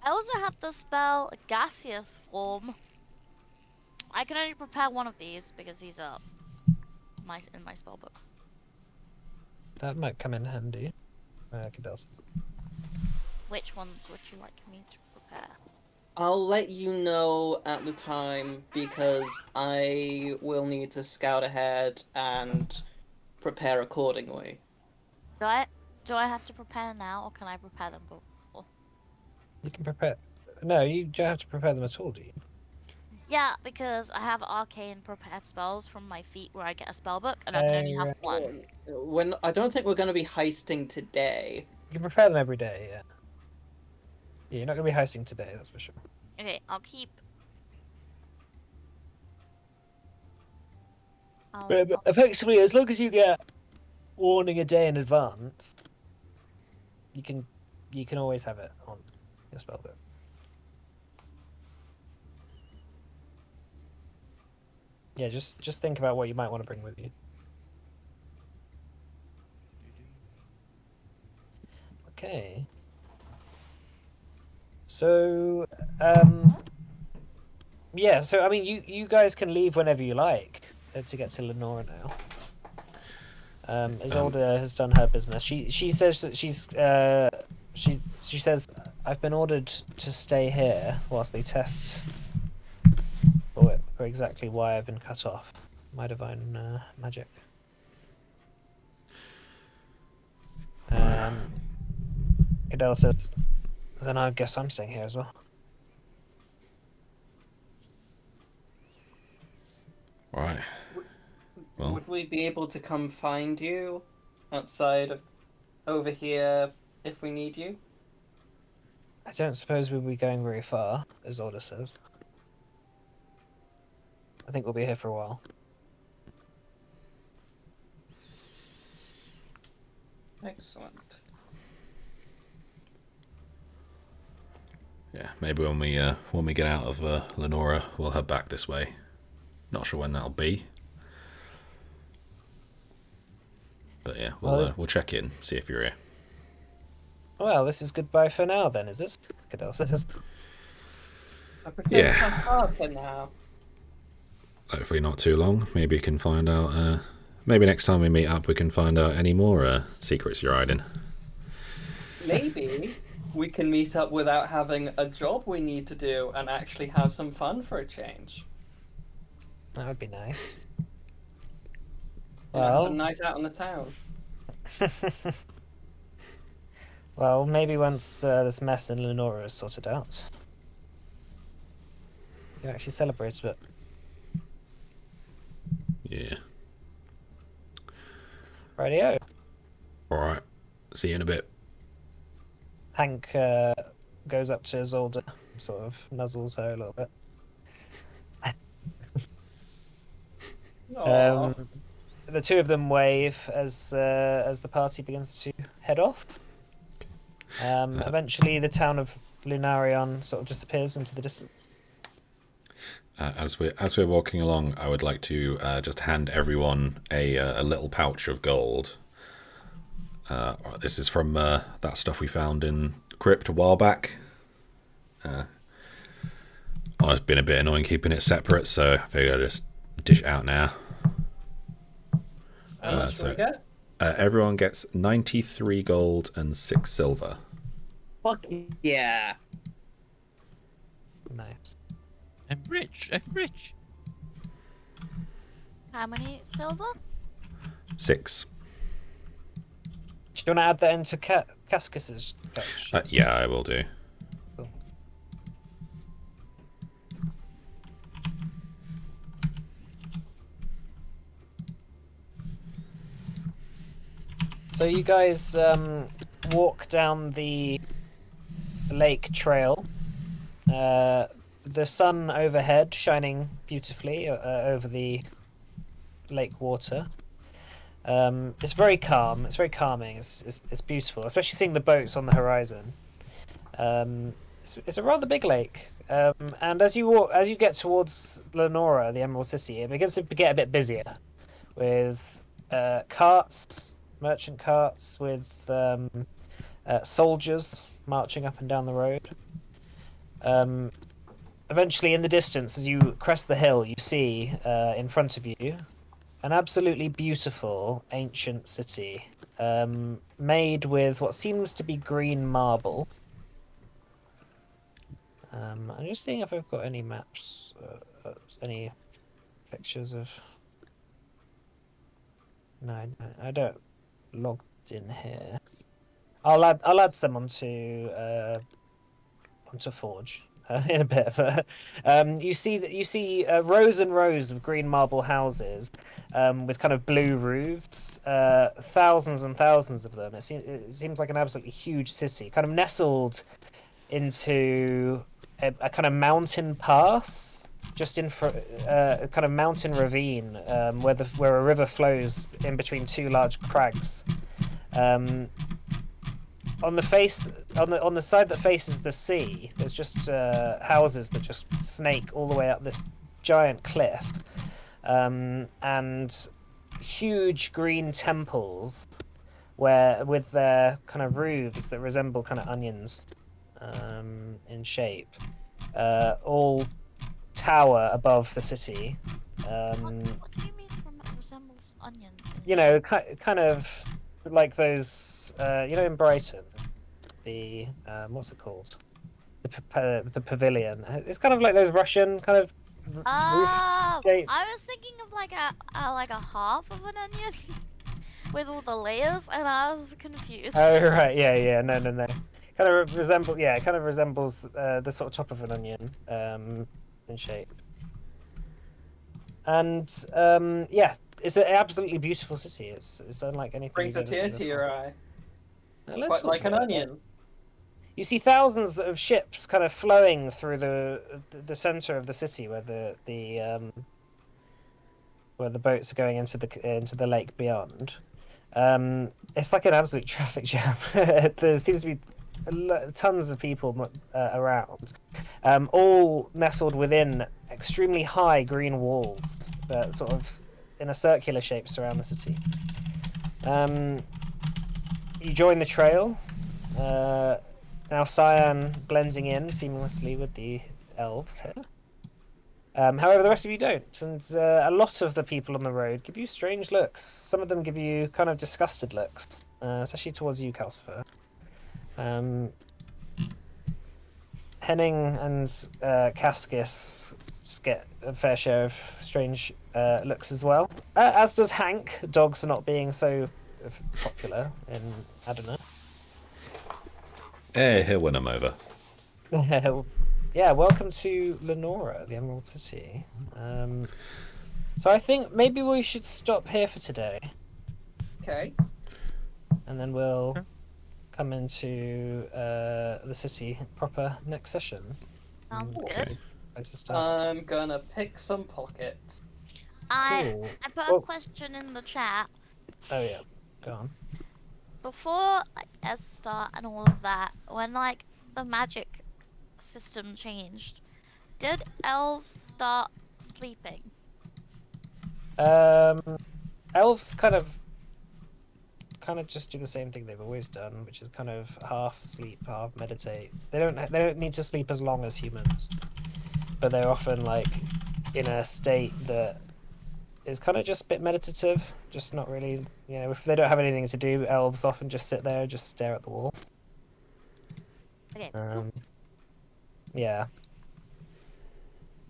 I also have the spell gaseous form. I can only prepare one of these because these are in my spellbook. That might come in handy. Cadell says. Which ones would you like me to prepare? I'll let you know at the time because I will need to scout ahead and prepare accordingly. Do I have to prepare now, or can I prepare them before? You can prepare. No, you don't have to prepare them at all, do you? Yeah, because I have arcane prepared spells from my feet where I get a spell book, and I can only have one. I don't think we're going to be heisting today. You can prepare them every day, yeah. Yeah, you're not going to be heisting today, that's for sure. Okay, I'll keep. But effectively, as long as you get warning a day in advance, you can always have it on your spellbook. Yeah, just think about what you might want to bring with you. Okay. So, yeah. So I mean, you guys can leave whenever you like to get to Lenora now. Isolde has done her business. She says that she says I've been ordered to stay here whilst they test for exactly why I've been cut off. My divine magic. Cadell says, then I guess I'm staying here as well. Right. Well, Would we be able to come find you outside of over here if we need you? I don't suppose we'll be going very far, as Order says. I think we'll be here for a while. Excellent. yeah, maybe when we get out of Lenora, we'll head back this way. Not sure when that'll be. But yeah, we'll check in, see if you're here. Well, this is goodbye for now then, is it? Cadell says. I prefer Yeah. to come far for now. Hopefully not too long. Maybe we can find out. Maybe next time we meet up, we can find out any more secrets you're hiding. Maybe we can meet up without having a job we need to do and actually have some fun for a change. That would be nice. And have a Well, night out on the town. well, maybe once this mess in Lenora is sorted out, you can actually celebrate a bit. Yeah. Rightio. Alright. See you in a bit. Hank goes up to Isolde and sort of nuzzles her a little bit. Aw. The two of them wave as the party begins to head off. Eventually, the town of Lunarion sort of disappears into the distance. As we're walking along, I would like to just hand everyone a little pouch of gold. This is from that stuff we found in Crypt a while back. It's been a bit annoying keeping it separate, so I figured I'd just dish it out now. How much do we get? Everyone gets 93 gold and 6 silver. Fuck yeah. Nice. I'm rich. I'm rich. How many silver? 6. Do you want to add that into Cascus's pouch? Yeah, I will do. Cool. So you guys walk down the lake trail. The sun overhead shining beautifully over the lake water. It's very calm. It's very calming. It's beautiful, especially seeing the boats on the horizon. It's a rather big lake, and as you get towards Lenora, the Emerald City, it begins to get a bit busier, with carts, merchant carts, with soldiers marching up and down the road. Eventually, in the distance, as you crest the hill, you see in front of you an absolutely beautiful ancient city, made with what seems to be green marble. I'm just seeing if I've got any maps, any pictures of. No, I don't logged in here. I'll add some onto Forge in a bit. But you see rows and rows of green marble houses with kind of blue roofs, thousands and thousands of them. It seems like an absolutely huge city, kind of nestled into a kind of mountain pass, just in a kind of mountain ravine where a river flows in between two large crags. On the side that faces the sea, there's just houses that just snake all the way up this giant cliff, and huge green temples with their kind of roofs that resemble kind of onions in shape, all tower above the city. What do you mean from resembles onions? You know, kind of like those. You know, in Brighton, the what's it called? The pavilion. It's kind of like those Russian kind of roof shapes. I was thinking of like a half of an onion with all the layers, and I was confused. Oh right, yeah, no. Kind of resembles the sort of top of an onion in shape. And yeah, it's an absolutely beautiful city. It's unlike anything. Brings a you've ever tear seen to your eye. Now, Quite like an onion. You see thousands of ships kind of flowing through the center of the city, where the boats are going into the lake beyond. It's like an absolute traffic jam. There seems to be tons of people around, all nestled within extremely high green walls that sort of in a circular shape surround the city. You join the trail. Now Cyan blending in seamlessly with the elves here. However, the rest of you don't, and a lot of the people on the road give you strange looks. Some of them give you kind of disgusted looks, especially towards you, Calcifer. Henning and Cascus get a fair share of strange looks as well. As does Hank. Dogs are not being so popular in Adana. Hey, when I'm over. Yeah, welcome to Lenora, the Emerald City. So I think maybe we should stop here for today. Okay. And then we'll come into the city proper next session. Sounds Okay. good. Place to start. I'm gonna pick some pockets. I Cool. put Well- a question in the chat. Oh yeah, go on. Before like Estar and all of that, when like the magic system changed, did elves start sleeping? Elves kind of just do the same thing they've always done, which is kind of half sleep, half meditate. They don't need to sleep as long as humans, but they're often like in a state that is kind of just a bit meditative, just not really, you know, if they don't have anything to do, elves often just sit there, just stare at the wall. Okay. Yeah.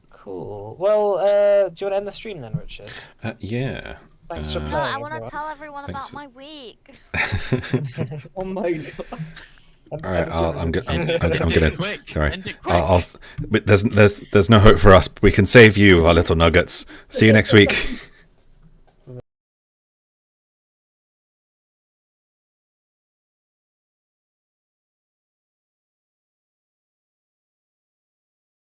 Cool. Well, do you want to end the stream then, Richard? Yeah. Thanks for No, playing. I want to everyone. tell everyone Thanks. about my week. Oh my god. All right, I'm gonna. Quick, Sorry, end it quick. but there's no hope for us. We can save you, our little nuggets. See you next week.